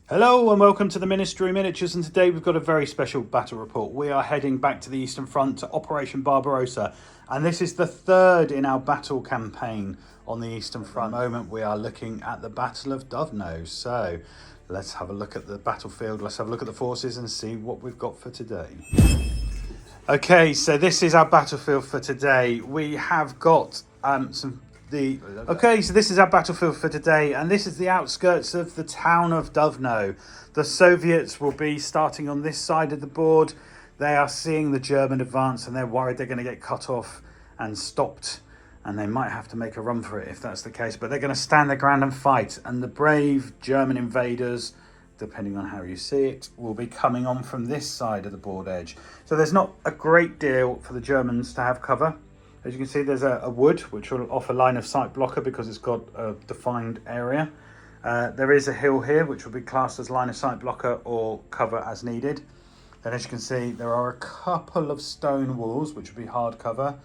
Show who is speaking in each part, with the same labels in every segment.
Speaker 1: Hello and welcome to the Ministry of Miniatures, and today we've got a very special battle report. We are heading back to the Eastern Front to Operation Barbarossa, and this is the third in our battle campaign on the Eastern Front. At the moment we are looking at the Battle of Dubno, so let's have a look at the battlefield, let's have a look at the forces and see what we've got for today. Okay, so this is our battlefield for today. We have got so this is our battlefield for today, and this is the outskirts of the town of Dubno. The Soviets will be starting on this side of the board. They are seeing the German advance and they're worried they're going to get cut off and stopped, and they might have to make a run for it if that's the case, but they're going to stand their ground and fight, and the brave German invaders, depending on how you see it, will be coming on from this side of the board edge. So there's not a great deal for the Germans to have cover. As you can see, there's a wood which will offer line of sight blocker because it's got a defined area. There is a hill here which will be classed as line of sight blocker or cover as needed. Then as you can see, there are a couple of stone walls which will be hard cover.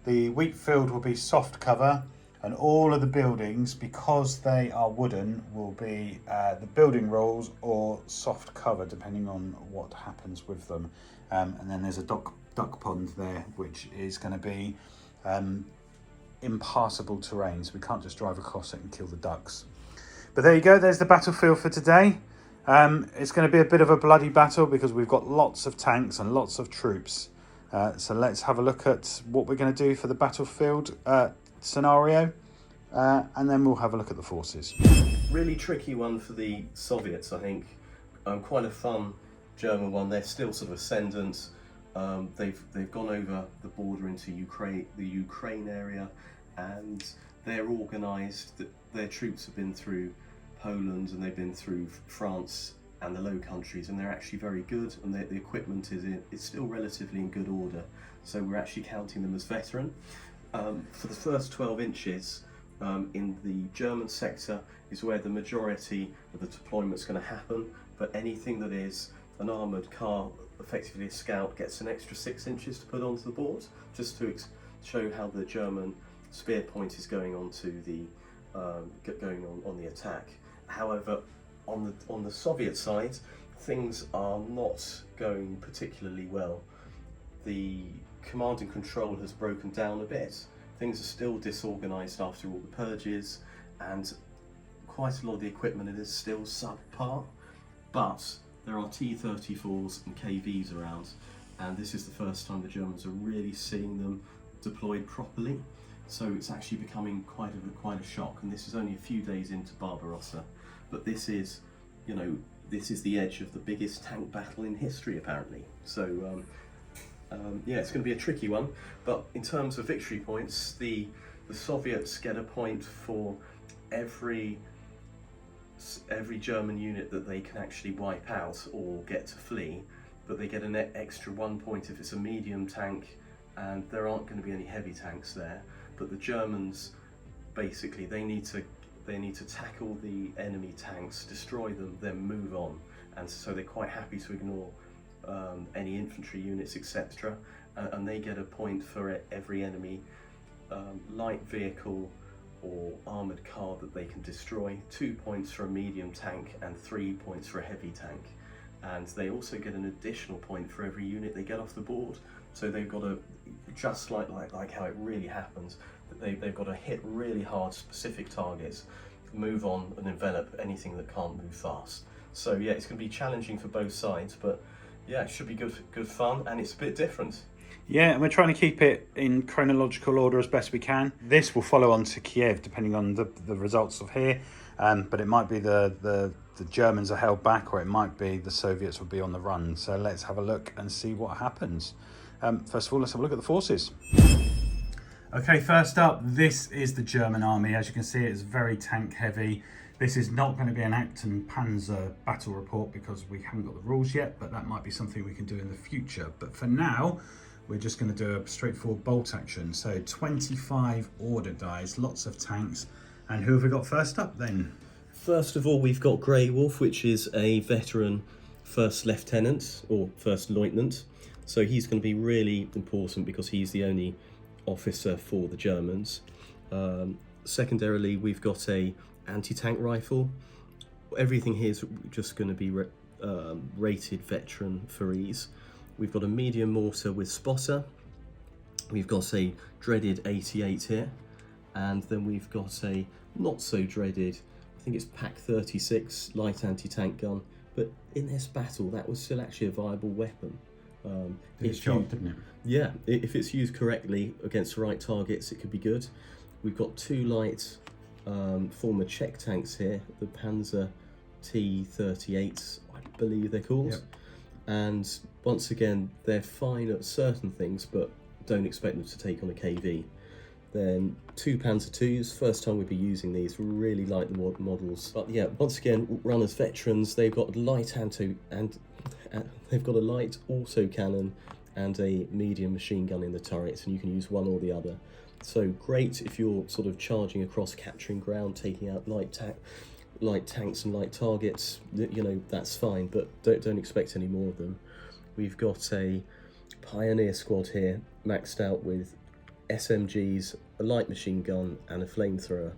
Speaker 1: The wheat field will be soft cover, and all of the buildings, because they are wooden, will be the building rolls or soft cover depending on what happens with them. And then there's a duck pond there, which is going to be impassable terrain, so we can't just drive across it and kill the ducks. But there you go, there's the battlefield for today. It's going to be a bit of a bloody battle because we've got lots of tanks and lots of troops. So let's have a look at what we're going to do for the battlefield scenario, and then we'll have a look at the forces.
Speaker 2: Really tricky one for the Soviets, I think. Quite a fun German one. They're still sort of ascendant. They've gone over the border into the Ukraine area, and they're organised. Their troops have been through Poland and they've been through France and the Low Countries, and they're actually very good, and the equipment is still relatively in good order. So we're actually counting them as veteran. For the first 12 inches in the German sector is where the majority of the deployment is going to happen, but anything that is an armoured car, effectively a scout, gets an extra 6 inches to put onto the board, just to show how the German spear point is going on to the on the attack. However, on the Soviet side, things are not going particularly well. The command and control has broken down a bit. Things are still disorganised after all the purges, and quite a lot of the equipment is still subpar, but there are T-34s and KVs around, and this is the first time the Germans are really seeing them deployed properly. So it's actually becoming quite a shock, and this is only a few days into Barbarossa, but this is the edge of the biggest tank battle in history apparently. So yeah, it's going to be a tricky one, but in terms of victory points, the Soviets get a point for every German unit that they can actually wipe out or get to flee, but they get an extra 1 point if it's a medium tank, and there aren't going to be any heavy tanks there. But the Germans, basically, they need to tackle the enemy tanks, destroy them, then move on, and so they're quite happy to ignore any infantry units, etc. And they get a point for every enemy light vehicle or armoured car that they can destroy, 2 points for a medium tank and 3 points for a heavy tank. And they also get an additional point for every unit they get off the board. So they've got to, just like how it really happens, they've got to hit really hard specific targets, move on and envelop anything that can't move fast. So yeah, it's going to be challenging for both sides, but yeah, it should be good fun, and it's a bit different.
Speaker 1: Yeah, and we're trying to keep it in chronological order as best we can. This will follow on to Kiev, depending on the results of here. But it might be the Germans are held back, or it might be the Soviets will be on the run. So let's have a look and see what happens. First of all, let's have a look at the forces. Okay, first up, this is the German army. As you can see, it's very tank heavy. This is not going to be an Acton Panzer battle report because we haven't got the rules yet, but that might be something we can do in the future. But for now, we're just going to do a straightforward bolt action. So 25 order dies, lots of tanks. And who have we got first up then?
Speaker 2: First of all, we've got Grey Wolf, which is a veteran first lieutenant or first lieutenant. So he's going to be really important because he's the only officer for the Germans. Secondarily, we've got a anti-tank rifle, Everything here is just going to be rated veteran for ease. We've got a medium mortar with spotter. We've got a dreaded 88 here, and then we've got a not so dreaded, I think it's Pack 36 light anti-tank gun. But in this battle, that was still actually a viable weapon.
Speaker 1: It's shot, didn't it?
Speaker 2: Yeah, if it's used correctly against the right targets, it could be good. We've got two light former Czech tanks here, the Panzer T-38s, I believe they're called.
Speaker 1: Yep.
Speaker 2: And once again, they're fine at certain things, but don't expect them to take on a KV. Then two Panzer IIs, first time we'll be using these, really like the models. But yeah, once again, run as veterans, they've got light they've got a light auto cannon and a medium machine gun in the turrets, and you can use one or the other. So great if you're sort of charging across, capturing ground, taking out light tanks and light targets, you know, that's fine, but don't expect any more of them. We've got a Pioneer squad here, maxed out with SMGs, a light machine gun and a flamethrower.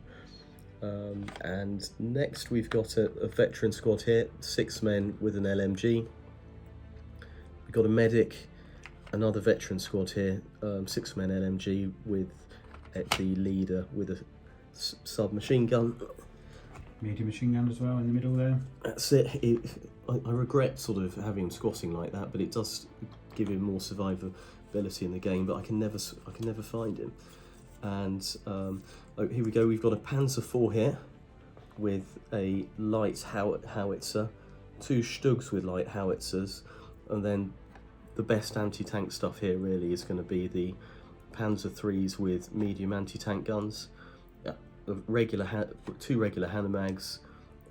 Speaker 2: And next we've got a veteran squad here, 6 men with an LMG. We've got a medic, another veteran squad here, 6 men LMG with the leader with a submachine gun.
Speaker 1: Medium machine gun as well in the middle there.
Speaker 2: That's it. I regret sort of having him squatting like that, but it does give him more survivability in the game. But I can never find him. And oh, here we go. We've got a Panzer IV here with a light howitzer, 2 Stugs with light howitzers, and then the best anti-tank stuff here really is going to be the Panzer IIIs with medium anti-tank guns. Two regular Hanemags,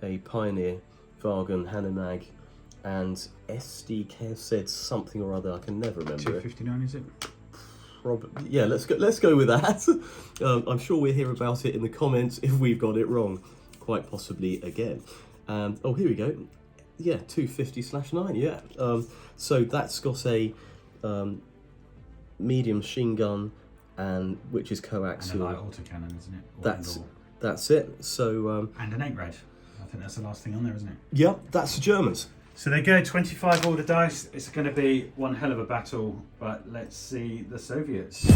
Speaker 2: a Pioneer Wagen Hanemag, and SDK said something or other. I can never remember.
Speaker 1: 259 is it?
Speaker 2: Probably. Yeah, let's go with that. I'm sure we'll hear about it in the comments if we've got it wrong, quite possibly again. Oh, here we go. Yeah, 250/9. Yeah. So that's got a medium machine gun, and which is coaxial.
Speaker 1: And a light autocannon, isn't it?
Speaker 2: That's it. So
Speaker 1: and an 8-red. I think that's the last thing on there, isn't it?
Speaker 2: Yeah, that's the Germans.
Speaker 1: So they go 25 order dice. It's going to be one hell of a battle, but let's see the Soviets.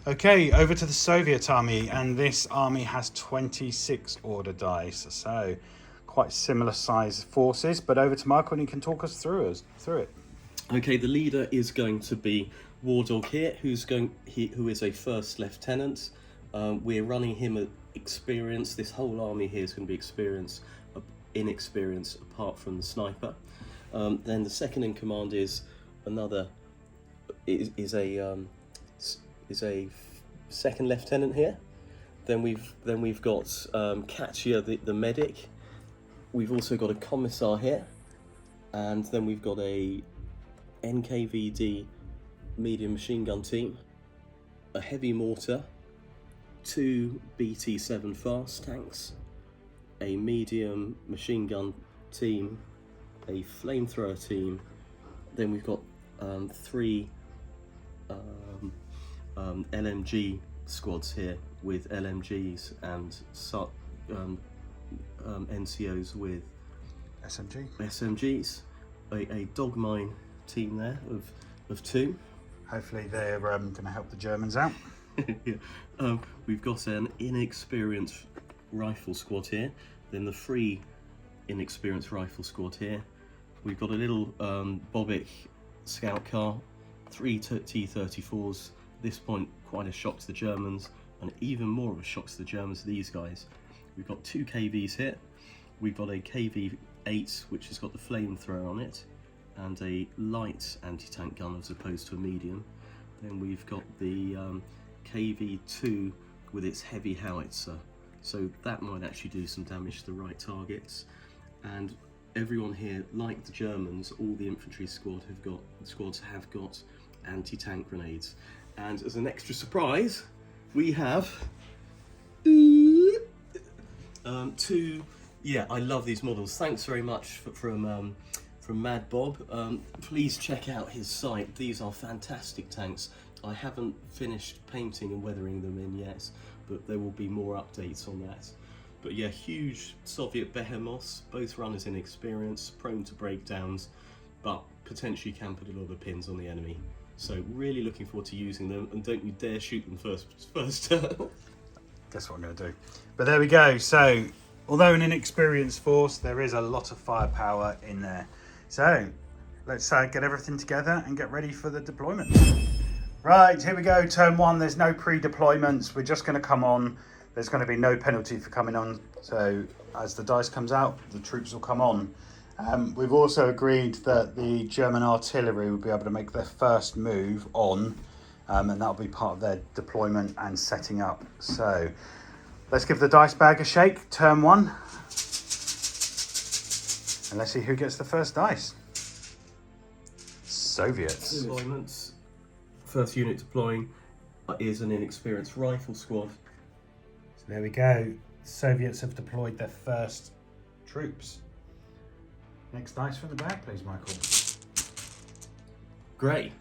Speaker 1: Okay, over to the Soviet army, and this army has 26 order dice, so quite similar size forces. But over to Michael, and he can talk us through it.
Speaker 2: Okay, the leader is going to be War Dog here, who is a first lieutenant. We're running him at experience. This whole army here is going to be inexperience, apart from the sniper. Then the second in command is a second lieutenant here. Then we've got Katya, the medic. We've also got a commissar here, and then we've got a NKVD medium machine gun team, a heavy mortar, 2 BT-7 fast tanks, a medium machine gun team, a flamethrower team. Then we've got 3 LMG squads here with LMGs and NCOs with SMGs. A dog mine team there of 2.
Speaker 1: Hopefully they're going to help the Germans out.
Speaker 2: Yeah. We've got an inexperienced rifle squad here, then the 3 inexperienced rifle squad here. We've got a little Bobic scout car, 3 T-34s. At this point, quite a shock to the Germans, and even more of a shock to the Germans, these guys. We've got 2 KVs here. We've got a KV-8, which has got the flamethrower on it, and a light anti-tank gun as opposed to a medium. Then we've got the KV-2 with its heavy howitzer, so that might actually do some damage to the right targets. And everyone here, like the Germans, all the infantry squads have got anti-tank grenades. And as an extra surprise, we have 2. Yeah, I love these models. Thanks very much from Mad Bob. Please check out his site. These are fantastic tanks. I haven't finished painting and weathering them in yet, but there will be more updates on that. But yeah, huge Soviet behemoths, both runners inexperienced, prone to breakdowns, but potentially can put a lot of pins on the enemy. So really looking forward to using them, and don't you dare shoot them first turn.
Speaker 1: Guess what I'm going to do. But there we go. So, although an inexperienced force, there is a lot of firepower in there. So, let's get everything together and get ready for the deployment. Right, here we go. Turn 1. There's no pre-deployments. We're just going to come on. There's going to be no penalty for coming on. So, as the dice comes out, the troops will come on. We've also agreed that the German artillery will be able to make their first move on. And that'll be part of their deployment and setting up. So let's give the dice bag a shake. Turn 1. And let's see who gets the first dice. Soviets.
Speaker 2: Deployments. First unit deploying is an inexperienced rifle squad.
Speaker 1: So there we go. Soviets have deployed their first troops. Next dice from the bag, please, Michael.
Speaker 2: Great.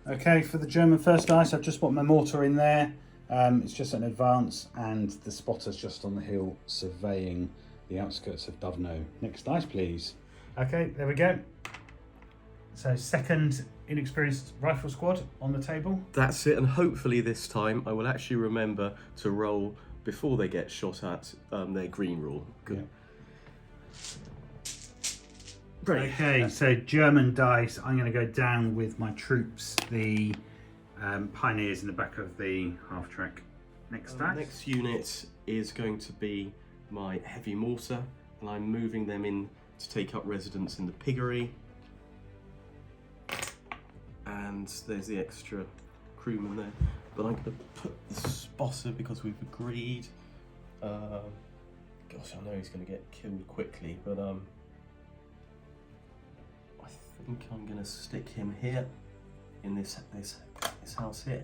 Speaker 1: Okay, for the German first dice, I've just put my mortar in there. It's just an advance, and the spotter's just on the hill surveying the outskirts of Dubno. Next dice, please. Okay, there we go. So second inexperienced rifle squad on the table.
Speaker 2: That's it, and hopefully this time I will actually remember to roll before they get shot at their green rule. Good.
Speaker 1: Yeah.
Speaker 2: Great.
Speaker 1: Okay, so German dice, I'm going to go down with my troops, the pioneers in the back of the half-track. Next dice.
Speaker 2: Next unit is going to be my heavy mortar, and I'm moving them in to take up residence in the piggery. And there's the extra crewman there. But I'm going to put the spotter because we've agreed. Gosh, I know he's going to get killed quickly, but I think I'm going to stick him here in this house here.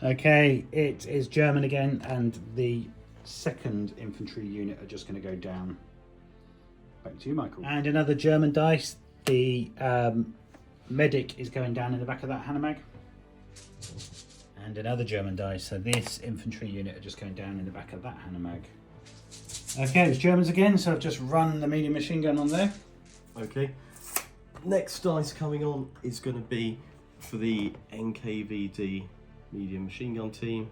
Speaker 1: Okay, it is German again, and the second infantry unit are just going to go down. Back to you, Michael. And another German dice. The medic is going down in the back of that Hanomag. And another German dice. So this infantry unit are just going down in the back of that Hanomag. Okay, it's Germans again, so I've just run the medium machine gun on there.
Speaker 2: Okay. Next dice coming on is going to be for the NKVD medium machine gun team,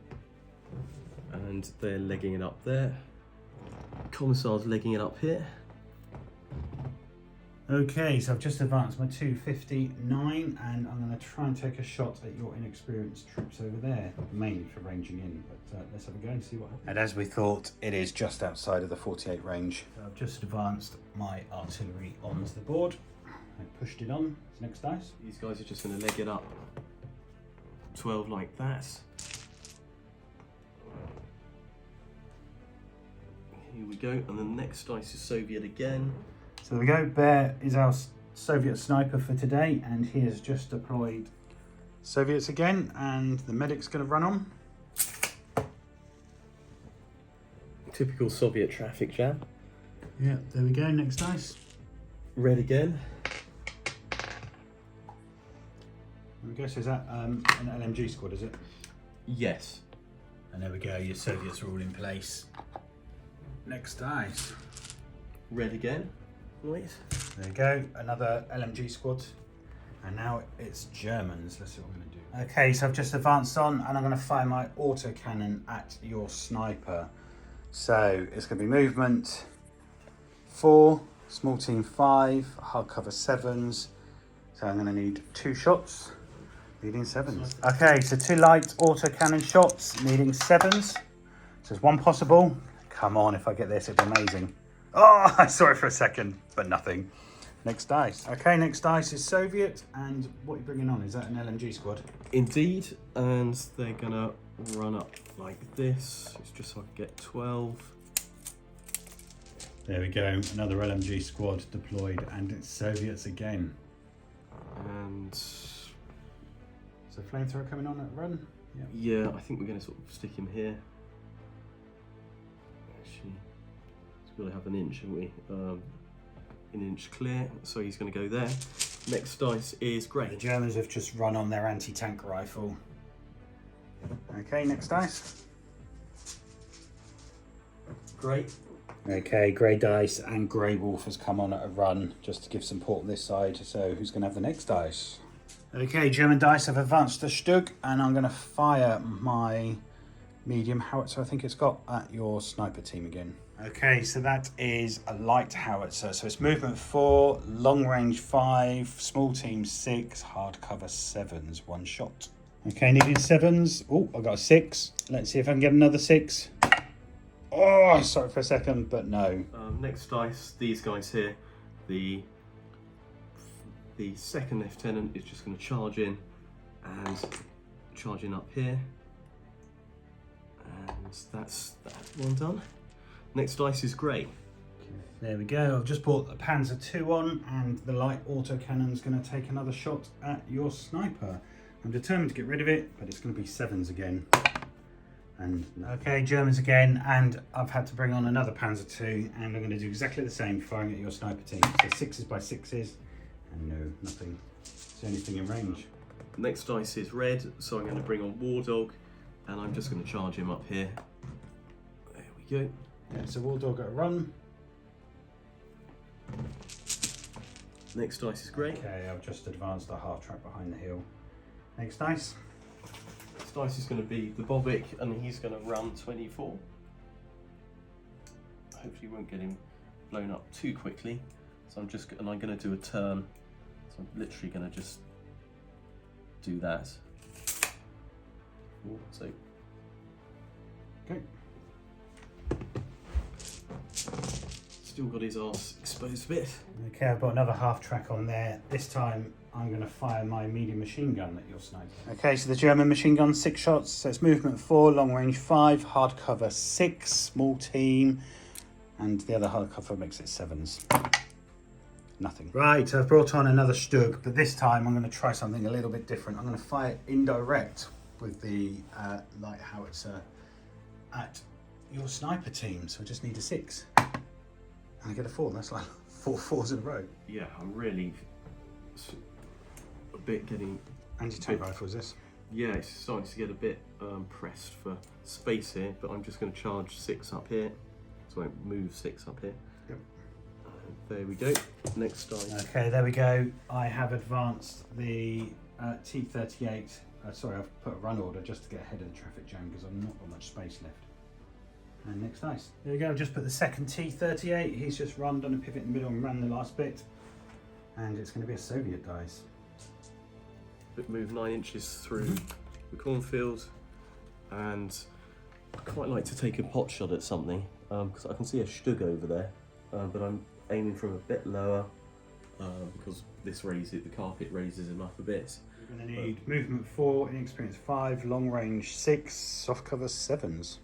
Speaker 2: and they're legging it up there. Commissar's legging it up here.
Speaker 1: Okay, so I've just advanced my 259, and I'm going to try and take a shot at your inexperienced troops over there, mainly for ranging in, but let's have a go and see what happens. And as we thought, it is just outside of the 48 range. So I've just advanced my artillery onto the board. I pushed it on. Next dice.
Speaker 2: These guys are just going to leg it up 12 like that. Here we go, and the next dice is Soviet again.
Speaker 1: So there we go. Bear is our Soviet sniper for today, and he has just deployed Soviets again, and the medic's going to run on.
Speaker 2: Typical Soviet traffic jam.
Speaker 1: Yeah, there we go. Next dice.
Speaker 2: Red again.
Speaker 1: There we go. So is that an LMG squad, is it?
Speaker 2: Yes.
Speaker 1: And there we go. Your Soviets are all in place. Next dice.
Speaker 2: Red again. Wait.
Speaker 1: There you go. Another LMG squad. And now it's Germans. Let's see what I'm going to do. Okay, so I've just advanced on, and I'm going to fire my autocannon at your sniper. So it's going to be movement 4, small team 5, hard cover 7s. So I'm going to need 2 shots, needing 7s. Okay, so 2 light autocannon shots, needing 7s. So there's 1 possible. Come on, if I get this, it'd be amazing. Oh, I saw it for a second, but nothing. Next dice. Okay, next dice is Soviet, and what are you bringing on? Is that an LMG squad?
Speaker 2: Indeed, and they're gonna run up like this. It's just so I can get 12.
Speaker 1: There we go, another LMG squad deployed, and it's Soviets again.
Speaker 2: And
Speaker 1: so flamethrower coming on at run? Yep.
Speaker 2: Yeah, I think we're gonna sort of stick him here. Actually, we've got to have an inch, haven't we? An inch clear, so he's going to go there. Next dice is great.
Speaker 1: The Germans have just run on their anti-tank rifle. Okay, next dice.
Speaker 2: Great.
Speaker 1: Okay, grey dice and grey wolf has come on at a run just to give support on this side. So who's going to have the next dice? Okay, German dice have advanced to Stug, and I'm going to fire my medium howitzer, I think it's got, at your sniper team again. Okay, so that is a light howitzer. So it's movement 4, long range 5, small team 6, hard cover 7s, 1 shot. Okay, needing 7s. Oh, I got a 6. Let's see if I can get another 6. Oh, sorry for a second, but no.
Speaker 2: Next dice, these guys here. The second lieutenant is just going to charge in and charge in up here. And that's that one done. Next dice is grey.
Speaker 1: There we go. I've just brought the Panzer II on, and the light autocannon's going to take another shot at your sniper. I'm determined to get rid of it, but it's going to be 7s again. And okay, Germans again, and I've had to bring on another Panzer II, and I'm going to do exactly the same, firing at your sniper team. So 6s by 6s, and no, nothing. It's the only thing in range.
Speaker 2: Next dice is red, so I'm going to bring on War Dog, and I'm just going to charge him up here. There we go.
Speaker 1: Yeah, so War Dog at a run.
Speaker 2: Next dice is grey.
Speaker 1: Okay, I've just advanced a half track behind the hill. Next dice.
Speaker 2: Next dice is going to be the Bobic, and he's going to run 24. Hopefully won't get him blown up too quickly. So I'm going to do a turn. So I'm literally going to just do that. Ooh, so
Speaker 1: Okay.
Speaker 2: Still got his arse exposed a bit.
Speaker 1: Okay, I've got another half track on there. This time I'm going to fire my medium machine gun at your sniper. Okay, so the German machine gun, 6 shots. So it's movement 4, long range 5, hard cover 6, small team, and the other hard cover makes it 7s. Nothing. Right, I've brought on another Stug, but this time I'm going to try something a little bit different. I'm going to fire indirect with the light howitzer at your sniper team. So I just need a 6. And I get a 4. That's like 4 4s in a row.
Speaker 2: Yeah, I'm really a bit getting...
Speaker 1: Anti-tank rifle is this?
Speaker 2: Yeah, it's starting to get a bit pressed for space here, but I'm just going to charge 6 up here. So I move 6 up here.
Speaker 1: Yep.
Speaker 2: There we go. Next dice.
Speaker 1: Okay, there we go. I have advanced the T-38. Sorry, I've put a run order just to get ahead of the traffic jam because I've not got much space left. And next dice. There we go, I've just put the second T-38. He's just run, done a pivot in the middle and ran the last bit. And it's going to be a Soviet dice.
Speaker 2: Move 9 inches through the cornfield. And I quite like to take a pot shot at something because I can see a Stug over there. But I'm aiming from a bit lower because this raises, the carpet raises him up a bit.
Speaker 1: We're going to need movement 4, inexperience 5, long range 6, soft cover 7s.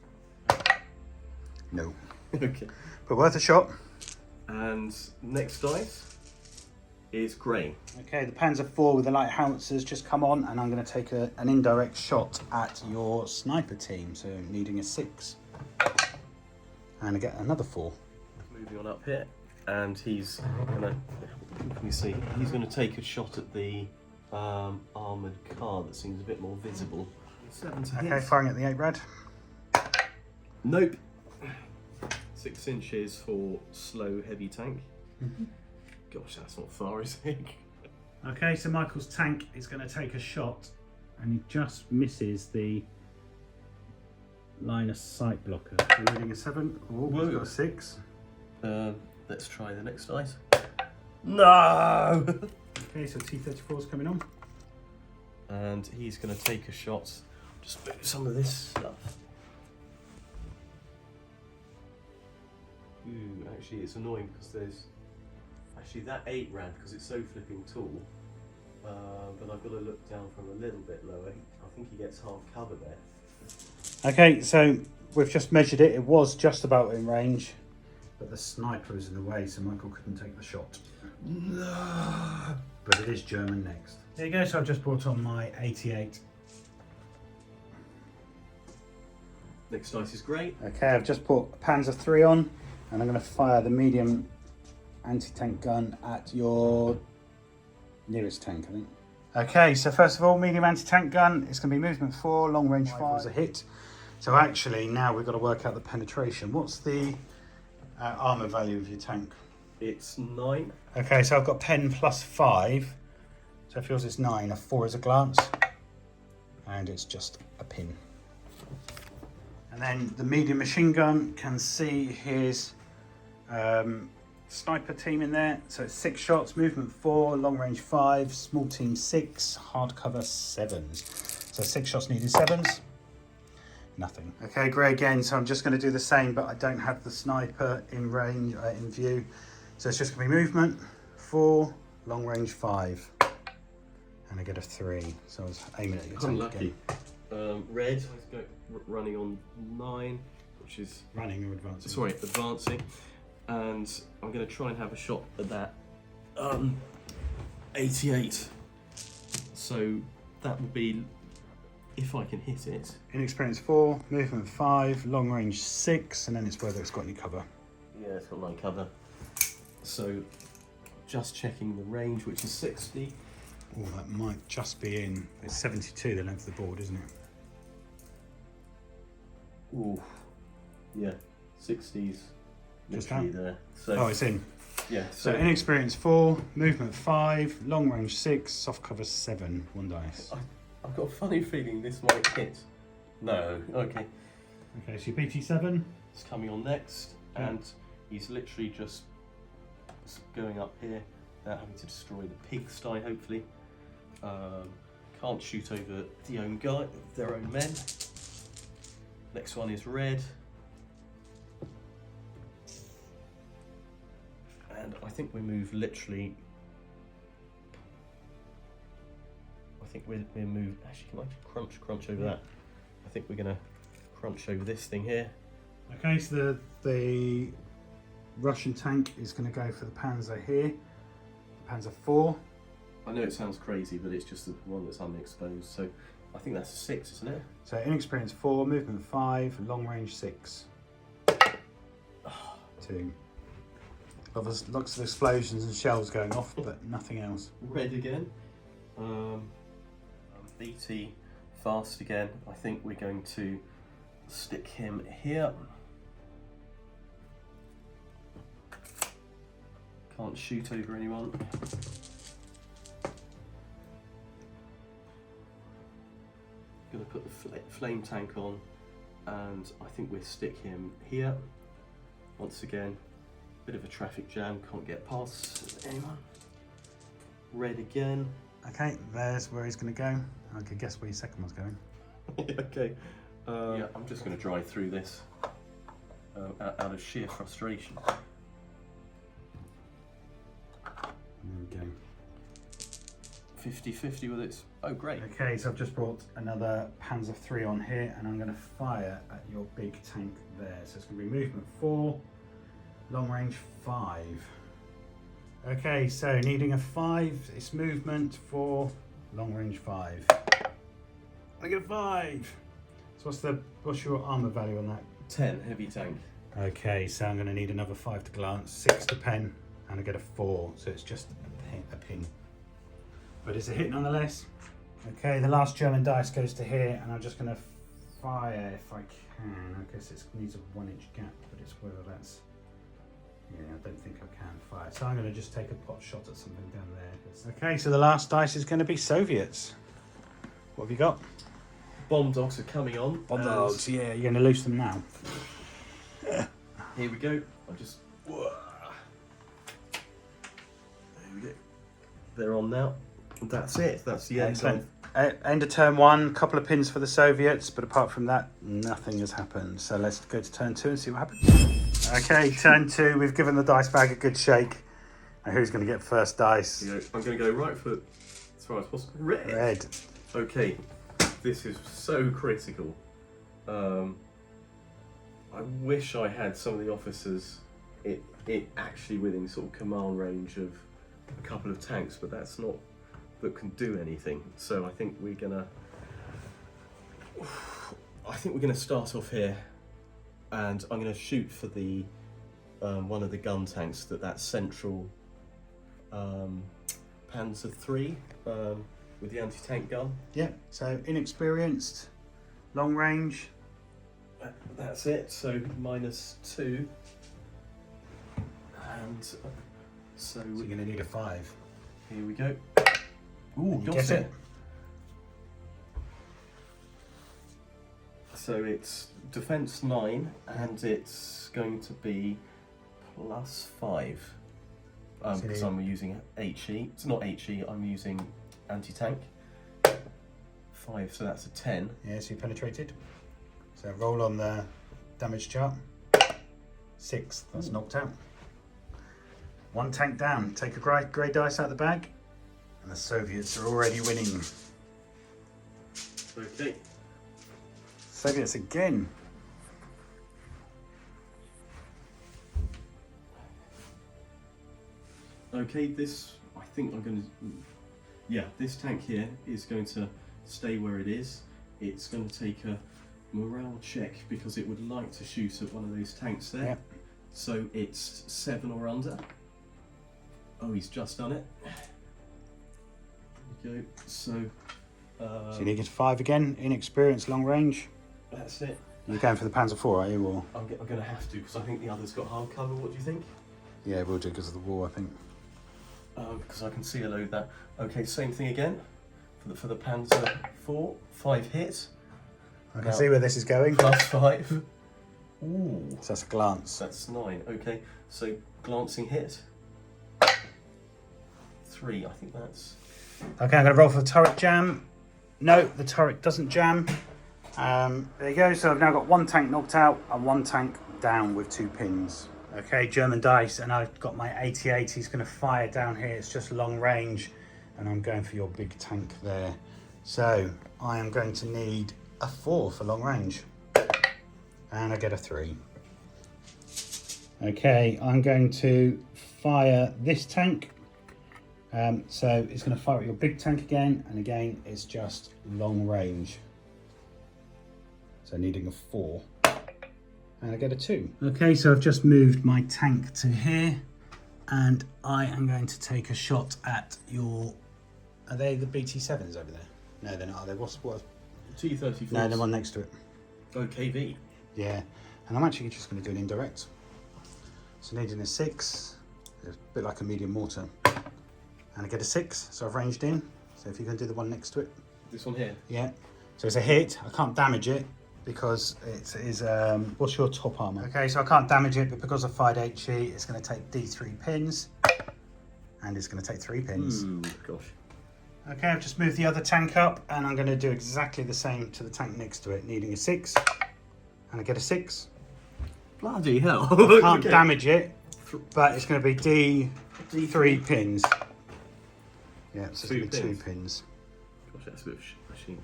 Speaker 1: No.
Speaker 2: Okay.
Speaker 1: But worth a shot.
Speaker 2: And next dice is grey.
Speaker 1: Okay, the Panzer IV with the light howitzers just come on, and I'm going to take an indirect shot at your sniper team, so needing a 6. And I get another 4.
Speaker 2: Moving on up here, and he's gonna, let me see, he's gonna take a shot at the armoured car that seems a bit more visible. 7 to hit.
Speaker 1: Okay, firing at the 8 rad.
Speaker 2: Nope. 6 inches for slow heavy tank. Gosh, that's not far, is it?
Speaker 1: Okay, so Michael's tank is going to take a shot, and he just misses the line of sight blocker. We're reading a 7. Oh, he's got a 6.
Speaker 2: Let's try the next dice. No!
Speaker 1: Okay, so T-34 is coming on.
Speaker 2: And he's going to take a shot. Just move some of this stuff. Ooh, actually it's annoying because there's... Actually that 8 rad because it's so flipping tall. But I've got to look down from a little bit lower. I think he gets half cover there.
Speaker 1: Okay, so we've just measured it. It was just about in range, but the sniper is in the way, so Michael couldn't take the shot.
Speaker 2: No!
Speaker 1: But it is German next. There you go, so I've just brought on my 88.
Speaker 2: Next dice is great.
Speaker 1: Okay, I've just put a Panzer III on, and I'm going to fire the medium anti-tank gun at your nearest tank, I think. Okay, so first of all, medium anti-tank gun. It's going to be movement 4, long range 5 was a hit. So actually now we've got to work out the penetration. What's the armour value of your tank?
Speaker 2: It's 9.
Speaker 1: Okay, so I've got pen plus 5. So if yours is 9, a 4 is a glance. And it's just a pin. And then the medium machine gun can see his sniper team in there. So it's 6 shots, movement 4, long range 5, small team 6, hard cover 7s. So 6 shots needed 7s. Nothing. Okay, grey again. So I'm just going to do the same, but I don't have the sniper in range, in view. So it's just going to be movement 4, long range 5. And I get a 3. So I was aiming at your tank
Speaker 2: Unlucky. Red, let's go running on 9, which is...
Speaker 1: Running or advancing?
Speaker 2: Sorry, advancing. And I'm going to try and have a shot at that 88. So that will be, if I can hit it.
Speaker 1: Inexperience 4, movement 5, long range 6, and then it's whether it's got any cover.
Speaker 2: Yeah, it's got 9 cover. So just checking the range, which is 60.
Speaker 1: Oh, that might just be in. It's 72, the length of the board, isn't it?
Speaker 2: Ooh, yeah, 60s.
Speaker 1: Just
Speaker 2: literally
Speaker 1: that?
Speaker 2: there. So,
Speaker 1: Oh, it's in.
Speaker 2: yeah.
Speaker 1: So inexperience 4, movement 5, long range 6, soft cover 7, 1 dice.
Speaker 2: I've got a funny feeling this might hit. No, okay.
Speaker 1: Okay, so your BT7.
Speaker 2: It's coming on next, and he's literally just going up here, having to destroy the pigsty, hopefully. Can't shoot over their own men. Next one is red. And I think we move literally... I think we'll move... Actually, can I crunch over that? I think we're going to crunch over this thing here.
Speaker 1: Okay, so the Russian tank is going to go for the Panzer here. Panzer 4.
Speaker 2: I know it sounds crazy, but it's just the one that's unexposed. So I think that's a 6, isn't it?
Speaker 1: So inexperience 4, movement 5, long range 6. 2. Lots of explosions and shells going off, but nothing else.
Speaker 2: Red again. BT fast again. I think we're going to stick him here. Can't shoot over anyone. Gonna put the flame tank on, and I think we'll stick him here. Once again, bit of a traffic jam, can't get past anyone. Red again.
Speaker 1: Okay, there's where he's going to go. I can guess where your second one's going.
Speaker 2: Okay. Yeah, I'm just going to drive through this out of sheer frustration.
Speaker 1: There we go.
Speaker 2: 50-50 with its... Oh, great.
Speaker 1: Okay, so I've just brought another Panzer 3 on here, and I'm going to fire at your big tank there. So it's going to be movement 4, long range 5. Okay, so needing a 5, it's movement 4, long range 5. I get a 5. So what's your armour value on that?
Speaker 2: 10, heavy tank.
Speaker 1: Okay, so I'm going to need another 5 to glance, 6 to pen, and I get a 4. So it's just a pin. But it's a hit nonetheless. Okay, the last German dice goes to here, and I'm just going to fire if I can. I guess it needs a 1-inch gap, but it's whether that's... Yeah, I don't think I can fire. So I'm going to just take a pot shot at something down there. Okay, so the last dice is going to be Soviets. What have you got?
Speaker 2: Bomb dogs are coming on.
Speaker 1: Bomb dogs, yeah. You're going to loose them now.
Speaker 2: Here we go. I'll just... There we go. They're on now. That's it. That's the end of...
Speaker 1: End of turn 1, couple of pins for the Soviets, but apart from that, nothing has happened. So let's go to turn 2 and see what happens. Okay, turn 2, we've given the dice bag a good shake. Now who's going to get first dice?
Speaker 2: I'm going to go right foot as far as possible.
Speaker 1: Red.
Speaker 2: Okay, this is so critical. I wish I had some of the officers it actually within sort of command range of a couple of tanks, but that's not... that can do anything. So I think we're gonna start off here, and I'm gonna shoot for the one of the gun tanks that's central Panzer 3 with the anti-tank gun.
Speaker 1: Yeah, so inexperienced, long range,
Speaker 2: That's it. So -2, and so
Speaker 1: you're going to need a 5.
Speaker 2: here we go. Ooh,
Speaker 1: You
Speaker 2: got
Speaker 1: get
Speaker 2: it.
Speaker 1: it?
Speaker 2: So it's defense 9, and it's going to be +5. Because I'm using HE. It's not HE. I'm using anti-tank. 5, so that's a 10.
Speaker 1: Yeah, so you penetrated. So roll on the damage chart. 6, that's knocked out. 1 tank down. Take a grey dice out of the bag. And the Soviets are already winning.
Speaker 2: Okay.
Speaker 1: Soviets again.
Speaker 2: Okay, this, I think I'm going to, yeah, this tank here is going to stay where it is. It's going to take a morale check because it would like to shoot at one of those tanks there.
Speaker 1: Yep.
Speaker 2: So it's 7 or under. Oh, he's just done it. There we go. So
Speaker 1: you need to 5 again, inexperienced, long range.
Speaker 2: that's it.
Speaker 1: You're going for the Panzer IV, are you? Or?
Speaker 2: I'm going to have to because I think the other's got hard cover. What do you think?
Speaker 1: Yeah, we'll do because of the war, I think.
Speaker 2: Because I can see a load that. Okay, same thing again for the Panzer IV. 5 hits.
Speaker 1: I can see where this is going.
Speaker 2: +5. Ooh.
Speaker 1: So that's a glance.
Speaker 2: That's 9. Okay, so glancing hit. 3. I think that's.
Speaker 1: Okay, I'm going to roll for the turret jam. No, the turret doesn't jam. There you go. So I've now got 1 tank knocked out and 1 tank down with 2 pins. Okay, German dice, and I've got my 88. He's going to fire down here. It's just long range, and I'm going for your big tank there. So I am going to need a 4 for long range, and I get a 3. Okay, I'm going to fire this tank. So it's going to fire at your big tank again, and again it's just long range. So needing a 4. And I get a 2. Okay, so I've just moved my tank to here, and I am going to take a shot at your. Are they the BT7s over there? No, they're not. Are they? What?
Speaker 2: T-34.
Speaker 1: No, the one next to it.
Speaker 2: Oh, KV.
Speaker 1: Yeah, and I'm actually just going to do an indirect. So needing a 6, it's a bit like a medium mortar, and I get a 6. So I've ranged in. So if you can do the one next to it.
Speaker 2: This one here.
Speaker 1: Yeah. So it's a hit. I can't damage it, because it is, what's your top armour? Okay, so I can't damage it, but because I fired HE, it's going to take D3 pins, and it's going to take 3 pins.
Speaker 2: Ooh, gosh.
Speaker 1: Okay, I've just moved the other tank up, and I'm going to do exactly the same to the tank next to it, needing a 6, and I get a 6.
Speaker 2: Bloody hell.
Speaker 1: I can't
Speaker 2: Okay.
Speaker 1: damage it, but it's going to be D3 pins. Yeah, so it's going to be 2 pins.
Speaker 2: Gosh, that's a bit of machine.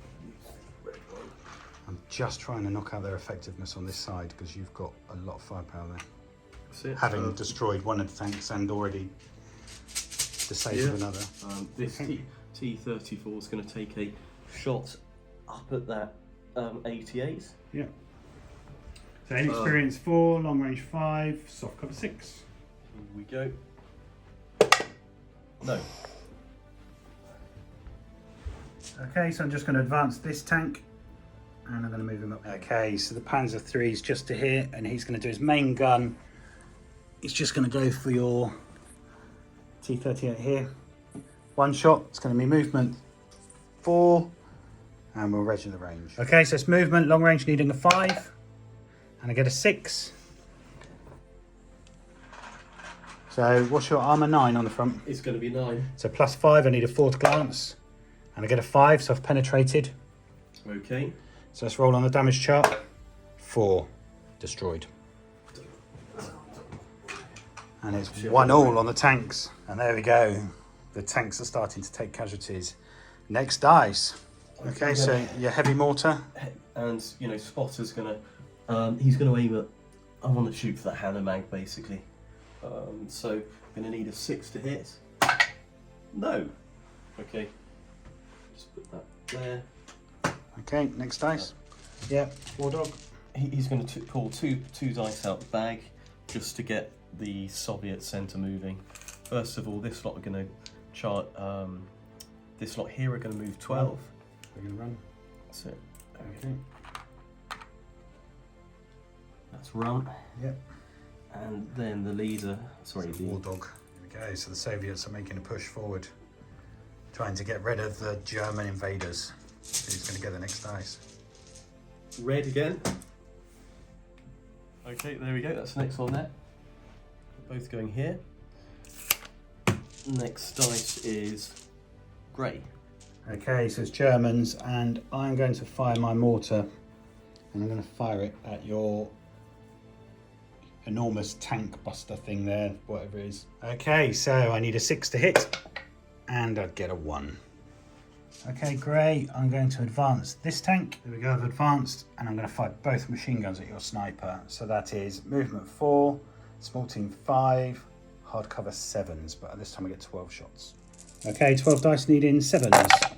Speaker 1: I'm just trying to knock out their effectiveness on this side, because you've got a lot of firepower there.
Speaker 2: That's it.
Speaker 1: Having destroyed one of the tanks and already disabled another.
Speaker 2: This T-34 is going to take a shot up at that 88.
Speaker 1: Yeah. So inexperienced 4, long range 5, soft cover 6.
Speaker 2: Here we go. No.
Speaker 1: Okay, so I'm just going to advance this tank, and I'm going to move him up. Okay, so the Panzer III is just to here, and he's going to do his main gun. He's just going to go for your T-38 here. 1 shot, it's going to be movement 4, and we'll register the range. Okay, so it's movement, long range needing a 5, and I get a 6. So what's your armour? 9 on the front.
Speaker 2: It's going to be 9.
Speaker 1: So +5, I need a 4 to glance, and I get a 5, so I've penetrated.
Speaker 2: Okay.
Speaker 1: So let's roll on the damage chart. 4, destroyed. And it's 1-1 on the tanks. And there we go. The tanks are starting to take casualties. Next dice. Okay, so your heavy mortar.
Speaker 2: And, you know, Spotter's going to, he's going to aim at, I want to shoot for that Hannah mag, basically. So I'm going to need a 6 to hit. No. Okay. Just put that there.
Speaker 1: Okay, next dice. Yeah, War Dog.
Speaker 2: He's going to pull two dice out the bag just to get the Soviet centre moving. First of all, this lot are going to chart. This lot here are going to move 12.
Speaker 1: We're going to run.
Speaker 2: That's it.
Speaker 1: Okay.
Speaker 2: That's run.
Speaker 1: Yep.
Speaker 2: And then the leader, sorry,
Speaker 1: the war dog. Here we go. So the Soviets are making a push forward, trying to get rid of the German invaders. Who's going to get the next dice?
Speaker 2: Red again. Okay, there we go. That's the next one there. Both going here. Next dice is grey.
Speaker 1: Okay, so it's Germans, and I'm going to fire my mortar, and I'm going to fire it at your enormous tank buster thing there, whatever it is. Okay, so I need a 6 to hit, and I'd get a 1. Okay, great. I'm going to advance this tank. There we go, I've advanced, and I'm going to fire both machine guns at your sniper. So that is movement 4, small team 5, hard cover 7s, but at this time I get 12 shots. Okay, 12 dice needing 7s.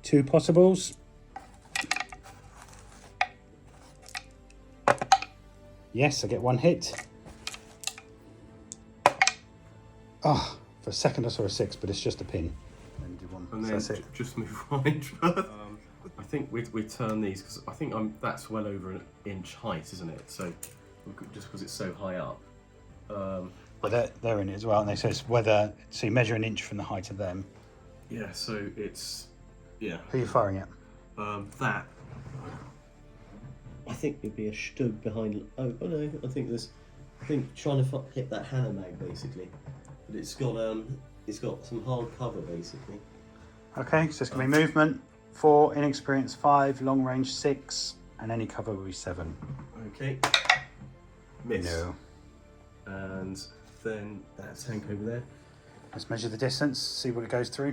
Speaker 1: 2 possibles. Yes, I get 1 hit. Oh, for a second I saw a 6, but it's just a pin.
Speaker 2: And then
Speaker 1: so that's it.
Speaker 2: Just move right. I think we turn these because I think that's well over an inch height, isn't it? So just because it's so high up.
Speaker 1: But they're in it as well, and they say it's whether, so you measure an inch from the height of them.
Speaker 2: Yeah, so it's, yeah.
Speaker 1: Who are you firing at?
Speaker 2: That. I think it'd be a stug behind. Oh no, I think trying to hit that Hannah mag basically, but it's got some hard cover basically.
Speaker 1: Okay, so it's going to be movement 4, inexperience 5, long range 6, and any cover will be 7.
Speaker 2: Okay. Miss.
Speaker 1: No.
Speaker 2: And then that tank over there.
Speaker 1: Let's measure the distance, see what it goes through.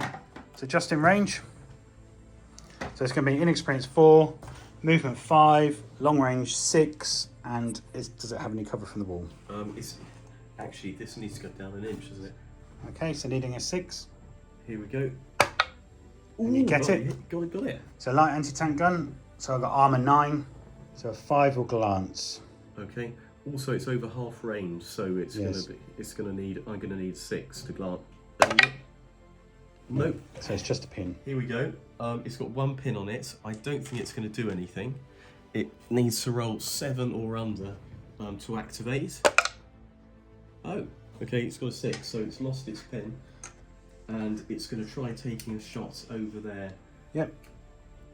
Speaker 1: So just in range. So it's going to be inexperience 4, movement 5, long range 6, and does it have any cover from the wall?
Speaker 2: It's actually, this needs to go down an inch, doesn't it?
Speaker 1: Okay, so needing a 6.
Speaker 2: Here we go.
Speaker 1: And you get it.
Speaker 2: Got it.
Speaker 1: So light anti-tank gun. So I've got armor 9. So a 5 will glance.
Speaker 2: Okay. Also, it's over half range, so it's
Speaker 1: Yes.
Speaker 2: I'm gonna need 6 to glance. Nope.
Speaker 1: So it's just a pin.
Speaker 2: Here we go. It's got 1 pin on it. I don't think it's going to do anything. It needs to roll 7 or under to activate. Oh, okay, it's got a 6, so it's lost its pin. And it's going to try taking a shot over there.
Speaker 1: Yep.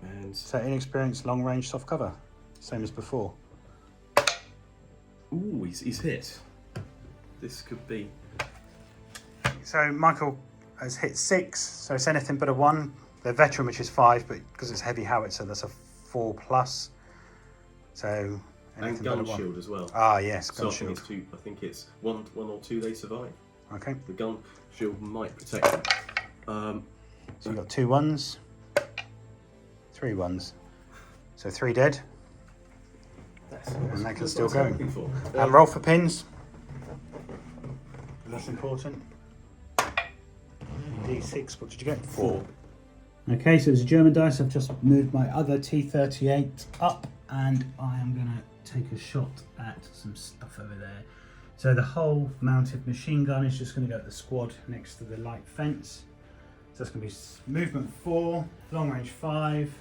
Speaker 2: And
Speaker 1: So inexperienced, long range, soft cover. Same as before.
Speaker 2: ooh, he's hit. This could be.
Speaker 1: So Michael has hit 6, so it's anything but a 1. The veteran, which is 5, but because it's heavy howitzer, that's a 4 plus. So anything
Speaker 2: And
Speaker 1: but a
Speaker 2: gun
Speaker 1: 1.
Speaker 2: shield as well.
Speaker 1: Ah, yes,
Speaker 2: So
Speaker 1: gun
Speaker 2: I think
Speaker 1: shield.
Speaker 2: it's 2. I think it's one or two they survive.
Speaker 1: Okay,
Speaker 2: The gun shield might protect them.
Speaker 1: so you've got 2 1s, 3 1s. So 3 dead, and that can still
Speaker 2: That's what I
Speaker 1: go.
Speaker 2: was hoping for.
Speaker 1: And roll for pins. That's important. D6, what did you get? 4. Okay, so it's a German dice. I've just moved my other T38 up, and I am going to take a shot at some stuff over there. So the whole mounted machine gun is just going to go at the squad next to the light fence. So that's going to be movement 4, long range 5,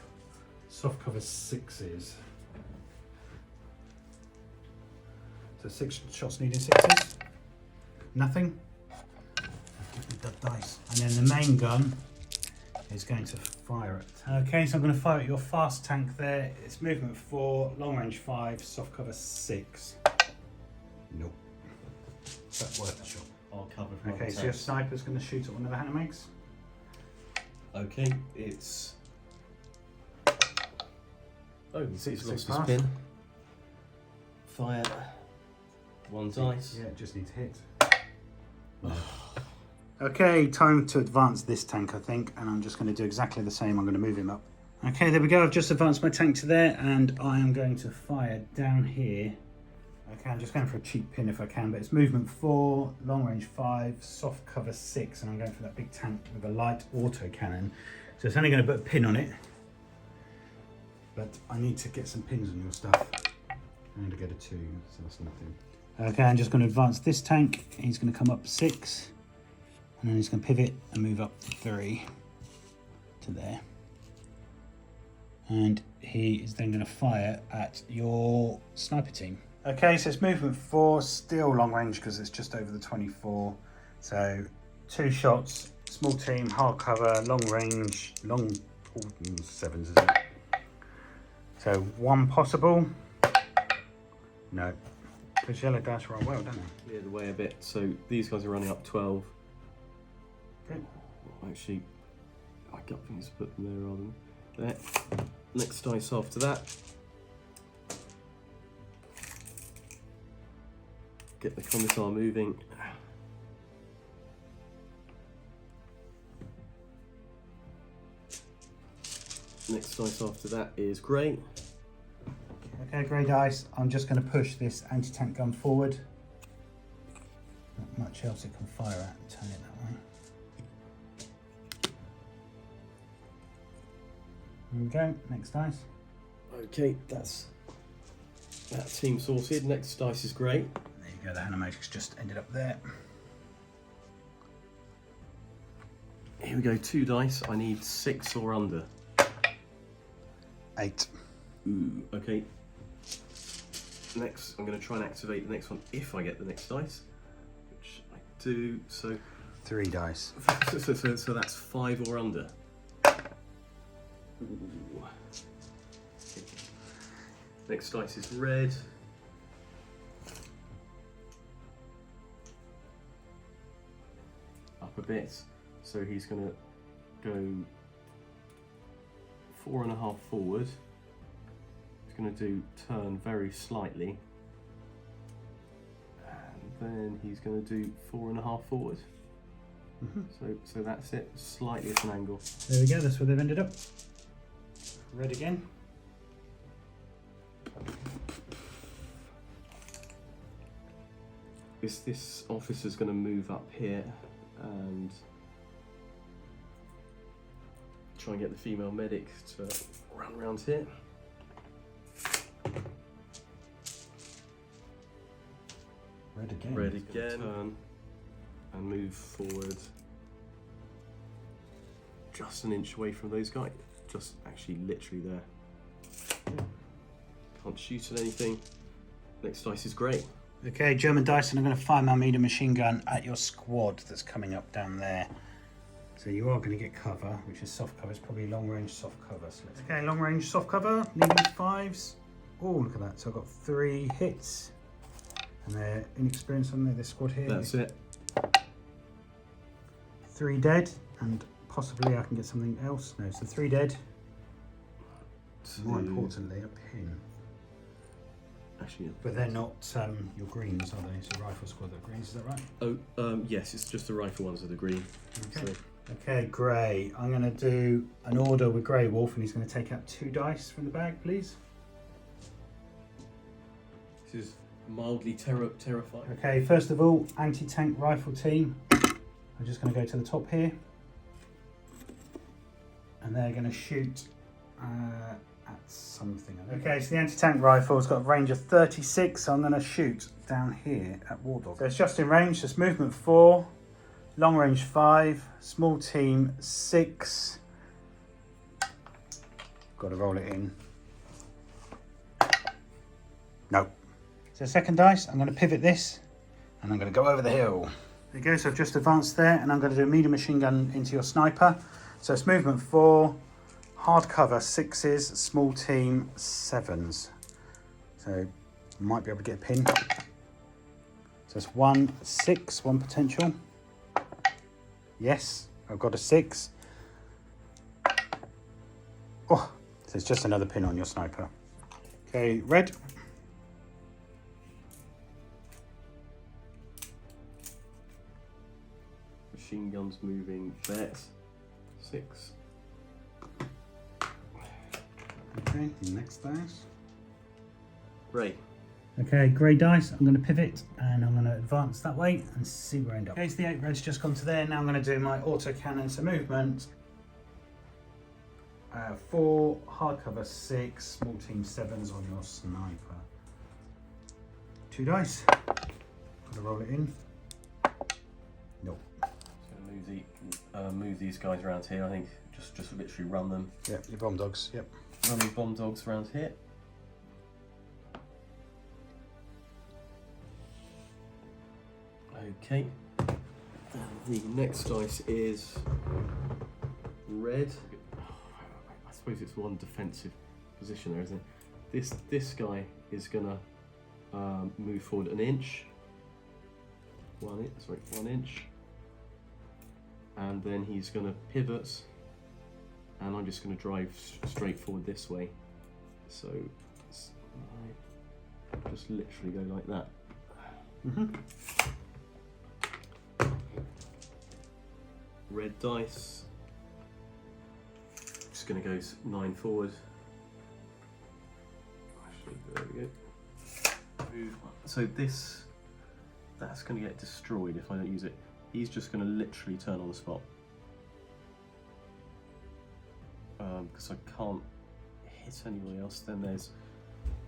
Speaker 1: soft cover 6s. So 6 shots needed, 6s. Nothing. Give me that dice. And then the main gun is going to fire it. Okay, so I'm going to fire at your fast tank there. It's movement 4, long range 5, soft cover 6. Nope. Is that worth a shot?
Speaker 2: I'll cover from
Speaker 1: Okay,
Speaker 2: other
Speaker 1: so your
Speaker 2: tanks.
Speaker 1: sniper's going to shoot at one of the Hannah mags.
Speaker 2: Okay, it's. Oh, you see, it's
Speaker 1: Six
Speaker 2: lost its
Speaker 1: pass.
Speaker 2: pin. Fire. 1 dice.
Speaker 1: Yeah, just need to hit. Okay, time to advance this tank, I think, and I'm just going to do exactly the same. I'm going to move him up. Okay, there we go. I've just advanced my tank to there, and I am going to fire down here. Okay, I'm just going for a cheap pin if I can, but it's movement 4, long range 5, soft cover 6, and I'm going for that big tank with a light auto cannon. So it's only going to put a pin on it, but I need to get some pins on your stuff. I'm going to get a 2, so that's nothing. Okay, I'm just going to advance this tank. He's going to come up 6, and then he's going to pivot and move up 3 to there. And he is then going to fire at your sniper team. Okay, so it's movement 4, still long range because it's just over the 24. So 2 shots, small team, hard cover, long range, long 7s, is it? So 1 possible. No. Because yellow dice roll well, don't they?
Speaker 2: Clear the way a bit. So these guys are running up 12.
Speaker 1: Okay.
Speaker 2: Actually, I got things to put them there rather than there. Next dice after that. Get the commissar moving. Next dice after that is grey.
Speaker 1: Okay, grey dice. I'm just going to push this anti-tank gun forward. Not much else it can fire at. Turn it that way. There we go. Next dice.
Speaker 2: Okay, that's that team sorted. Next dice is grey.
Speaker 1: There you go. The animatrix just ended up there.
Speaker 2: Here we go. 2 dice. I need 6 or under.
Speaker 1: 8.
Speaker 2: Ooh, okay. Next, I'm going to try and activate the next one if I get the next dice, which I do. So
Speaker 1: 3 dice.
Speaker 2: So that's 5 or under. Ooh. Next dice is red. Up a bit. So he's going to go 4.5 forward. He's going to do turn very slightly. And then he's going to do 4.5 forward. So that's it, slightly at an angle.
Speaker 1: There we go, that's where they've ended up. Red again.
Speaker 2: This officer's going to move up here and try and get the female medic to run around here.
Speaker 1: Red again.
Speaker 2: Red again. Turn and move forward just an inch away from those guys. Just actually literally there. Can't shoot at anything. Next dice is grey.
Speaker 1: Okay, German dice, and I'm going to fire my medium machine gun at your squad that's coming up down there. So you are going to get cover, which is soft cover. It's probably long range soft cover. So okay, long range soft cover, needing 5s. Oh, look at that. So I've got 3 hits. And they're inexperienced on this squad here.
Speaker 2: That's it.
Speaker 1: 3 dead, and possibly I can get something else. No, so 3 dead. More importantly, a pin.
Speaker 2: Actually,
Speaker 1: but they're not your greens, are they? It's a rifle squad that are greens, is that right?
Speaker 2: Oh, yes, it's just the rifle ones that are green.
Speaker 1: Okay.
Speaker 2: So.
Speaker 1: Okay, Grey. I'm going to do an order with Grey Wolf, and he's going to take out 2 dice from the bag, please.
Speaker 2: This is mildly terrifying.
Speaker 1: Okay, first of all, anti-tank rifle team. I'm just going to go to the top here. And they're going to shoot at something. Okay, so the anti-tank rifle's got a range of 36, so I'm going to shoot down here at War Dog. So it's just in range, just movement 4, long range 5, small team 6. Got to roll it in. No. So second dice, I'm going to pivot this, and I'm going to go over the hill. There you go, so I've just advanced there, and I'm going to do a medium machine gun into your sniper. So it's movement 4, hard cover 6s, small team 7s. So might be able to get a pin. So it's 1, 6, 1 potential. Yes, I've got a 6. Oh, so it's just another pin on your sniper. Okay, red.
Speaker 2: Machine guns moving, bet 6.
Speaker 1: Okay, next dice.
Speaker 2: Grey.
Speaker 1: Okay, grey dice. I'm going to pivot and I'm going to advance that way and see where I end up. Okay, so the 8 red's just gone to there. Now I'm going to do my auto cannon. So movement 4, hardcover 6, small team 7s on your sniper. 2 dice. Got to roll it in. Nope.
Speaker 2: So move these guys around here. I think just literally run them.
Speaker 1: Yep, your bomb dogs. Yep.
Speaker 2: running bomb dogs around here. Okay, and the next dice is red. I suppose it's one defensive position there, isn't it? This guy is gonna move forward an inch. 1 inch. And then he's gonna pivot, and I'm just gonna drive straight forward this way. So just literally go like that. Red dice. Just going to go 9 forward. Actually, there we go. Move. So that's going to get destroyed if I don't use it. He's just going to literally turn on the spot. Because I can't hit anybody else. Then there's...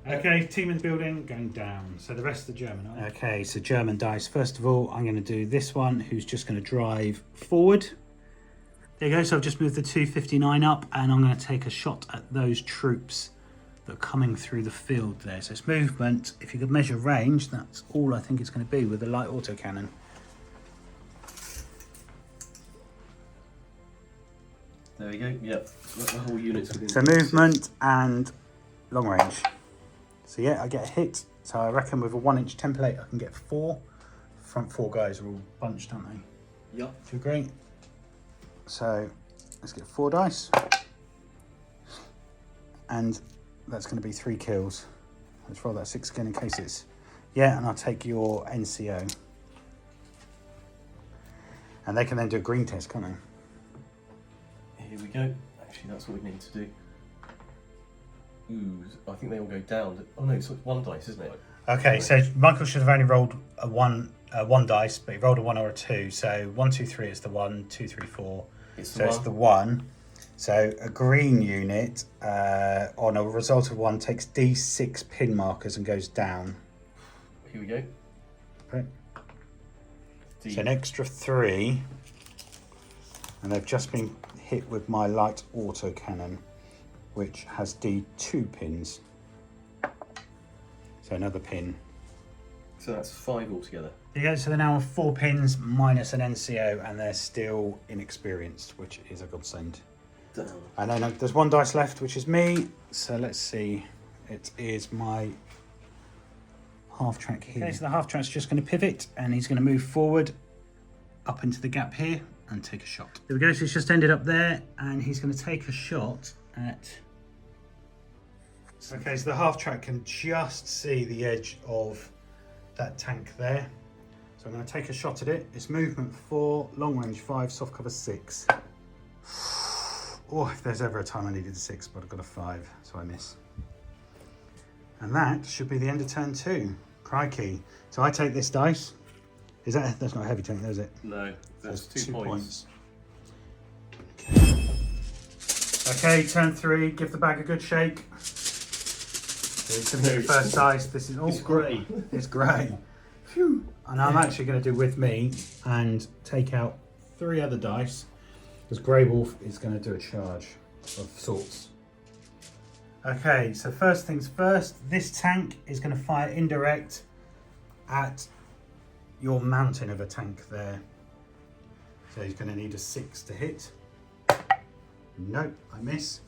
Speaker 1: Okay, team in the building, going down. So the rest of the German. Okay, so German dice. First of all, I'm going to do this one, who's just going to drive forward. There you go. So I've just moved the 259 up, and I'm going to take a shot at those troops that are coming through the field there. So it's movement. If you could measure range, that's all I think it's going to be with the light autocannon.
Speaker 2: There we go. Yep, the whole unit's within.
Speaker 1: So movement and long range. So yeah, I get a hit. So I reckon with a 1 inch template, I can get 4. Front 4 guys are all bunched, aren't they?
Speaker 2: Yep.
Speaker 1: Do you agree? So let's get 4 dice. And that's going to be 3 kills. Let's roll that 6 again in case it's... Yeah, and I'll take your NCO. And they can then do a green test, can't they?
Speaker 2: Here we go. Actually, that's what we need to do. Ooh, I think they all go down. Oh no, it's 1 dice, isn't it?
Speaker 1: Okay, so Michael should have only rolled a one dice, but he rolled a 1 or a 2. So 1, 2, 3 is the 1, 2, 3, 4. It's the 1. So a green unit on a result of 1 takes D6 pin markers and goes down.
Speaker 2: Here we go.
Speaker 1: Okay. So an extra 3, and they've just been hit with my light autocannon, which has D2 pins. So another pin.
Speaker 2: So that's 5 altogether.
Speaker 1: There you go, so they're now on 4 pins minus an NCO, and they're still inexperienced, which is a godsend.
Speaker 2: Damn.
Speaker 1: And then there's 1 dice left, which is me. So let's see. It is my half track here. Okay, so the half track's just going to pivot, and he's going to move forward up into the gap here and take a shot. There we go, so he's just ended up there, and he's going to take a shot at... Okay, so the half track can just see the edge of that tank there. So I'm going to take a shot at it. It's movement 4, long range 5, soft cover 6. Oh, if there's ever a time I needed a 6, but I've got a 5, so I miss. And that should be the end of turn 2. Crikey. So I take this dice. That's not a heavy tank, is it?
Speaker 2: No, that's 2 points.
Speaker 1: Okay, turn 3, give the bag a good shake. So it's going to be the first dice. This is
Speaker 2: It's grey.
Speaker 1: It's grey. Phew. And I'm actually going to do with me and take out 3 other dice, because Grey Wolf is going to do a charge of sorts. Okay, so first things first, this tank is going to fire indirect at your mountain of a tank there. So he's going to need a 6 to hit. Nope, I miss.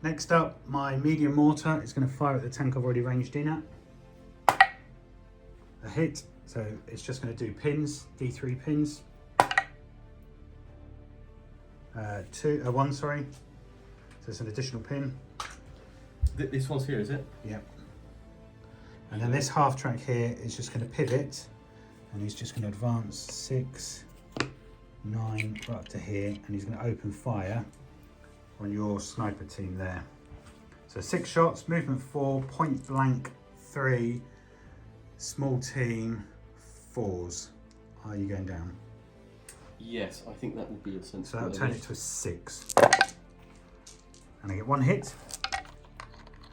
Speaker 1: Next up, my medium mortar is going to fire at the tank I've already ranged in at. A hit, so it's just going to do pins, D3 pins. 1, sorry. So it's an additional pin.
Speaker 2: This one's here, is it?
Speaker 1: Yep. And then this half track here is just going to pivot, and he's just going to advance 6, 9, right up to here, and he's going to open fire on your sniper team there. So 6 shots, movement 4, point blank 3, small team 4s. Are you going down?
Speaker 2: Yes, I think that would be a sensible.
Speaker 1: So that'll turn it to a 6. And I get 1 hit.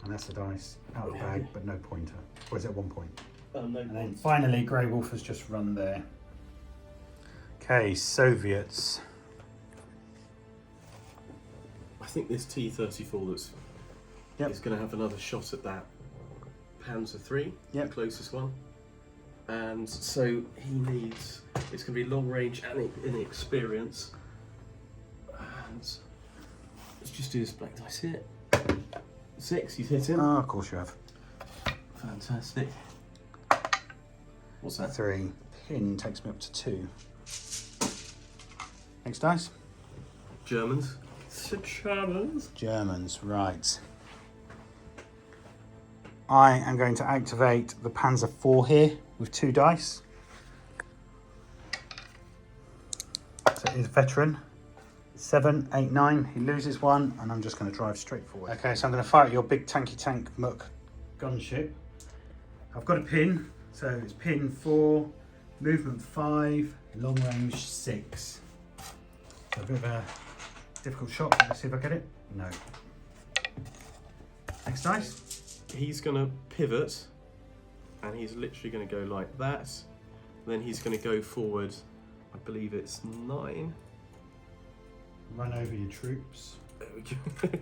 Speaker 1: And that's the dice out of the bag, but no pointer. Or is it 1 point?
Speaker 2: No
Speaker 1: and then
Speaker 2: points.
Speaker 1: finally, Grey Wolf has just run there. Okay, Soviets.
Speaker 2: I think this T-34 that's
Speaker 1: Yep.
Speaker 2: He's going to have another shot at that Panzer III,
Speaker 1: Yep.
Speaker 2: the closest one. And so he needs, it's going to be long range and inexperience. And let's just do this black dice here. 6, he's hit him.
Speaker 1: Oh, of course you have.
Speaker 2: Fantastic. What's that?
Speaker 1: 3. Pin takes me up to 2. Next dice.
Speaker 2: Germans. The Germans.
Speaker 1: Germans, right. I am going to activate the Panzer IV here with 2 dice. So he's a veteran. 7, 8, 9. He loses 1, and I'm just going to drive straight forward. Okay, so I'm going to fire at your big tanky tank muck gunship. I've got a pin, so it's pin 4, movement 5, long range 6. So a bit of a difficult shot. Let's see if I get it. No. Next dice.
Speaker 2: He's going to pivot, and he's literally going to go like that. Then he's going to go forward, I believe it's 9.
Speaker 1: Run over your troops.
Speaker 2: There we go.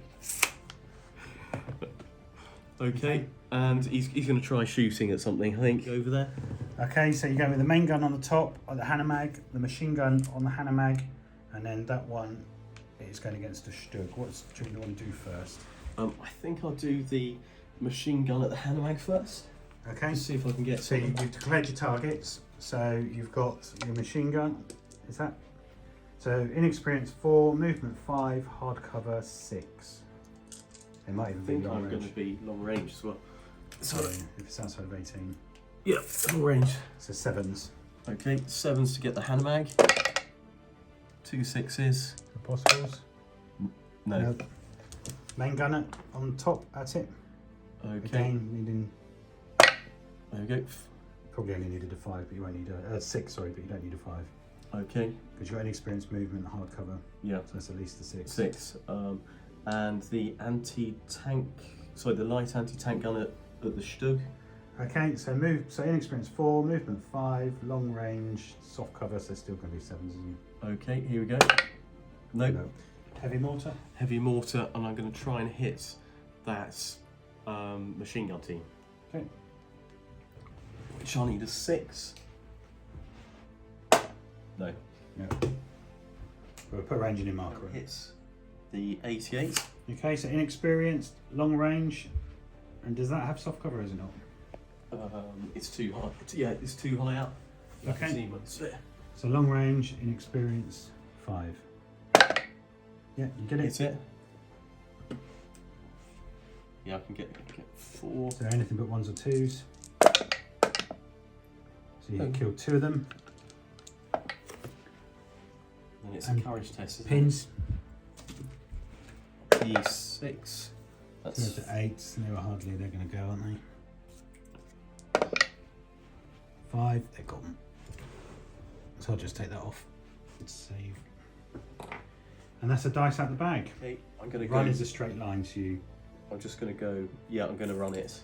Speaker 2: Okay, and he's going to try shooting at something, I think, over there.
Speaker 1: Okay, so you go with the main gun on the top, or the Hanomag, the machine gun on the Hanomag, and then that one is going against the Stug. What do you want to do first?
Speaker 2: I think I'll do the machine gun at the Hanomag first.
Speaker 1: Okay.
Speaker 2: Let's see if I can get
Speaker 1: So
Speaker 2: some.
Speaker 1: you've declared your targets. So you've got your machine gun. Is that? So inexperience 4, movement 5, hard cover 6. It might even
Speaker 2: I
Speaker 1: be
Speaker 2: think
Speaker 1: long
Speaker 2: I'm going
Speaker 1: range.
Speaker 2: to be long range as well.
Speaker 1: So if it's outside of 18.
Speaker 2: Yeah, long range.
Speaker 1: So 7s.
Speaker 2: Okay, 7s to get the Hanomag. 2 6s.
Speaker 1: The possibles.
Speaker 2: No.
Speaker 1: Nope. Main gunner on top. That's it.
Speaker 2: Okay.
Speaker 1: Again, needing.
Speaker 2: There we go.
Speaker 1: Probably only needed a 5, but you won't need a 6. Sorry, but you don't need a 5
Speaker 2: Okay.
Speaker 1: because you've got inexperienced movement, hard cover.
Speaker 2: Yeah.
Speaker 1: So that's at least a 6.
Speaker 2: 6. And the the light anti-tank gun at the Stug.
Speaker 1: Okay, so move. So inexperienced 4, movement 5, long range, soft cover. So still going to be 7s, isn't it?
Speaker 2: Okay, here we go. Nope.
Speaker 1: No. Heavy mortar.
Speaker 2: Heavy mortar, and I'm going to try and hit that machine gun team.
Speaker 1: Okay.
Speaker 2: Which I need a 6. No.
Speaker 1: No. We'll put a range in your marker.
Speaker 2: Hits the 88.
Speaker 1: Okay, so inexperienced, long range, and does that have soft cover? Or is it not?
Speaker 2: It's too high. It's too high up. You can
Speaker 1: Okay.
Speaker 2: see my sphere.
Speaker 1: So long range, inexperienced, 5. Yeah, you get it.
Speaker 2: Hit it. Yeah, I can get 4.
Speaker 1: So anything but 1s or 2s. So you killed 2 of them.
Speaker 2: And it's
Speaker 1: And
Speaker 2: a courage test. Isn't
Speaker 1: Pins.
Speaker 2: It? P6. That's
Speaker 1: So 8s, and they were hardly, they're going to go, aren't they? 5, they're gone. So I'll just take that off. Save. And that's a dice out the bag.
Speaker 2: okay. I'm going to
Speaker 1: Run
Speaker 2: go.
Speaker 1: is a straight line, so you.
Speaker 2: I'm just going to go. Yeah, I'm going to run it.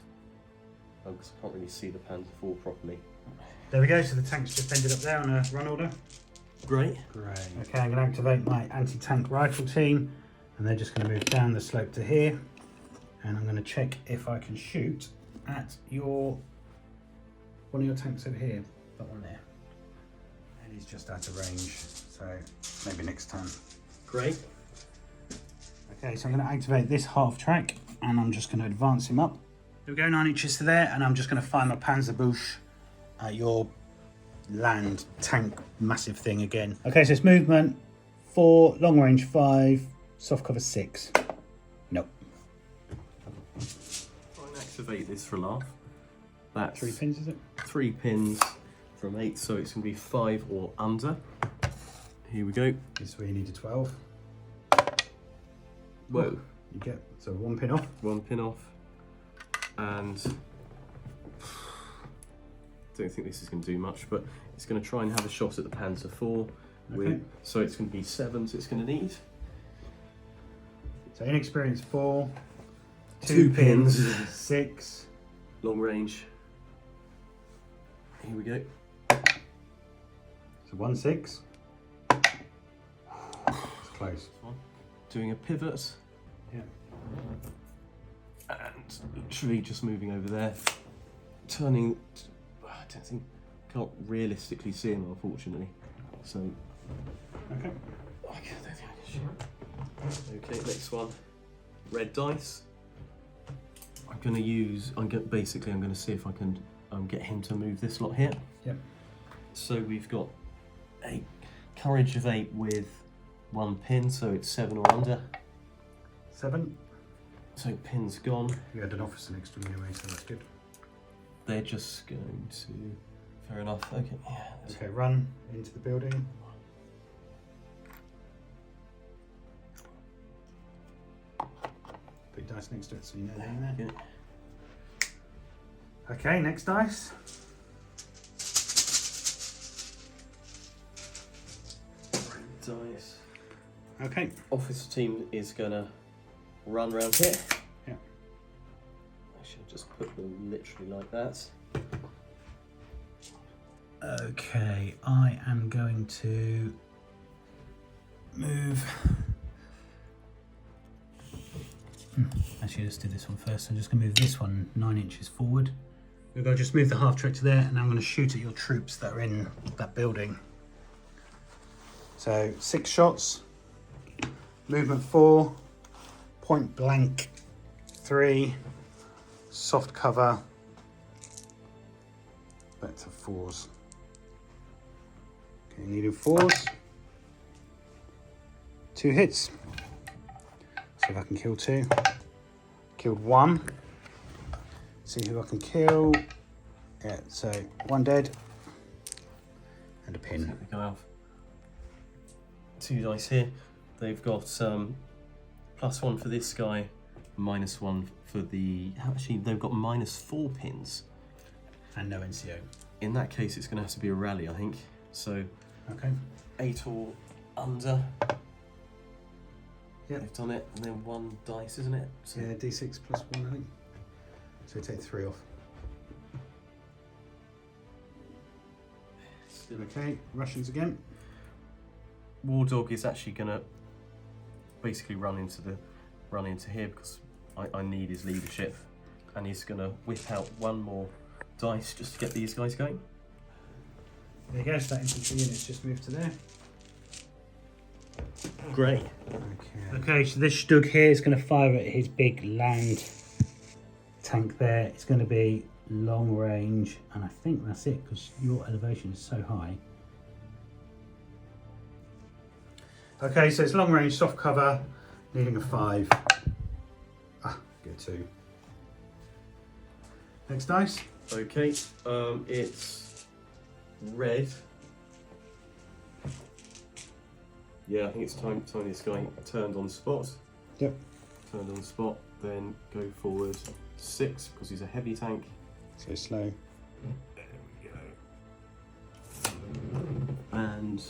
Speaker 2: Because I can't really see the Panzer IV properly.
Speaker 1: There we go, so the tank's just ended up there on a run order.
Speaker 2: Great.
Speaker 1: Great. Okay, I'm going to activate my anti-tank rifle team, and they're just going to move down the slope to here. And I'm going to check if I can shoot at one of your tanks over here, that one there. And he's just out of range, so maybe next time.
Speaker 2: Great.
Speaker 1: Okay, so I'm going to activate this half track, and I'm just going to advance him up. There we go, 9 inches to there, and I'm just going to fire my Panzerbusch at your land tank massive thing again. Okay, so it's movement 4, long range 5, soft cover 6. Nope.
Speaker 2: Try and activate this for a laugh. That's
Speaker 1: 3 pins, is it?
Speaker 2: 3 pins from 8, so it's going to be 5 or under. Here we go.
Speaker 1: This is where you need a 12.
Speaker 2: Whoa.
Speaker 1: You get, so 1 pin off.
Speaker 2: 1 pin off. And don't think this is going to do much, but it's going to try and have a shot at the Panzer IV.
Speaker 1: Okay.
Speaker 2: So it's going to be 7s it's going to need.
Speaker 1: So inexperienced 4,
Speaker 2: 2 pins.
Speaker 1: 6.
Speaker 2: Long range. Here we go.
Speaker 1: So 1, 6. It's close.
Speaker 2: Doing a pivot.
Speaker 1: Yeah.
Speaker 2: literally just moving over there, turning. I don't think, can't realistically see him, unfortunately. So.
Speaker 1: Okay.
Speaker 2: I don't think I can shoot. Okay, next one. Red dice. I'm going to use. I'm going to see if I can get him to move this lot here.
Speaker 1: Yep.
Speaker 2: So we've got a courage of 8 with 1 pin, so it's 7 or under.
Speaker 1: 7.
Speaker 2: So pin's gone.
Speaker 1: We had an officer next to me anyway, so that's good.
Speaker 2: They're just going to. Fair enough. Okay. Yeah.
Speaker 1: Okay, run into the building. Big dice next to it, so you know they're in there. Okay, next dice.
Speaker 2: Dice.
Speaker 1: Okay.
Speaker 2: Officer team is gonna run around here.
Speaker 1: Yeah.
Speaker 2: I should just put them literally like that.
Speaker 1: Okay, I am going to move. Actually, let's do this one first. I'm just going to move this one 9 inches forward. We're going to just move the half track to there, and I'm going to shoot at your troops that are in that building. So 6 shots, movement 4, point blank 3, soft cover, back to 4s. Okay, needing 4s. 2 hits. See if I can kill 2. Killed 1. See who I can kill. Yeah, so 1 dead. And a pin.
Speaker 2: So they go out. 2 dice here. They've got +1 for this guy, -1 for the. Actually, they've got -4 pins.
Speaker 1: And no NCO.
Speaker 2: In that case, it's going to have to be a rally, I think. So,
Speaker 1: Okay.
Speaker 2: 8 or under.
Speaker 1: Yep.
Speaker 2: They've done it, and then 1 dice, isn't it? So
Speaker 1: Yeah, D6 +1, I think. So take 3 off.
Speaker 2: still
Speaker 1: Okay, Russians again.
Speaker 2: War Dog is actually going to basically run into here because I need his leadership, and he's going to whip out 1 more dice just to get these guys going.
Speaker 1: There you go, so that infantry unit's just moved to there.
Speaker 2: Great.
Speaker 1: Okay, so this Stug here is going to fire at his big land tank there. It's going to be long range, and I think that's it because your elevation is so high. Okay, so it's long range, soft cover, needing a 5. Ah, good 2. Next dice.
Speaker 2: Okay, it's red. Yeah, I think it's time this guy turned on spot.
Speaker 1: Yep.
Speaker 2: Turned on spot, then go forward 6 because he's a heavy tank.
Speaker 1: So slow.
Speaker 2: There we go. And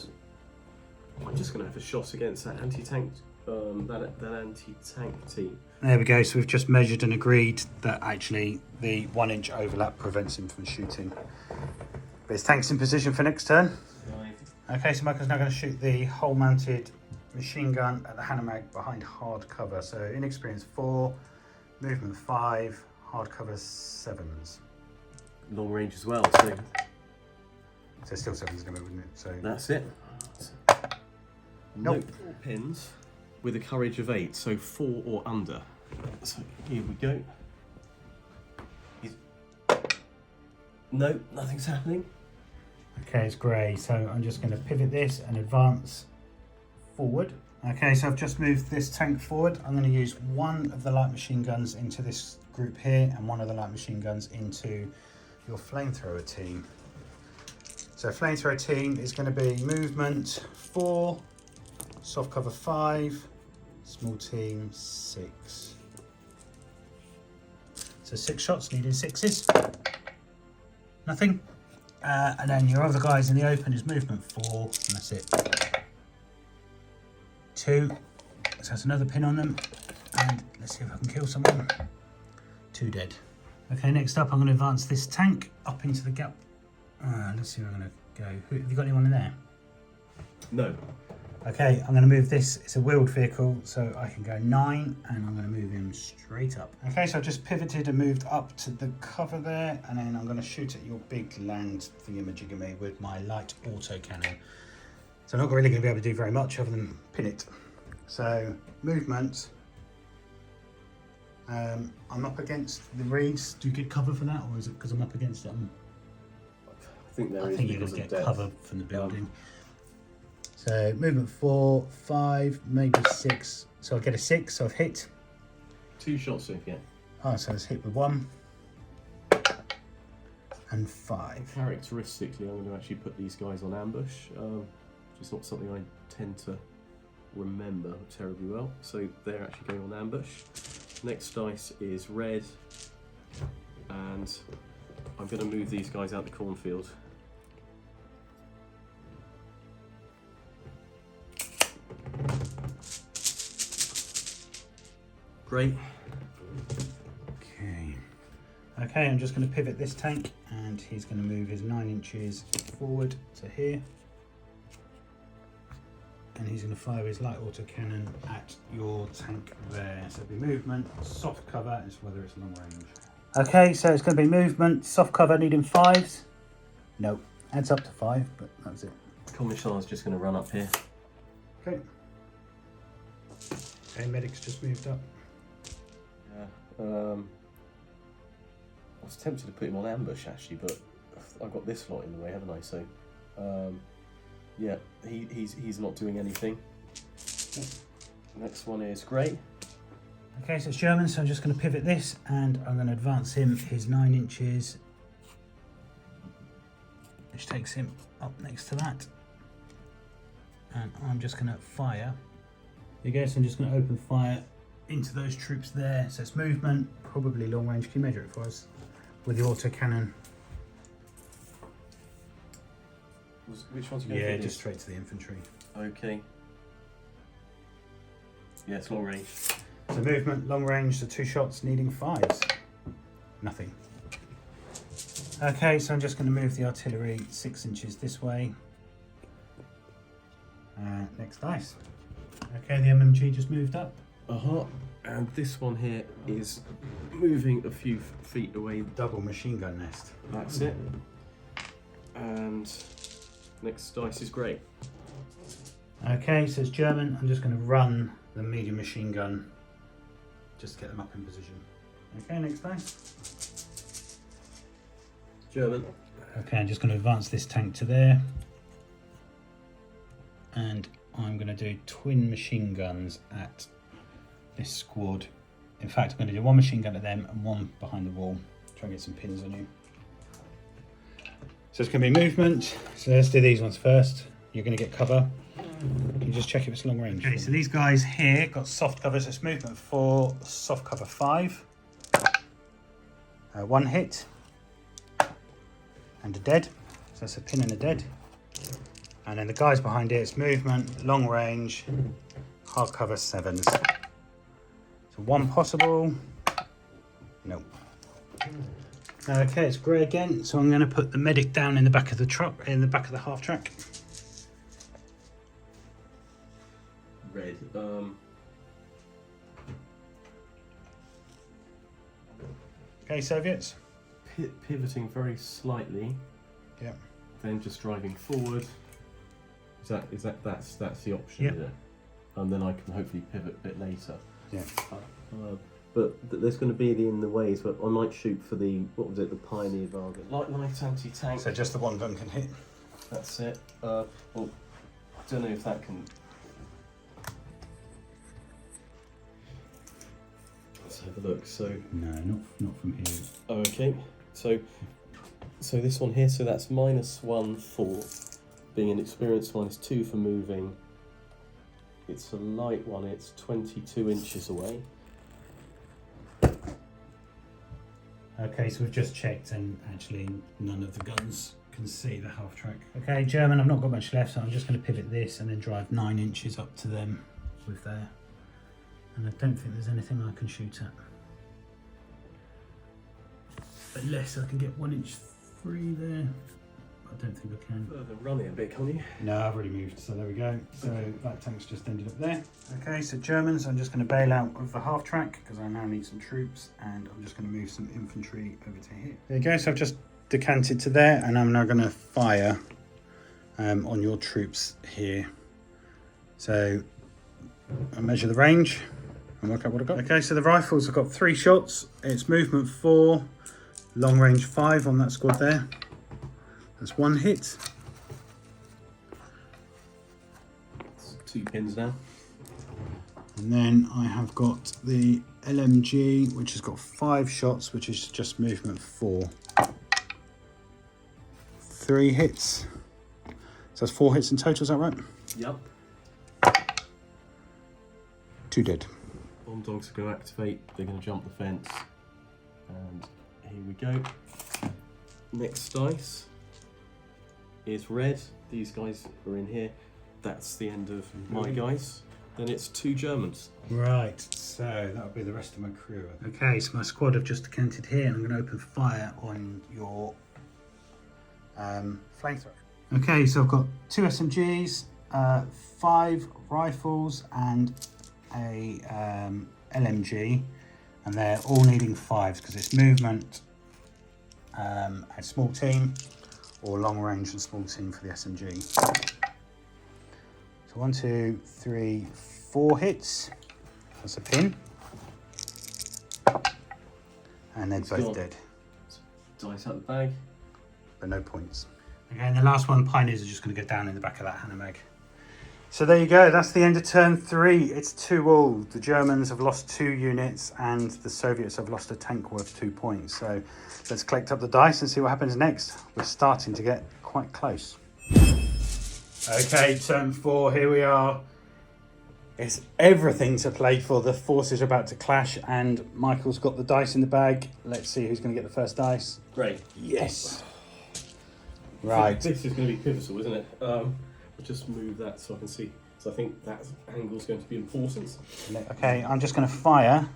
Speaker 2: I'm just going to have a shot against that anti-tank, that anti-tank team.
Speaker 1: There we go. So we've just measured and agreed that actually the 1 inch overlap prevents him from shooting. But his tank's in position for next turn.
Speaker 2: Right.
Speaker 1: Okay, so Michael's now going to shoot the hole-mounted machine gun at the Hanomag behind hard cover. So inexperience 4, movement 5, hard cover 7s.
Speaker 2: Long range as well, so
Speaker 1: So still 7's going to move, isn't it? So
Speaker 2: that's it.
Speaker 1: Nope.
Speaker 2: 4 pins with a courage of 8, so 4 or under. So here we go. No, nothing's happening.
Speaker 1: okay, it's grey. So I'm just going to pivot this and advance forward. Okay, so I've just moved this tank forward. I'm going to use 1 of the light machine guns into this group here and 1 of the light machine guns into your flamethrower team. So flamethrower team is going to be movement 4, soft cover 5, small team 6. So 6 shots, needing 6s. Nothing. And then your other guys in the open is movement 4, and that's it. 2. So that's another pin on them. And let's see if I can kill someone. 2 dead. Okay, next up I'm going to advance this tank up into the gap. Let's see where I'm going to go. Have you got anyone in there?
Speaker 2: No.
Speaker 1: Okay, I'm going to move this. It's a wheeled vehicle, so I can go 9, and I'm going to move him straight up. Okay, so I've just pivoted and moved up to the cover there, and then I'm going to shoot at your big land thingamajigamy with my light auto cannon. So I'm not really going to be able to do very much other than pin it. So movement. I'm up against the reeds. Do you get cover for that, or is it because I'm up against it?
Speaker 2: I think there is.
Speaker 1: I think you're
Speaker 2: because
Speaker 1: going to
Speaker 2: of
Speaker 1: get
Speaker 2: depth.
Speaker 1: cover from the building. So movement 4, 5, maybe 6. So I get a 6, so I've hit.
Speaker 2: 2 shots if yeah.
Speaker 1: Oh, so it's hit with 1 and 5.
Speaker 2: Characteristically, I'm going to actually put these guys on ambush. It's not something I tend to remember terribly well. So they're actually going on ambush. Next dice is red, and I'm going to move these guys out the cornfield. Great.
Speaker 1: Okay, I'm just going to pivot this tank, and he's going to move his 9 inches forward to here. And he's going to fire his light autocannon at your tank there. So it'll be movement, soft cover, is whether it's long range. Okay, so it's going to be movement, soft cover, needing 5s. No, adds up to 5, but that's it.
Speaker 2: Commissar's just going to run up here.
Speaker 1: Okay. Okay, medic's just moved up.
Speaker 2: Yeah. I was tempted to put him on ambush actually, but I've got this lot in the way, haven't I? So, yeah, he's not doing anything. Next one is great.
Speaker 1: Okay, so it's German, so I'm just going to pivot this, and I'm going to advance him his 9 inches, which takes him up next to that. And I'm just going to fire. There you go, so I'm just going to open fire into those troops there. So it's movement, probably long range. Can you measure it for us with the autocannon?
Speaker 2: Which one's going
Speaker 1: Yeah,
Speaker 2: to
Speaker 1: just straight to the infantry.
Speaker 2: Okay. Yeah, it's long range.
Speaker 1: So movement, long range, the 2 shots needing 5s. Nothing. Okay, so I'm just going to move the artillery 6 inches this way. Next dice. Okay, the MMG just moved up.
Speaker 2: And this one here is moving a few feet away.
Speaker 1: Double machine gun nest.
Speaker 2: That's it. And next dice is great.
Speaker 1: Okay, so it's German. I'm just going to run the medium machine gun just to get them up in position. Okay, next dice.
Speaker 2: German.
Speaker 1: Okay, I'm just going to advance this tank to there. And I'm going to do twin machine guns at this squad. In fact, I'm going to do 1 machine gun at them and 1 behind the wall. Try and get some pins on you. So it's going to be movement. So let's do these ones first. You're going to get cover. You just check if it's long range. Okay, so these guys here got soft cover. So it's movement 4, soft cover 5. 1 hit. And a dead. So that's a pin and a dead. And then the guys behind it, it's movement, long range, hard cover 7s. So 1 possible. No. Okay, it's grey again. So I'm going to put the medic down in the back of the truck, in the back of the half track.
Speaker 2: Red.
Speaker 1: Okay, Soviets.
Speaker 2: Pivoting very slightly.
Speaker 1: Yeah.
Speaker 2: Then just driving forward. That's the option,
Speaker 1: Yeah.
Speaker 2: is it? And then I can hopefully pivot a bit later.
Speaker 1: Yeah.
Speaker 2: But there's going to be in the ways, but I might shoot for the, what was it, the Pioneer bargain. Light anti-tank.
Speaker 1: So just the 1 gun can hit.
Speaker 2: That's it. Well, I don't know if that can... Let's have a look. So
Speaker 1: No, not from here.
Speaker 2: okay. So this one here, so that's -1 for being an experienced, -2 for moving. It's a light one, it's 22 inches away.
Speaker 1: Okay, so we've just checked and actually none of the guns can see the half track. Okay, German, I've not got much left, so I'm just going to pivot this and then drive 9 inches up to them with there. And I don't think there's anything I can shoot at. Unless I can get 1 inch free there. I don't think I can.
Speaker 2: Further run it a bit, can you?
Speaker 1: No, I've already moved, so there we go. So that tank's just ended up there. Okay, so Germans, I'm just going to bail out of the half track because I now need some troops, and I'm just going to move some infantry over to here. There you go, so I've just decanted to there, and I'm now going to fire on your troops here. So I'll measure the range and work out what I've got. Okay, so the rifles have got 3 shots. It's movement 4, long range 5 on that squad there. That's 1 hit.
Speaker 2: It's 2 pins now.
Speaker 1: And then I have got the LMG, which has got 5 shots, which is just movement 4. 3 hits. So that's 4 hits in total, is that right?
Speaker 2: Yep.
Speaker 1: 2 dead.
Speaker 2: Bomb dogs are going to activate. They're going to jump the fence. And here we go. Next dice is red. These guys are in here. That's the end of my guys. Then it's 2 Germans.
Speaker 1: Right, so that'll be the rest of my crew. Okay, so my squad have just decanted here, and I'm going to open fire on your flamethrower. Okay, so I've got 2 SMGs, 5 rifles, and a LMG, and they're all needing 5s because it's movement, a small team, or long range and small team for the SMG. So 1, 2, 3, 4 hits. That's a pin. And they're both dead.
Speaker 2: Dice out the bag.
Speaker 1: But no points. Okay, and the last one, Pioneers are just going to go down in the back of that Hannemag. So there you go, that's the end of turn 3. It's 2-all. The Germans have lost 2 units and the Soviets have lost a tank worth 2 points. So let's collect up the dice and see what happens next. We're starting to get quite close. Okay, turn 4, here we are. It's everything to play for. The forces are about to clash and Michael's got the dice in the bag. Let's see who's going to get the first dice.
Speaker 2: Great.
Speaker 1: Yes. Right.
Speaker 2: This is going to be pivotal, isn't it? I'll just move that so I can see. So I think that angle is going to be important.
Speaker 1: Okay, I'm just going to fire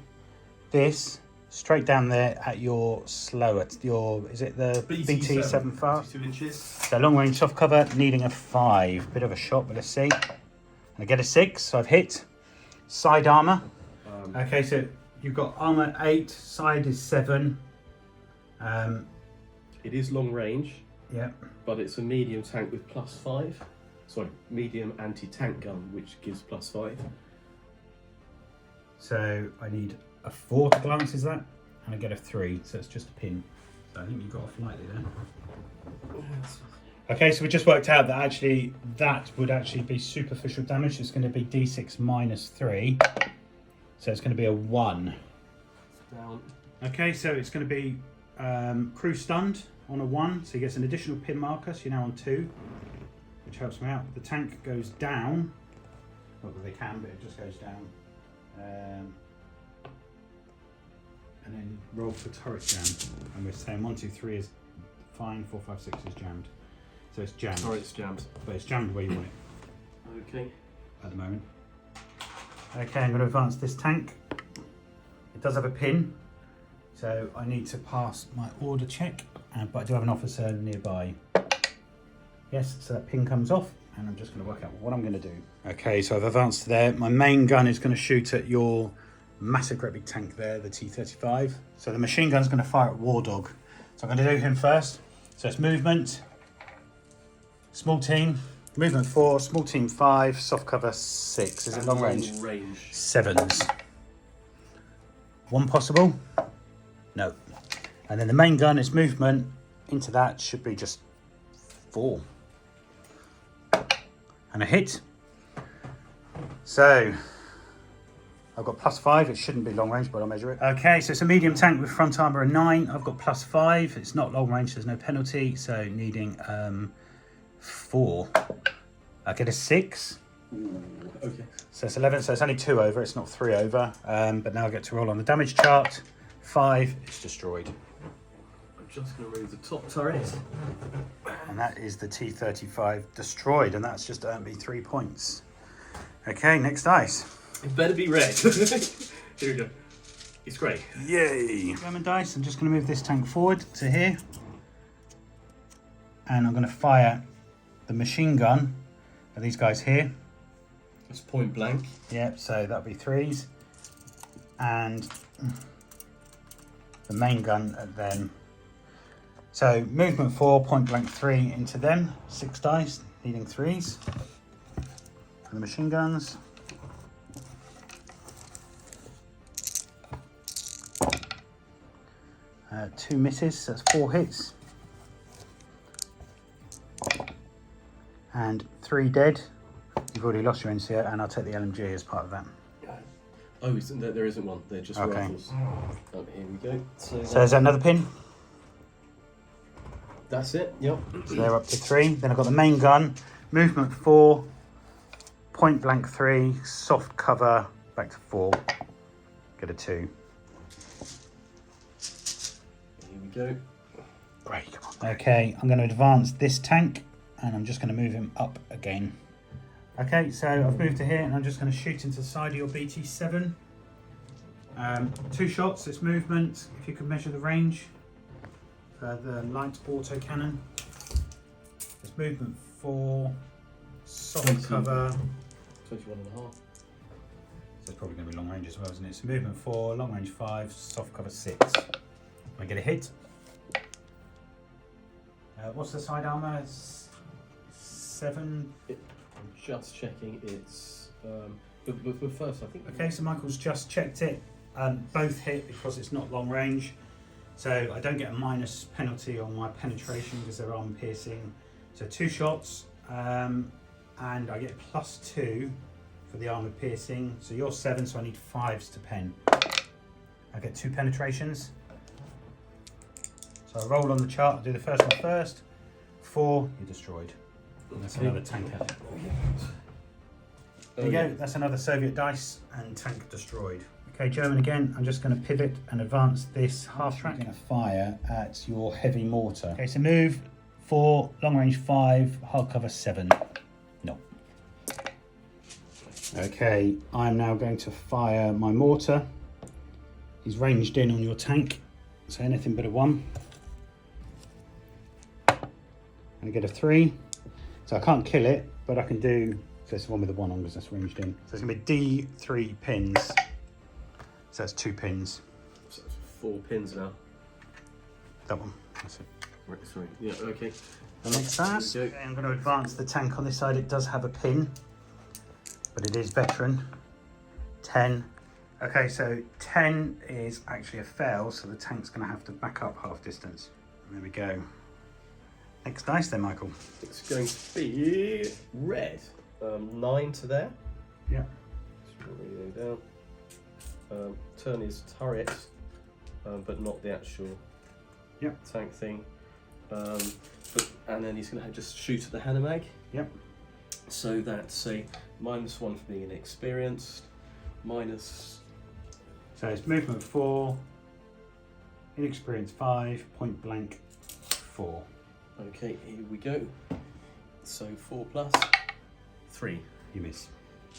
Speaker 1: this straight down there at your slower. Is it the BT7 fast?
Speaker 2: 2 inches.
Speaker 1: So long range soft cover, needing a 5. Bit of a shot, but let's see. And I get a 6, so I've hit. Side armor. Okay, so you've got armor 8, side is 7.
Speaker 2: It is long range.
Speaker 1: Yep.
Speaker 2: But it's a medium tank with +5. Sorry, medium anti-tank gun, which gives +5.
Speaker 1: So I need a 4 to glance, is that? And I get a 3, so it's just a pin. So I think you got off lightly there. Okay, so we just worked out that actually that would actually be superficial damage. It's going to be D6 -3. So it's going to be a 1.
Speaker 2: Down.
Speaker 1: Okay, so it's going to be crew stunned on a 1. So he gets an additional pin marker, so you're now on 2. Which helps me out. The tank goes down. Not that they can, but it just goes down. And then roll for turret jam. And we're saying 1, 2, 3 is fine, 4, 5, 6 is jammed. So it's jammed.
Speaker 2: Turret's jammed.
Speaker 1: But it's jammed where you want it.
Speaker 2: Okay.
Speaker 1: At the moment. Okay, I'm going to advance this tank. It does have a pin. So I need to pass my order check. But I do have an officer nearby. Yes, so that pin comes off, and I'm just going to work out what I'm going to do. Okay, so I've advanced there. My main gun is going to shoot at your massive, great big tank there, the T-35. So the machine gun's going to fire at War Dog. So I'm going to do him first. So it's movement, small team, movement 4, small team 5, soft cover 6. Is it long range?
Speaker 2: Long range.
Speaker 1: 7s. 1 possible? No. And then the main gun is movement. Into that should be just 4. And a hit. So I've got +5. It shouldn't be long range, but I'll measure it. Okay, so it's a medium tank with front armor of 9. I've got +5. It's not long range, there's no penalty, so needing 4. I get a 6.
Speaker 2: Ooh, okay.
Speaker 1: So it's 11. So it's only 2 over. It's not 3 over. But now I get to roll on the damage chart. 5. It's destroyed.
Speaker 2: I'm just going to remove the top turret.
Speaker 1: And that is the T-35 destroyed, and that's just earned me 3 points. Okay, next dice.
Speaker 2: It better be red. Here we go. It's great.
Speaker 1: Yay! German dice. I'm just going to move this tank forward to here. and I'm going to fire the machine gun at these guys here.
Speaker 2: It's point blank.
Speaker 1: Yep, so that'll be 3s. And the main gun at them. So movement 4, point blank 3 into them. 6 dice, needing 3s. For the machine guns. Two misses, so that's 4 hits. And 3 dead. You've already lost your NCO, and I'll take the LMG as part of that.
Speaker 2: Oh, there isn't one. They're just
Speaker 1: Okay.
Speaker 2: rifles. Oh, here we go.
Speaker 1: So is that another pin?
Speaker 2: That's it. Yep.
Speaker 1: So they're up to 3. Then I've got the main gun. Movement 4, point blank 3, soft cover, back to 4. Get a 2.
Speaker 2: Here we go.
Speaker 1: Great, come on. Okay, I'm going to advance this tank, and I'm just going to move him up again. Okay, so I've moved to here, and I'm just going to shoot into the side of your BT7. 2 shots, this movement, if you could measure the range for the light auto cannon. This movement 4, soft
Speaker 2: 20.
Speaker 1: cover.
Speaker 2: 21.5.
Speaker 1: So it's probably going to be long range as well, isn't it? So movement 4, long range 5, soft cover 6. I get a hit. What's the side armour? 7.
Speaker 2: I'm just checking. It's but first I think.
Speaker 1: Okay, so Michael's just checked it. Both hit because it's not long range. So I don't get a minus penalty on my penetration because they're arm piercing. So 2 shots, and I get +2 for the armor piercing. So you're 7, so I need 5s to pen. I get 2 penetrations. So I roll on the chart, I'll do the first one first. 4, you're destroyed. And that's another tanker. There you go, that's another Soviet dice and tank destroyed. Okay, German again, I'm just going to pivot and advance this half track. I'm going to fire at your heavy mortar. Okay, so move 4, long range 5, hard cover 7. No. Okay, I'm now going to fire my mortar. He's ranged in on your tank, so anything but a 1. And I get a 3. So I can't kill it, but I can do, so it's the one with the 1 on because that's ranged in. So it's going to be D3 pins. So that's 2 pins.
Speaker 2: So that's 4 pins now.
Speaker 1: That one, that's it.
Speaker 2: Right, 3. Yeah, okay.
Speaker 1: And next task, okay, I'm going to advance the tank on this side. It does have a pin, but it is veteran. 10. Okay, so 10 is actually a fail, so the tank's going to have to back up half distance. There we go. Next dice then, Michael.
Speaker 2: It's going to be red. 9 to there.
Speaker 1: Yeah.
Speaker 2: Just go down. Turn his turret, but not the actual tank thing. And then he's going to just shoot at the Hanomag.
Speaker 1: Yep.
Speaker 2: So that's a -1 for being inexperienced. Minus.
Speaker 1: So it's movement 4, inexperience 5, point blank 4.
Speaker 2: Okay, here we go. So 4 plus 3.
Speaker 1: You miss.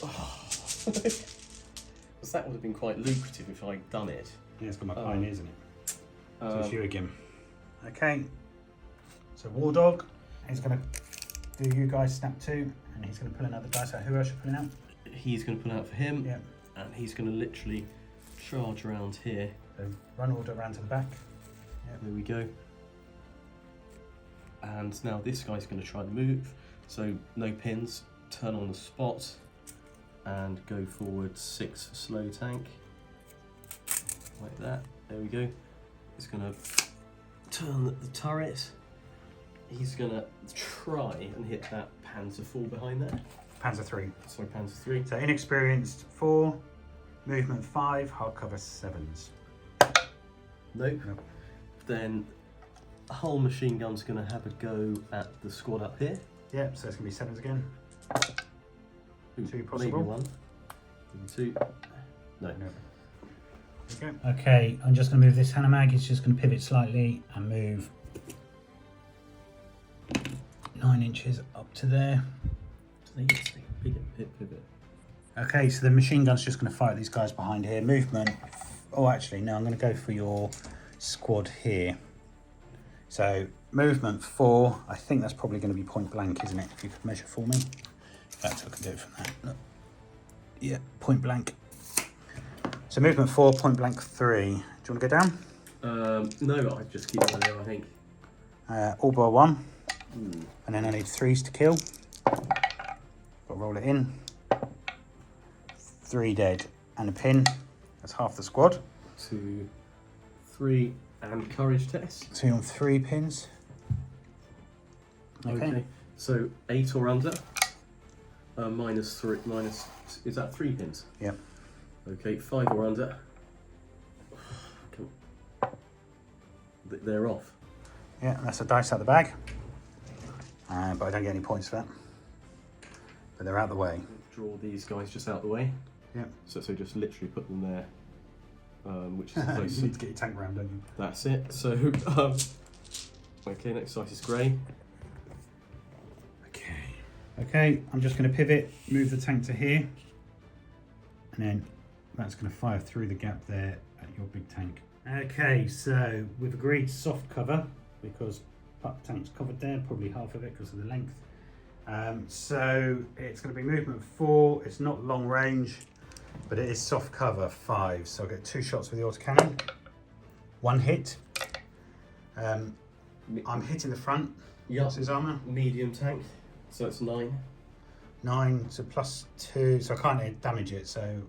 Speaker 2: Oh. Because that would have been quite lucrative if I'd done it.
Speaker 1: Yeah, it's got my pioneers in it. So it's you again. Okay. So War Dog, he's going to do you guys snap 2, and he's going to pull another dice out. Who else are you pulling out?
Speaker 2: He's going to pull out for him.
Speaker 1: Yeah.
Speaker 2: And he's going to literally charge around here.
Speaker 1: So run order around to the back.
Speaker 2: Yep. There we go. And now this guy's going to try to move. So no pins, turn on the spot, and go forward 6 for slow tank. Like that. There we go. He's going to turn the turret. He's going to try and hit that Panzer 4 behind there.
Speaker 1: Panzer 3.
Speaker 2: Sorry, Panzer 3.
Speaker 1: So inexperienced 4, movement 5, hardcover 7s.
Speaker 2: Nope. Then the whole machine gun's going to have a go at the squad up here.
Speaker 1: Yep, so it's going to be 7s again.
Speaker 2: Ooh,
Speaker 1: 2 possible.
Speaker 2: Maybe 1. Maybe 2. No.
Speaker 1: Okay. Okay, I'm just going to move this Hanomag. It's just going to pivot slightly and move 9 inches up to there.
Speaker 2: Pivot.
Speaker 1: Okay, so the machine gun's just going to fire at these guys behind here. Movement. Oh, actually, no, I'm going to go for your squad here. So movement 4, I think that's probably going to be point blank, isn't it? If you could measure for me. That's what I can do it from that. Look. Yeah, point blank. So movement 4, point blank 3. Do you want to go down?
Speaker 2: No, I just keep it there, I think.
Speaker 1: All bar 1. And then I need 3s to kill. Got to roll it in. 3 dead and a pin. That's half the squad.
Speaker 2: 2, 3, and courage test.
Speaker 1: 2 on 3 pins. Okay.
Speaker 2: So 8 or under. Minus 3. Is that 3 pins?
Speaker 1: Yep.
Speaker 2: Okay, 5 or under. Come on. They're off.
Speaker 1: Yeah, that's a dice out the bag. But I don't get any points for that. But they're out the way.
Speaker 2: Draw these guys just out the way.
Speaker 1: Yeah.
Speaker 2: So just literally put them there. Which is close.
Speaker 1: You need to get your tank round, don't you?
Speaker 2: That's it. So, okay, next dice is grey.
Speaker 1: Okay, I'm just going to pivot, move the tank to here, and then that's going to fire through the gap there at your big tank. Okay, so we've agreed soft cover because the tank's covered there, probably half of it because of the length. So it's going to be movement 4. It's not long range, but it is soft cover 5. So I'll get 2 shots with the autocannon. 1 hit. I'm hitting the front.
Speaker 2: Yep.
Speaker 1: What's his armour?
Speaker 2: Medium tank. So it's 9.
Speaker 1: 9, so +2, so I can't damage it. So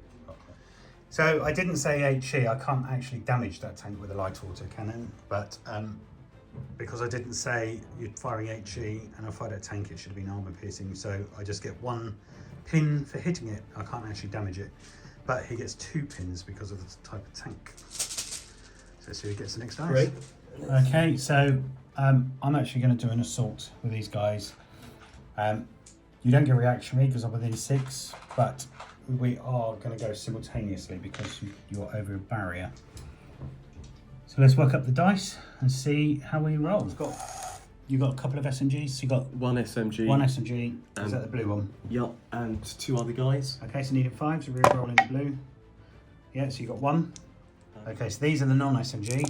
Speaker 1: I didn't say HE. I can't actually damage that tank with a light autocannon, but because I didn't say you're firing HE and I fired at a tank, it should have been armour piercing. So I just get 1 pin for hitting it. I can't actually damage it, but he gets 2 pins because of the type of tank. So let's see who gets the next dice.
Speaker 2: Great.
Speaker 1: Okay, so I'm actually going to do an assault with these guys. You don't get reactionary because I'm within 6, but we are going to go simultaneously because you're over a barrier. So let's work up the dice and see how we roll. You've got a couple of SMGs. So you've got
Speaker 2: 1 SMG.
Speaker 1: 1 SMG. Is that the blue one?
Speaker 2: Yup, and 2 other guys.
Speaker 1: Okay, so needing 5, so we're rolling the blue. Yeah, so you've got 1. Okay, so these are the non-SMG.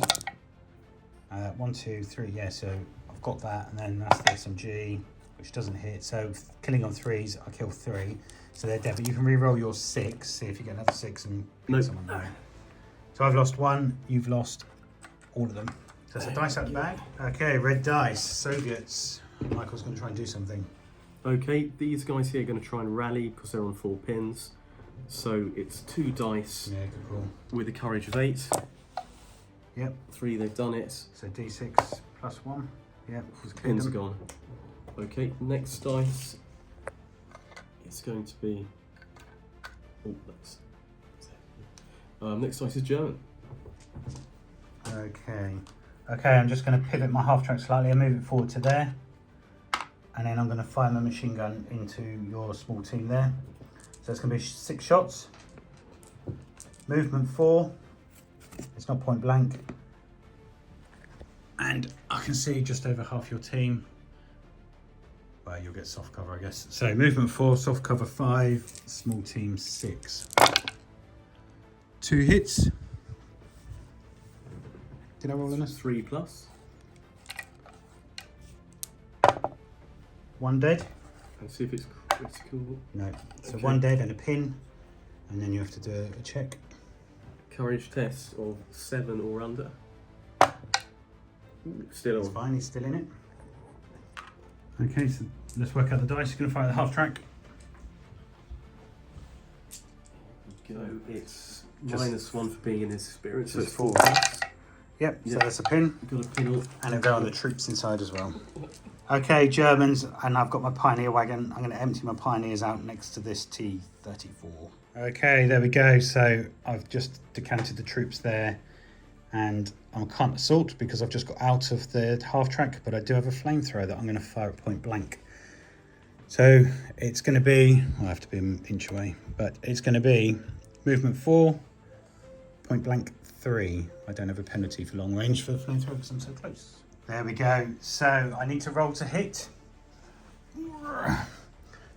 Speaker 1: 1, 2, 3, yeah, so I've got that, and then that's the SMG, which doesn't hit. So killing on 3s, I kill 3. So they're dead, but you can re-roll your 6, see if you get another 6 and beat someone there. So I've lost 1, you've lost all of them. So that's a dice out the bag. Okay, red dice, Soviets. Michael's going to try and do something.
Speaker 2: Okay, these guys here are going to try and rally because they're on 4 pins. So it's 2 dice
Speaker 1: Yeah, good call.
Speaker 2: with a courage of 8.
Speaker 1: Yep.
Speaker 2: 3, they've done it.
Speaker 1: So D6 plus 1. Yep.
Speaker 2: Pins are gone. Okay, next dice is going to be. Oh, that's. Next dice is German.
Speaker 1: Okay. Okay, I'm just going to pivot my half track slightly. I move it forward to there. And then I'm going to fire my machine gun into your small team there. So it's going to be 6 shots. Movement 4. It's not point blank. And I can see just over half your team. Well, you'll get soft cover, I guess. So movement 4, soft cover 5, small team 6. 2 hits. Did I roll in this?
Speaker 2: 3 plus.
Speaker 1: 1 dead.
Speaker 2: And see if it's critical.
Speaker 1: No. So
Speaker 2: Okay.
Speaker 1: 1 dead and a pin. And then you have to do a check.
Speaker 2: Courage test of 7 or under. Still
Speaker 1: It's
Speaker 2: on.
Speaker 1: fine, he's still in it. Okay, so let's work out the dice. You're going to fire the half track.
Speaker 2: Go. It's
Speaker 1: Just-
Speaker 2: -1 for being in his spirit. So
Speaker 1: just
Speaker 2: it's 4
Speaker 1: 4.
Speaker 2: plus.
Speaker 1: Yep, so
Speaker 2: Yeah.
Speaker 1: that's a pin.
Speaker 2: Got a pin on.
Speaker 1: And it'll go on the troops inside as well. Okay, Germans, and I've got my Pioneer wagon. I'm going to empty my Pioneers out next to this T-34. Okay, there we go. So I've just decanted the troops there. And I can't assault because I've just got out of the half track, but I do have a flamethrower that I'm going to fire at point blank. So it's going to be, well, I have to be an inch away, but it's going to be movement 4, point blank 3. I don't have a penalty for long range for the flamethrower because I'm so close. There we go. So I need to roll to hit.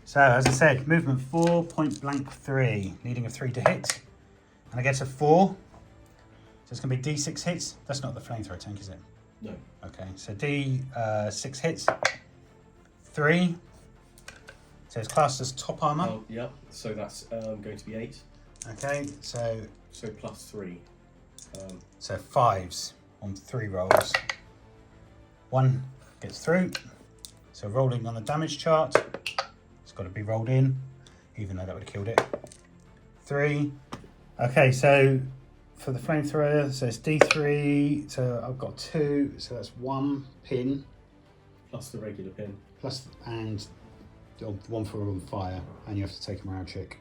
Speaker 1: So as I said, movement 4, point blank 3, needing a 3 to hit. And I get a 4. So it's going to be D6 hits. That's not the flamethrower tank, is it?
Speaker 2: No.
Speaker 1: Okay, so D6 hits. 3. So it's classed as top armour.
Speaker 2: Oh, yeah. So that's going to be 8.
Speaker 1: Okay, so
Speaker 2: plus 3.
Speaker 1: So 5s on 3 rolls. 1 gets through. So rolling on the damage chart, it's got to be rolled in, even though that would have killed it. 3. Okay, so for the flamethrower, so it's D3. So I've got 2. So that's 1 pin
Speaker 2: Plus the regular pin.
Speaker 1: plus and 1 for on fire, and you have to take a morale check.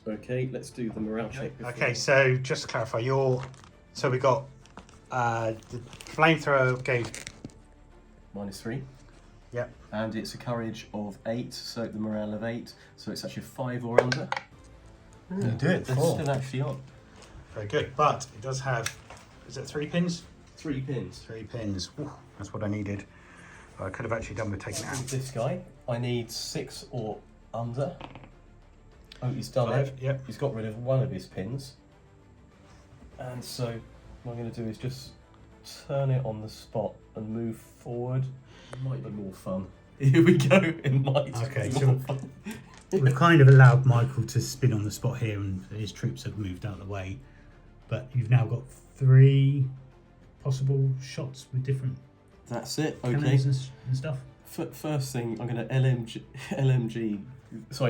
Speaker 2: Okay, let's do the morale check.
Speaker 1: Okay, so just to clarify, so we got the flamethrower gave
Speaker 2: -3.
Speaker 1: Yep.
Speaker 2: And it's a courage of 8, so the morale of 8. So it's actually 5 or under.
Speaker 1: You do it.
Speaker 2: They're
Speaker 1: 4.
Speaker 2: still actually on.
Speaker 1: Very good, but it does have. Is it 3 pins?
Speaker 2: 3 pins.
Speaker 1: 3 pins. Ooh, that's what I needed. I could have actually done with taking it out.
Speaker 2: With this guy, I need 6 or under. Oh, he's done
Speaker 1: 5.
Speaker 2: it.
Speaker 1: Yep.
Speaker 2: He's got rid of one of his pins. And so what I'm going to do is just turn it on the spot and move forward. It might be more fun. Here we go. It might
Speaker 1: Okay,
Speaker 2: be
Speaker 1: so
Speaker 2: more fun.
Speaker 1: we've kind of allowed Michael to spin on the spot here, and his troops have moved out of the way. But you've now got 3 possible shots with different
Speaker 2: That's it. Okay.
Speaker 1: cannons and stuff.
Speaker 2: First thing, I'm going to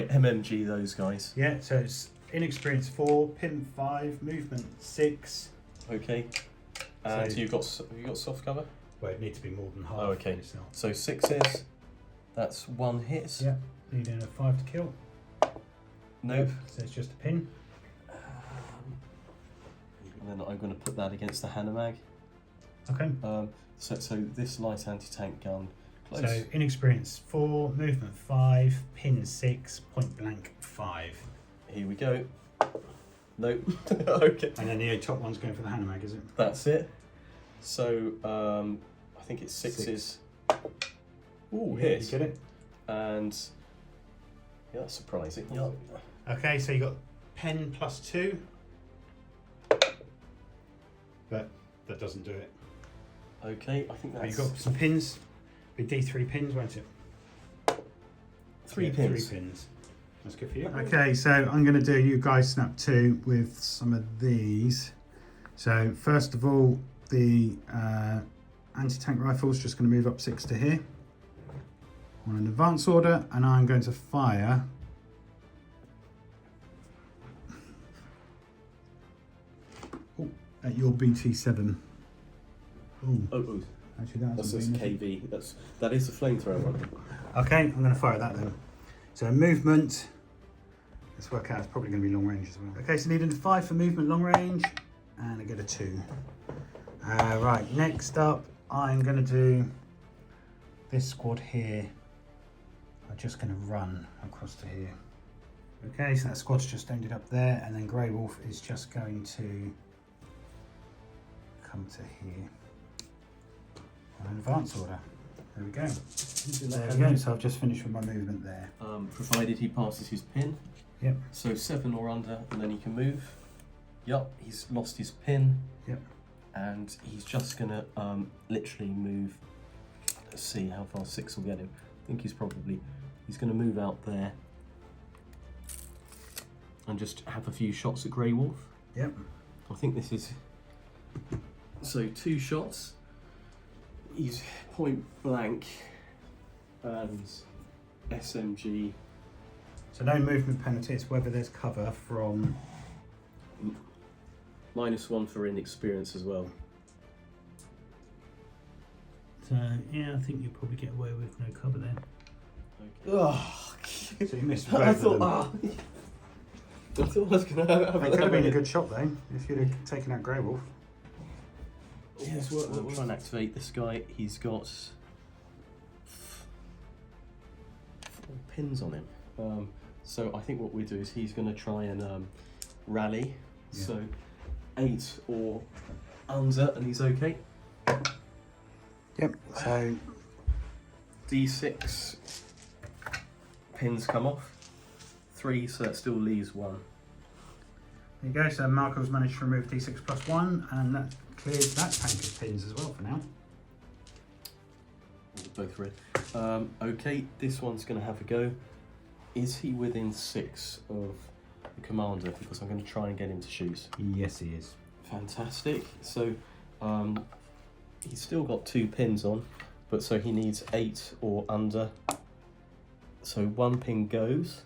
Speaker 2: MMG those guys.
Speaker 1: Yeah, so it's inexperience 4, pin 5, movement 6.
Speaker 2: Okay. And
Speaker 1: So-
Speaker 2: you've got soft cover.
Speaker 1: Well, it needs to be more than half.
Speaker 2: Oh, okay.
Speaker 1: It's not.
Speaker 2: So 6s. That's 1 hit.
Speaker 1: Yeah, needing a 5 to kill.
Speaker 2: Nope.
Speaker 1: So it's just a pin.
Speaker 2: And then I'm going to put that against the Hanomag.
Speaker 1: Okay.
Speaker 2: So this light anti-tank gun. Close.
Speaker 1: So inexperience 4, movement 5, pin 6, point blank 5.
Speaker 2: Here we go. Nope. Okay.
Speaker 1: And then the top one's going for the Hanomag, is it?
Speaker 2: That's it. So I think it's 6s. Ooh,
Speaker 1: Yeah,
Speaker 2: hit.
Speaker 1: you get it?
Speaker 2: And yeah, that's surprising. Yeah.
Speaker 1: Okay, so you got pen plus 2. But that doesn't do it.
Speaker 2: Okay, I think
Speaker 1: But
Speaker 2: that's
Speaker 1: you've got some pins. Be D3 pins, won't it?
Speaker 2: 3
Speaker 1: Yeah,
Speaker 2: pins.
Speaker 1: 3 pins. That's good for you. Okay, so I'm going to do you guys snap 2 with some of these. So first of all, the anti-tank rifle is just going to move up 6 to here on an advance order, and I'm going to fire at your BT7. Ooh,
Speaker 2: Oh,
Speaker 1: actually that
Speaker 2: that's
Speaker 1: hasn't
Speaker 2: just
Speaker 1: been, is it?
Speaker 2: KV. That is the flamethrower one.
Speaker 1: Okay, I'm going to fire that then. So movement, let's work out, it's probably going to be long range as well. Okay, so needing a 5 for movement long range, and I get a 2. Right, next up, I'm going to do this squad here. I'm just going to run across to here. Okay, so that squad's just ended up there, and then Grey Wolf is just going to come to here on an advance order. There we go. There we go, so I've just finished with my movement there.
Speaker 2: Provided he passes his pin.
Speaker 1: Yep.
Speaker 2: So 7 or under, and then he can move. Yup, he's lost his pin.
Speaker 1: Yep.
Speaker 2: And he's just gonna literally move. Let's see how far 6 will get him. I think he's gonna move out there and just have a few shots at Grey Wolf.
Speaker 1: Yep.
Speaker 2: I think this is so 2 shots. He's point blank and SMG.
Speaker 1: So no movement penalty, it's whether there's cover from...
Speaker 2: -1 for inexperience as well.
Speaker 1: So yeah, I think you'll probably get away with no cover there.
Speaker 2: Okay.
Speaker 1: Oh, so you missed both
Speaker 2: I
Speaker 1: of
Speaker 2: thought,
Speaker 1: them.
Speaker 2: I thought I was going to have
Speaker 1: It could have been a good shot though, if you'd have taken out Grey Wolf.
Speaker 2: Yes, we'll try and activate this guy. He's got 4 pins on him. So I think what we do is he's going to try and rally.
Speaker 1: Yeah.
Speaker 2: So 8 or under, and he's okay.
Speaker 1: Yep, so...
Speaker 2: D6 pins come off. 3, so that still leaves 1.
Speaker 1: There you go, so Marco's managed to remove D6 plus 1, and that clears that tank of pins as well for now.
Speaker 2: both red. Okay, this one's going to have a go. Is he within 6 of the commander? Because I'm going to try and get him to shoot.
Speaker 1: Yes, he is.
Speaker 2: Fantastic. So he's still got 2 pins on, but so he needs 8 or under. So 1 pin goes,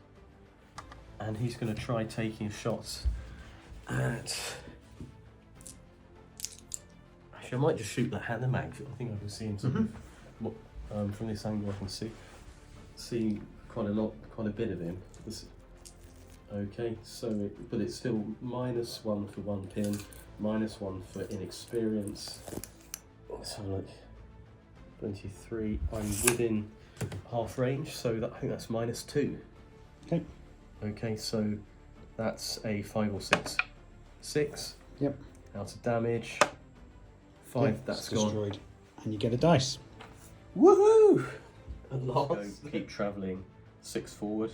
Speaker 2: and he's going to try taking shots at... Actually, I might just shoot the Hannah mag. I think I can see him sort of, from this angle. I can see quite a bit of him. Okay, so but it's still -1 for 1 pin, -1 for inexperience. Let's have a look. 23. I'm within half range, so I think that's -2.
Speaker 1: Okay.
Speaker 2: Okay, so that's a 5 or 6. 6.
Speaker 1: Yep.
Speaker 2: Out of damage. 5.
Speaker 1: Yep,
Speaker 2: that's
Speaker 1: it's
Speaker 2: gone.
Speaker 1: destroyed, and you get a dice.
Speaker 2: Woohoo! A lot. So keep travelling. 6 forward.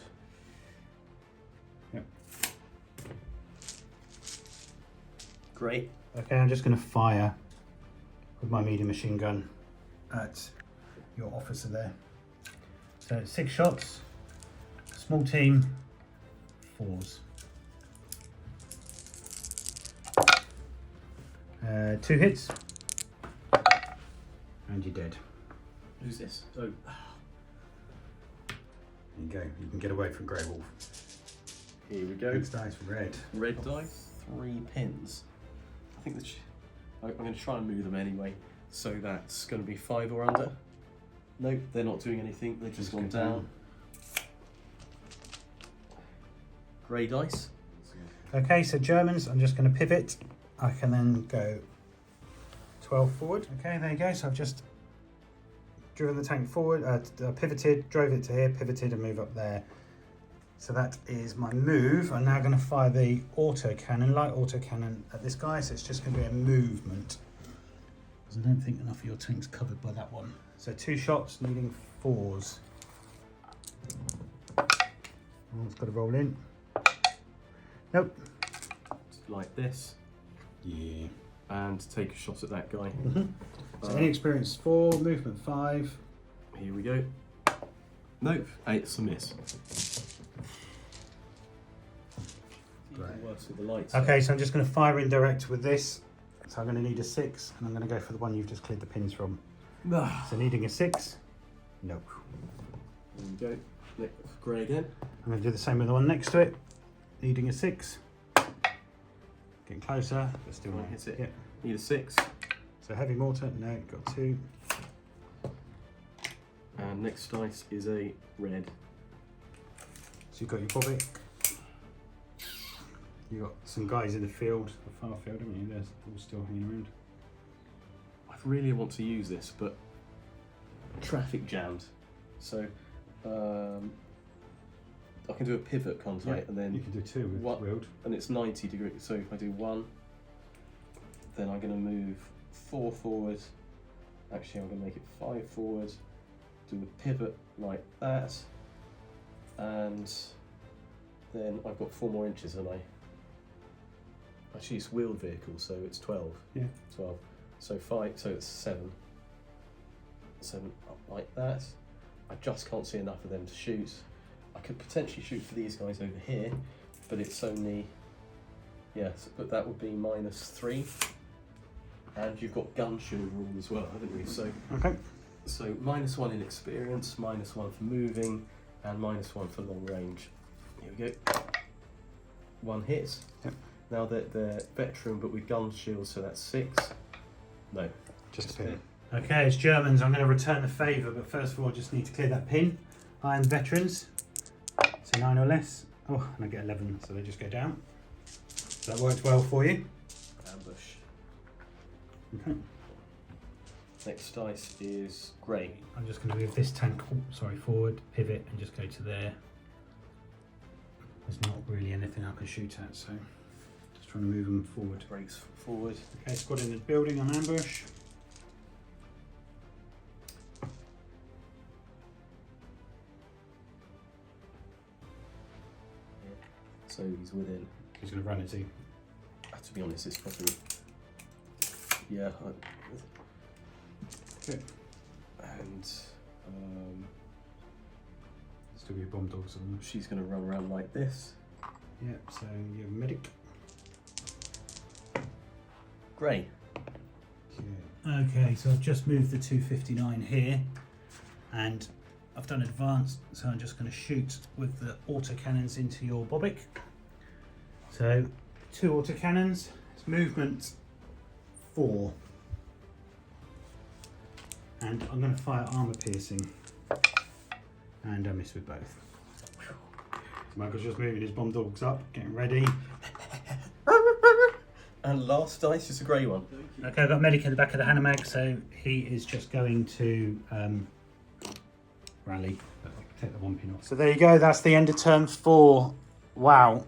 Speaker 1: Yep.
Speaker 2: Great.
Speaker 1: Okay, I'm just going to fire with my medium machine gun at your officer there. So 6 shots, small team, 4s. 2 hits, and you're dead.
Speaker 2: Who's this? Oh.
Speaker 1: There you go, you can get away from Grey Wolf.
Speaker 2: Here we go.
Speaker 1: Next dice, red.
Speaker 2: Red dice, 3 pins. I think I'm going to try and move them anyway. So that's going to be 5 or under. Nope, they're not doing anything. They've just gone down. Grey dice.
Speaker 1: Okay, so Germans, I'm just going to pivot. I can then go 12 forward. Okay, there you go. So I've just driven the tank forward, pivoted, drove it to here, pivoted and move up there. So that is my move. I'm now going to fire the autocannon, light autocannon at this guy. So it's just going to be a movement, because I don't think enough of your tank's covered by that one. So 2 shots, needing 4s. Oh, it's got to roll in. Nope.
Speaker 2: Like this.
Speaker 1: Yeah.
Speaker 2: And take a shot at that guy.
Speaker 1: So inexperienced 4, movement 5.
Speaker 2: Here we go. Nope, 8's a miss. Even worse with the lights.
Speaker 1: Okay, so I'm just going to fire indirect with this. So I'm going to need a 6, and I'm going to go for the one you've just cleared the pins from. So needing a 6. Nope.
Speaker 2: There we go. Next, grey again.
Speaker 1: I'm going to do the same with the one next to it. Needing a 6. Getting closer, but still
Speaker 2: Right,
Speaker 1: not.
Speaker 2: hits it.
Speaker 1: Yep.
Speaker 2: Need a 6.
Speaker 1: So heavy mortar, no, got 2.
Speaker 2: And next dice is a red.
Speaker 1: So you've got your bobbic. You've got some guys in the field, the far field, haven't you? They're all still hanging around.
Speaker 2: I really want to use this, but traffic jammed. So I can do a pivot, can't I? And then
Speaker 1: you can do 2 with wheeled.
Speaker 2: And it's 90 degrees. So if I do 1, then I'm going to move 4 forward. Actually, I'm going to make it 5 forward. Do a pivot like that, and then I've got 4 more inches, and actually it's wheeled vehicle, so it's 12.
Speaker 1: Yeah.
Speaker 2: 12. So 5. So it's 7. 7 up like that. I just can't see enough of them to shoot. I could potentially shoot for these guys over here, but it's only, yes, but that would be -3. And you've got gun shield rule as well, haven't you? So
Speaker 1: Okay.
Speaker 2: so -1 in experience, -1 for moving, and -1 for long range. Here we go. 1 hit.
Speaker 1: Yep.
Speaker 2: Now they're veteran, but with gun shields, so that's 6. No,
Speaker 1: Just a pin. Okay, it's Germans. I'm going to return the favour, but first of all, I just need to clear that pin. Iron veterans, so 9 or less. Oh, and I get 11, so they just go down. So that worked well for you.
Speaker 2: ambush.
Speaker 1: Okay.
Speaker 2: Next dice is grey.
Speaker 1: I'm just going to move this tank, forward, pivot, and just go to there. There's not really anything I can shoot at, so just trying to move them forward.
Speaker 2: Breaks forward.
Speaker 1: Okay, squad in the building on ambush.
Speaker 2: So he's within.
Speaker 1: He's going to run, is he?
Speaker 2: To be honest, it's probably, yeah.
Speaker 1: Okay.
Speaker 2: And
Speaker 1: Still be bomb dogs on them.
Speaker 2: She's going to run around like this.
Speaker 1: Yep, so you're a medic.
Speaker 2: Grey.
Speaker 1: Okay, so I've just moved the 259 here and I've done advanced, so I'm just going to shoot with the autocannons into your bobic. So 2 autocannons, it's movement 4. And I'm going to fire armour piercing. And I miss with both. Michael's just moving his bomb dogs up, getting ready.
Speaker 2: And last dice is a grey one.
Speaker 1: Okay, I've got medic in the back of the Hanamag, so he is just going to rally. Take the 1 pin off. So there you go, that's the end of turn 4. Wow.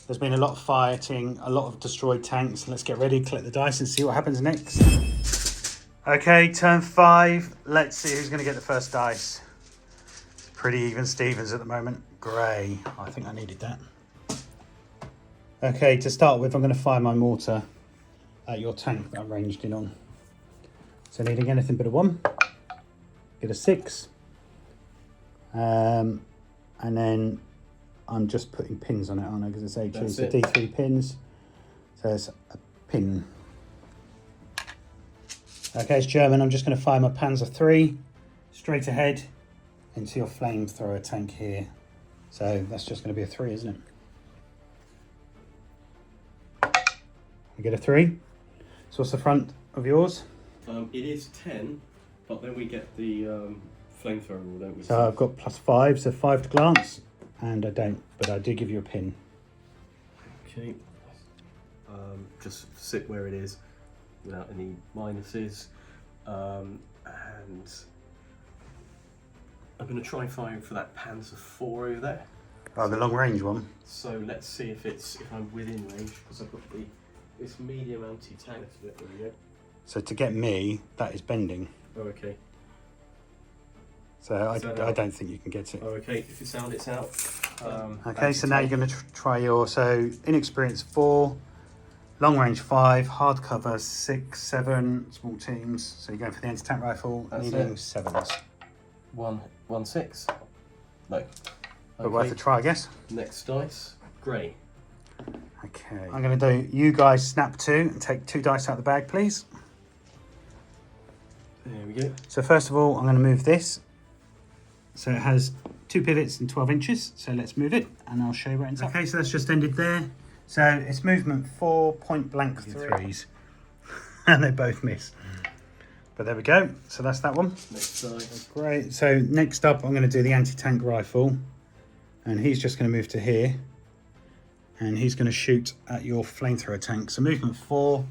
Speaker 1: There's been a lot of fighting, a lot of destroyed tanks. Let's get ready, collect the dice and see what happens next. Okay, turn 5. Let's see who's going to get the first dice. It's pretty even Stevens at the moment. Grey. I think I needed that. Okay, to start with, I'm going to fire my mortar at your tank that I'm ranged in on. So needing anything but a 1. Get a 6. And then I'm just putting pins on it, aren't I? Because it's HE, so D3 pins. So it's a pin. Okay, it's German. I'm just going to fire my Panzer 3 straight ahead into your flamethrower tank here. So that's just going to be a 3, isn't it? We get a 3. So what's the front of yours?
Speaker 2: It is 10, but then we get the flamethrower rule, don't we?
Speaker 1: So I've got +5, so 5 to glance, and I don't, but I do give you a pin.
Speaker 2: Okay. Just sit where it is without any minuses. And I'm going to try firing for that Panzer 4 over there.
Speaker 1: Oh, the long range one.
Speaker 2: So let's see if I'm within range, because I've got this medium anti-tank bit. There we go.
Speaker 1: So to get me, that is bending.
Speaker 2: Oh, okay.
Speaker 1: So I don't think you can get it.
Speaker 2: Oh, okay. If it's out, it's out.
Speaker 1: Okay, so now you're going to try your, so inexperienced 4, long range 5, hard cover 6, 7, small teams. So you're going for the anti-tank rifle,
Speaker 2: That's
Speaker 1: needing
Speaker 2: it.
Speaker 1: 7s.
Speaker 2: 1, 6. No.
Speaker 1: But worth a try, I guess.
Speaker 2: Next dice, grey.
Speaker 1: Okay. I'm going to do, you guys snap 2 and take 2 dice out of the bag, please.
Speaker 2: There we go.
Speaker 1: So first of all, I'm going to move this. So it has 2 pivots and 12 inches. So let's move it and I'll show you where it ends up. Okay, so that's just ended there. So it's movement 4, point blank 3s. And they both miss. But there we go. So that's that one.
Speaker 2: Next dice.
Speaker 1: Great. So next up, I'm going to do the anti-tank rifle. And he's just going to move to here. And he's going to shoot at your flamethrower tank. So movement 4.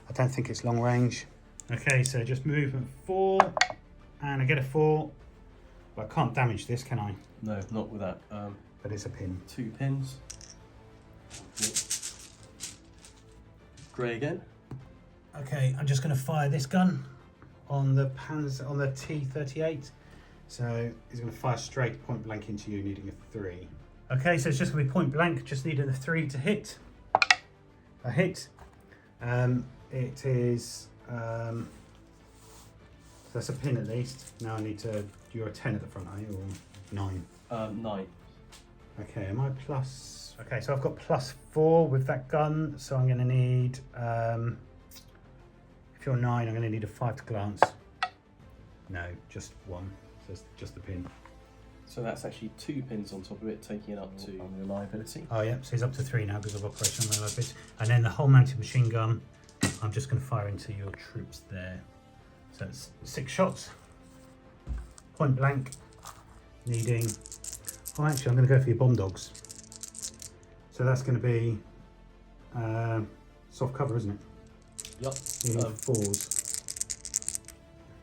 Speaker 1: I don't think it's long range. Okay, so just movement 4. And I get a 4. But I can't damage this, can I?
Speaker 2: No, not with that.
Speaker 1: But it's a pin.
Speaker 2: 2 pins. Grey again.
Speaker 1: Okay, I'm just going to fire this gun on the T38. So he's going to fire straight point blank into you, needing a 3. Okay, so it's just going to be point blank, just needing a 3 to hit. A hit. It is, that's a pin at least. Now I need to, you're a 10 at the front, are you, or 9?
Speaker 2: 9.
Speaker 1: Okay, am I plus, okay, so I've got +4 with that gun, so I'm going to need, if you're 9, I'm going to need a 5 to glance. No, just 1, so it's just the pin.
Speaker 2: So that's actually 2 pins on top of it, taking it up to reliability.
Speaker 1: Oh yeah, so he's up to 3 now because of Operation Barbarossa. And then the whole mounted machine gun, I'm just going to fire into your troops there. So it's 6 shots, point blank, needing, oh actually I'm going to go for your bomb dogs. So that's going to be soft cover, isn't it?
Speaker 2: Yep.
Speaker 1: Needing 4s.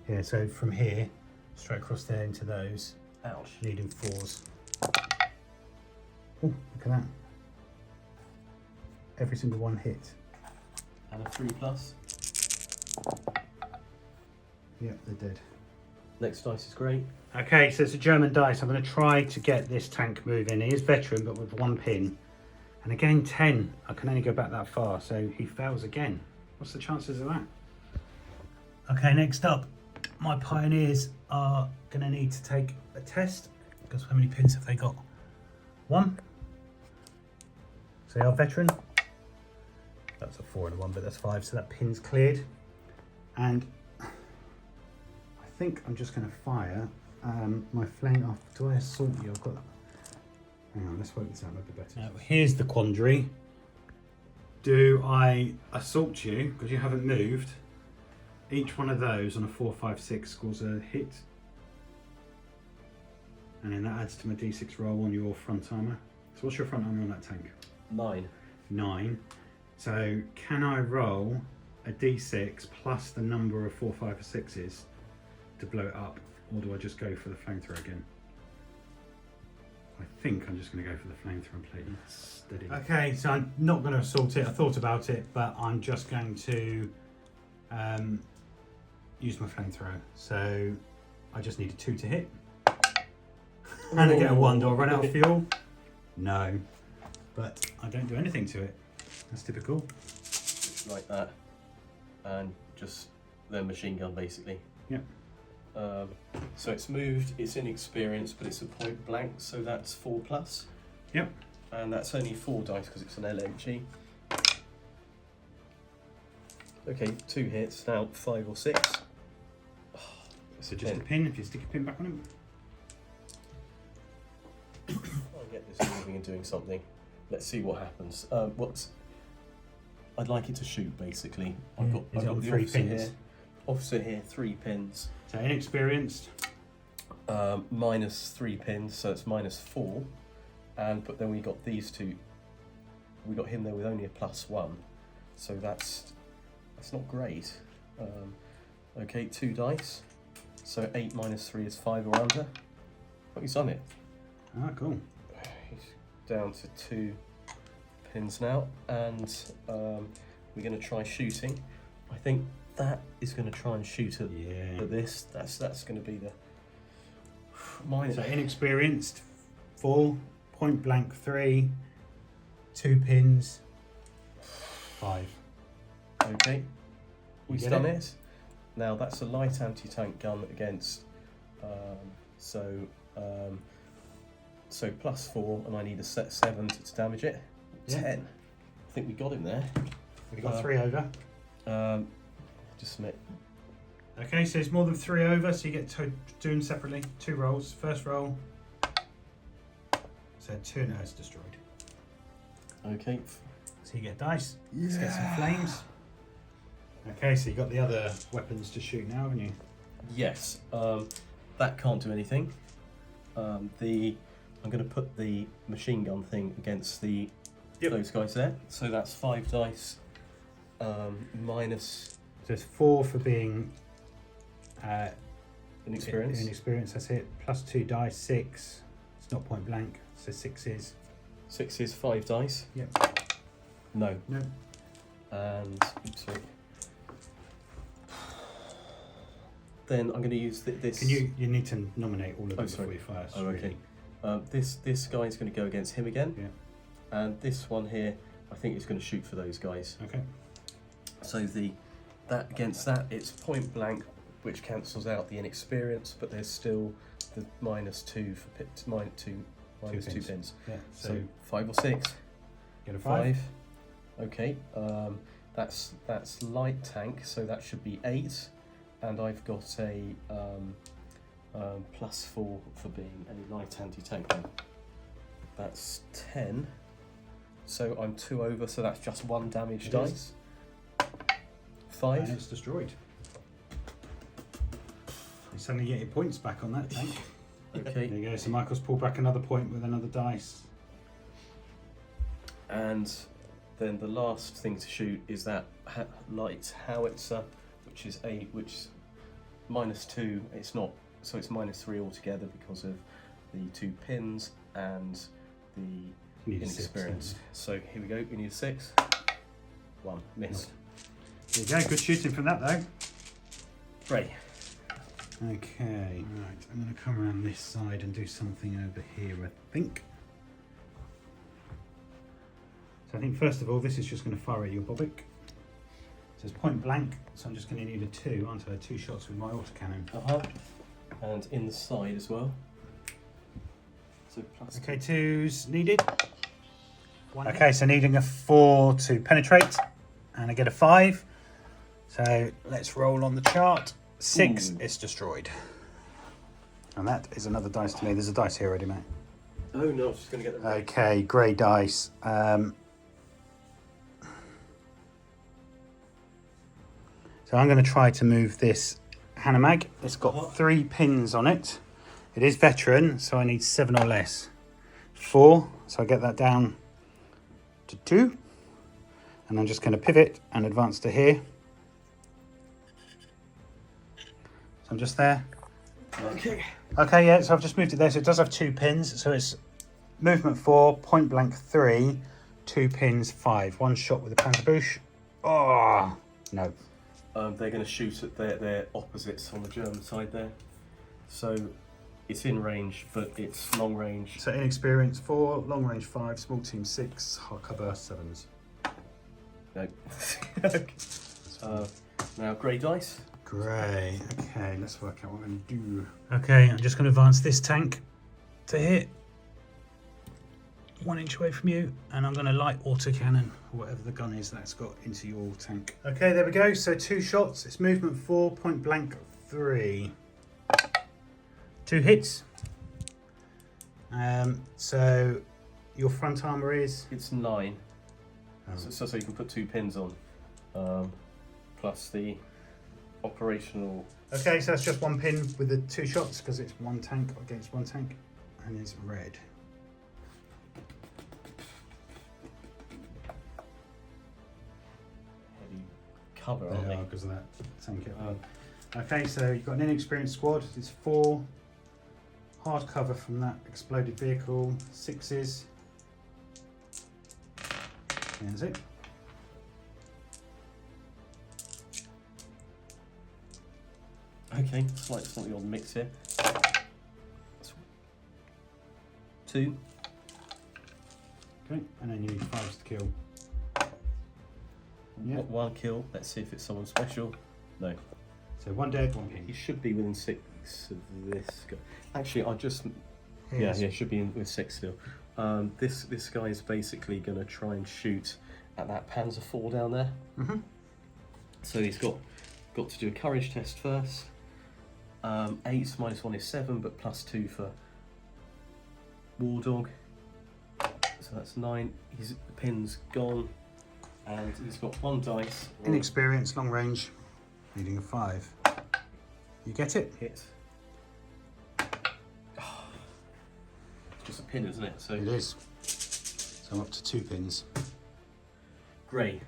Speaker 1: Yeah, so from here, straight across there into those.
Speaker 2: Ouch.
Speaker 1: Needing 4s. Oh, look at that. Every single one hit.
Speaker 2: And a 3+.
Speaker 1: Yep, they're dead.
Speaker 2: Next dice is grey.
Speaker 1: Okay, so it's a German dice. I'm going to try to get this tank moving. He is veteran, but with 1 pin. And again, 10. I can only go back that far, so he fails again. What's the chances of that? Okay, next up. my pioneers are going to need to take a test, because how many pins have they got? 1. So they are veteran. That's a 4 and a 1, but that's 5, so that pin's cleared. And I think I'm just going to fire my flame off. Do I assault you? I've got. Hang on, let's work this out a little bit better. Now, here's the quandary. Do I assault you because you haven't moved? Each one of those on a 4, 5, 6 scores a hit. And then that adds to my d6 roll on your front armour. So what's your front armour on that tank?
Speaker 2: 9.
Speaker 1: 9. So can I roll a d6 plus the number of 4, 5 or 6s to blow it up? Or do I just go for the flamethrower again? I think I'm just going to go for the flamethrower and play it steady. Okay, so I'm not going to assault it. I thought about it, but I'm just going to use my flamethrower. So I just need a 2 to hit. And I get a 1. Do I run out of fuel? No. But I don't do anything to it. That's typical.
Speaker 2: Like that. And just the machine gun, basically.
Speaker 1: Yep.
Speaker 2: So it's moved, it's inexperienced, but it's a point blank, so that's 4 plus.
Speaker 1: Yep.
Speaker 2: And that's only 4 dice because it's an LMG. Okay, 2 hits, now 5 or 6. Oh,
Speaker 1: So just a pin, if you stick a pin back on him.
Speaker 2: I'll get this moving and doing something. Let's see what happens. I'd like it to shoot, basically. I've got the
Speaker 1: 3
Speaker 2: officer
Speaker 1: pins?
Speaker 2: here. Officer here, 3 pins.
Speaker 1: So inexperienced.
Speaker 2: Minus 3 pins, so it's -4. But then we got these 2. We got him there with only a +1, so that's not great. Okay, 2 dice. So 8 minus 3 is 5 or under. But he's done it.
Speaker 1: Ah, cool.
Speaker 2: He's down to 2 pins now, and we're going to try shooting. I think that is going to try and shoot at this. That's going to be the minus.
Speaker 1: So inexperienced, 4, point blank 3, 2 pins, 5.
Speaker 2: Okay, we've done it. Now that's a light anti-tank gun against. So +4, and I need a set 7 to damage it. 10. I think we got him there.
Speaker 1: We got 3 over.
Speaker 2: Just a minute.
Speaker 1: Okay, so it's more than 3 over, so you get to do them separately. 2 rolls. First roll. So 2, no, it's destroyed.
Speaker 2: Okay.
Speaker 1: So you get dice. Let's get some flames. Okay, so you got the other weapons to shoot now, haven't you?
Speaker 2: Yes. That can't do anything. I'm going to put the machine gun thing against those guys there. So that's 5 dice minus.
Speaker 1: So it's 4 for being
Speaker 2: inexperienced.
Speaker 1: Inexperienced, that's it. Plus 2 dice, 6. It's not point blank, so 6 is.
Speaker 2: 6 is 5 dice.
Speaker 1: Yep.
Speaker 2: No.
Speaker 1: No.
Speaker 2: And oops, sorry. Then I'm going to use this.
Speaker 1: Can you need to nominate all of them
Speaker 2: sorry.
Speaker 1: before you fire?
Speaker 2: Oh, okay. This guy's going to go against him again.
Speaker 1: Yeah.
Speaker 2: And this one here, I think is going to shoot for those guys.
Speaker 1: Okay.
Speaker 2: So that against that, it's point blank, which cancels out the inexperience, but there's still the -2 for pits, -2 pins.
Speaker 1: Yeah.
Speaker 2: So 5 or 6.
Speaker 1: Get a 5.
Speaker 2: Okay. That's light tank, so that should be 8, and I've got a +4 for being a light anti-tank gun. That's 10. So I'm 2 over, so that's just 1 damage dice. 5.
Speaker 1: And it's destroyed. You suddenly get your points back on that tank.
Speaker 2: Okay.
Speaker 1: There you go. So Michael's pulled back another point with another dice.
Speaker 2: And then the last thing to shoot is that light howitzer, which is -2. It's not, so it's -3 altogether because of the 2 pins and the inexperience. So here we go. We need a 6. 1 miss.
Speaker 1: There you go. Good shooting from that though.
Speaker 2: Great.
Speaker 1: Okay. Right. I'm going to come around this side and do something over here, I think. So I think first of all, this is just going to fire at your bobic. So it's point blank, so I'm just going to need a 2, aren't I? 2 shots with my autocannon.
Speaker 2: And in the side as well. So plus
Speaker 1: Okay, 2s needed. Okay, so needing a 4 to penetrate, and I get a 5. So let's roll on the chart. 6, it's destroyed. And that is another dice to me. There's a dice here already, mate.
Speaker 2: Oh no, I was just going to get the
Speaker 1: Okay, grey dice. So I'm going to try to move this Hanomag. It's got 3 pins on it. It is veteran, so I need 7 or less. 4, so I get that down to 2. And I'm just going to pivot and advance to here. So I'm just there.
Speaker 2: Okay.
Speaker 1: Okay, yeah, so I've just moved it there. So it does have 2 pins. So it's movement 4, point blank 3, 2 pins 5. 1 shot with a Panzerbusch. Oh, no.
Speaker 2: They're going to shoot at their opposites on the German side there. So it's in range, but it's long range.
Speaker 1: So inexperience 4, long range 5, small team 6, hard cover 7s.
Speaker 2: No. Now grey dice.
Speaker 1: Grey. Okay, let's work out what I'm going to do. Okay, I'm just going to advance this tank to hit. 1 inch away from you, and I'm going to light autocannon, or whatever the gun is that's got into your tank. Okay, there we go. So 2 shots. It's movement 4, point blank 3. 2 hits. So your front armour is?
Speaker 2: It's 9. So you can put 2 pins on, plus the operational.
Speaker 1: Okay, so that's just 1 pin with the 2 shots because it's 1 tank against 1 tank, and it's red.
Speaker 2: Heavy cover, aren't they?
Speaker 1: Because of that tank. Okay, so you've got an inexperienced squad. It's 4 hard cover from that exploded vehicle, 6s. There's it.
Speaker 2: Okay, slightly on the mix here. 2.
Speaker 1: Okay, and then you need 5s to kill. Yeah.
Speaker 2: 1 kill. Let's see if it's someone special. No.
Speaker 1: So 1 dead, 1 pin.
Speaker 2: He should be within 6 of this guy. Actually, I just.
Speaker 1: Yes.
Speaker 2: Yeah, should be in with 6 still. This guy is basically going to try and shoot at that Panzer IV down there.
Speaker 1: Mm-hmm.
Speaker 2: So he's got to do a courage test first. 8 -1 is 7, but +2 for War Dog. So that's 9. His pin's gone, and he's got 1 dice.
Speaker 1: Inexperienced, long range, needing a 5. You get it?
Speaker 2: Hit. Just a pin, isn't it? So
Speaker 1: It is. So I'm up to 2 pins.
Speaker 2: grey.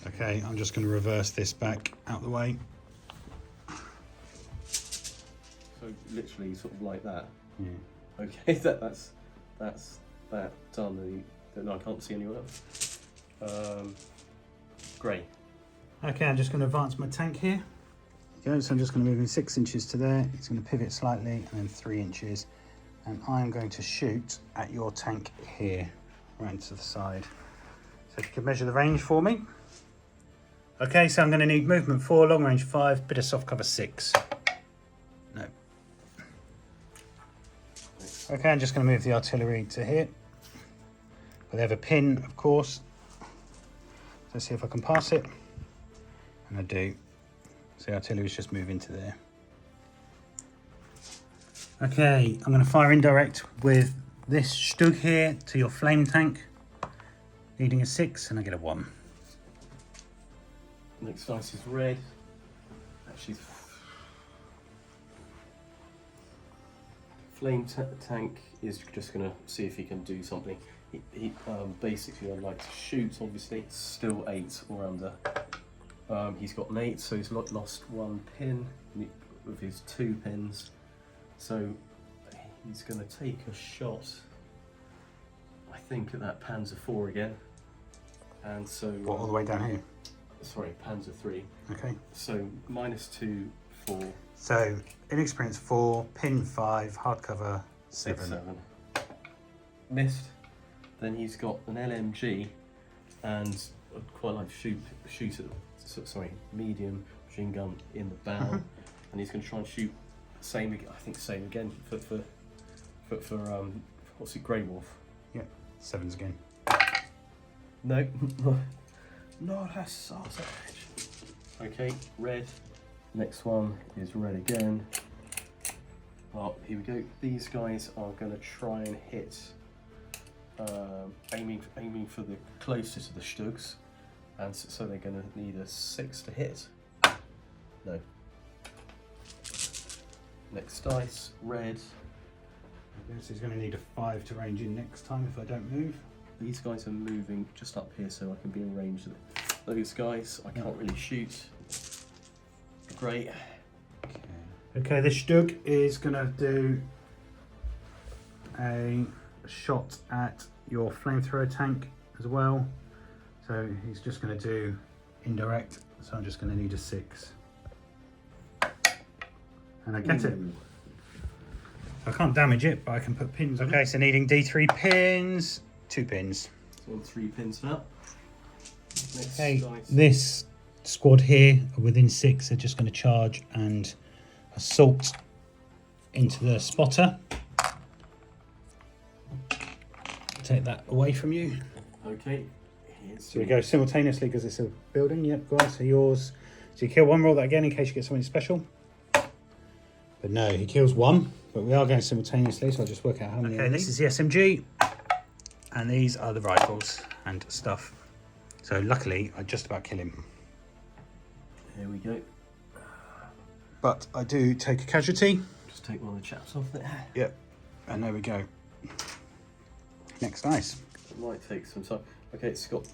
Speaker 1: Okay, I'm just going to reverse this back out the way.
Speaker 2: So literally, sort of like that.
Speaker 1: Yeah.
Speaker 2: Okay, that's that done. Then I can't see anyone else. Grey.
Speaker 1: Okay, I'm just going to advance my tank here. Okay, so I'm just going to move him 6 inches to there. He's going to pivot slightly, and then 3 inches. And I'm going to shoot at your tank here, right to the side. So if you could measure the range for me. Okay, so I'm going to need movement 4, long range 5, bit of soft cover 6. No. Okay, I'm just going to move the artillery to here. But they have a pin, of course. Let's see if I can pass it. And I do. So the artillery's just move into there. Okay, I'm going to fire indirect with this Stug here to your flame tank. Needing a 6, and I get a 1.
Speaker 2: Next dice is red. Actually, flame tank is just going to see if he can do something. He basically, I'd like to shoot. Obviously, still 8 or under. He's got an 8, so he's lost 1 pin with his 2 pins. So he's going to take a shot, I think, at that Panzer IV again. And so.
Speaker 1: What, all the way down here?
Speaker 2: Sorry, Panzer III.
Speaker 1: Okay.
Speaker 2: So -2, 4.
Speaker 1: So inexperienced 4, pin 5, hardcover 7.
Speaker 2: 7. Missed. Then he's got an LMG, and I'd quite like to shoot at medium machine gun in the barrel, and he's going to try and shoot same again for what's it, Grey Wolf.
Speaker 1: Yeah, 7s again.
Speaker 2: No, not a sausage. Okay, red. Next one is red again. Oh, here we go. These guys are going to try and hit, aiming for the closest to the Stugs, and so they're going to need a 6 to hit. No. Next dice, red.
Speaker 1: I guess he's going to need a 5 to range in next time if I don't move.
Speaker 2: These guys are moving just up here, so I can be in range of those guys. I can't really shoot. Great.
Speaker 1: Okay, this Stug is going to do a shot at your flamethrower tank as well. So he's just going to do indirect, so I'm just going to need a 6. And I get it. I can't damage it, but I can put pins. Okay, so needing D3 pins, 2 pins.
Speaker 2: So 3 pins now. Next
Speaker 1: Okay,
Speaker 2: dice.
Speaker 1: this squad here are within 6. They're just going to charge and assault into the spotter. Take that away from you.
Speaker 2: Okay.
Speaker 1: So we go simultaneously because it's a building. Yep, guys, so yours. So you kill one, roll that again in case you get something special. But no, he kills 1, but we are going simultaneously, so I'll just work out how many. Okay, this is the SMG, and these are the rifles and stuff. So luckily, I just about kill him.
Speaker 2: Here we go.
Speaker 1: But I do take a casualty.
Speaker 2: Just take one of the chaps off there.
Speaker 1: Yep, and there we go. Next dice.
Speaker 2: It might take some time. Okay, it's got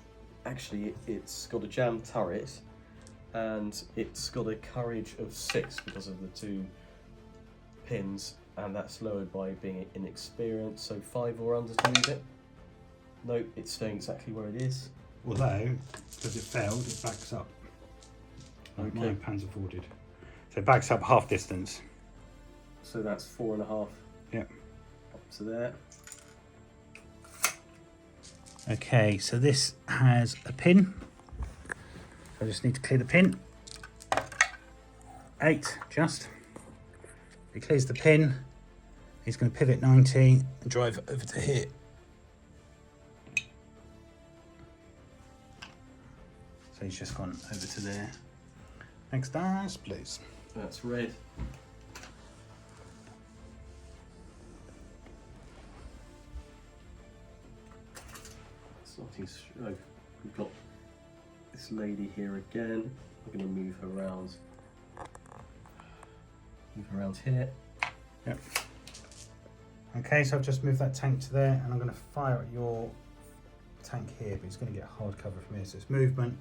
Speaker 2: a jammed turret, and it's got a courage of 6 because of the 2 pins, and that's lowered by being inexperienced, so 5 or under to move it. No, it's staying exactly where it is.
Speaker 1: Although, because it failed, it backs up. Like
Speaker 2: Okay.
Speaker 1: my Panzer IV did. So it backs up half distance.
Speaker 2: So that's 4.5
Speaker 1: Yep.
Speaker 2: up to there.
Speaker 1: Okay, so this has a pin. I just need to clear the pin. 8, just. He clears the pin. He's going to pivot 90 and drive over to here. So he's just gone over to there. Next dice, please.
Speaker 2: That's red. Starting stroke. We've got this lady here again. I'm going to move her around. Move her around here.
Speaker 1: Yep. Okay, so I've just moved that tank to there, and I'm going to fire at your tank here, but it's going to get hard cover from here. So it's movement,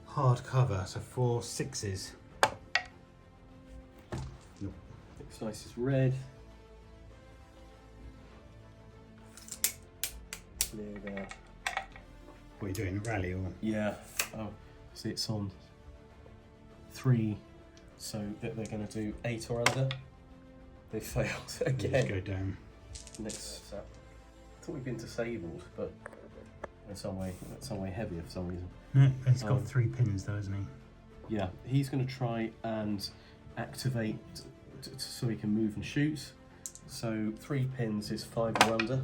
Speaker 1: hard cover, so 4 6s. Nope.
Speaker 2: Next dice is red. Clear there.
Speaker 1: What are you doing, a rally or?
Speaker 2: Yeah. Oh, see, it's on 3, so they're going to do 8 or under. They failed again.
Speaker 1: Just go down.
Speaker 2: Next, I thought we'd been disabled, but in some way heavier for some reason.
Speaker 1: No, he's got 3 pins though, hasn't he?
Speaker 2: Yeah, he's going to try and activate so he can move and shoot. So 3 pins is 5 or under.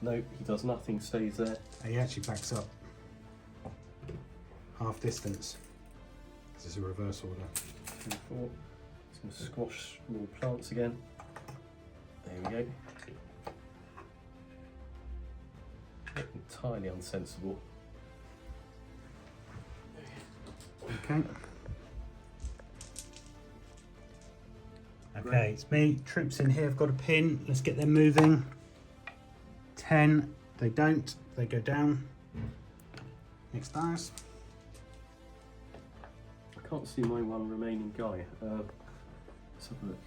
Speaker 2: No, he does nothing, stays there.
Speaker 1: He actually backs up half distance. This is a reverse order.
Speaker 2: 3, 4. He's going to squash more plants again. There we go. Entirely unsensible.
Speaker 1: Okay. Okay, it's me. Troops in here have got a pin. Let's get them moving. 10. They don't. They go down. Next dice.
Speaker 2: I can't see my one remaining guy. Let's have a look.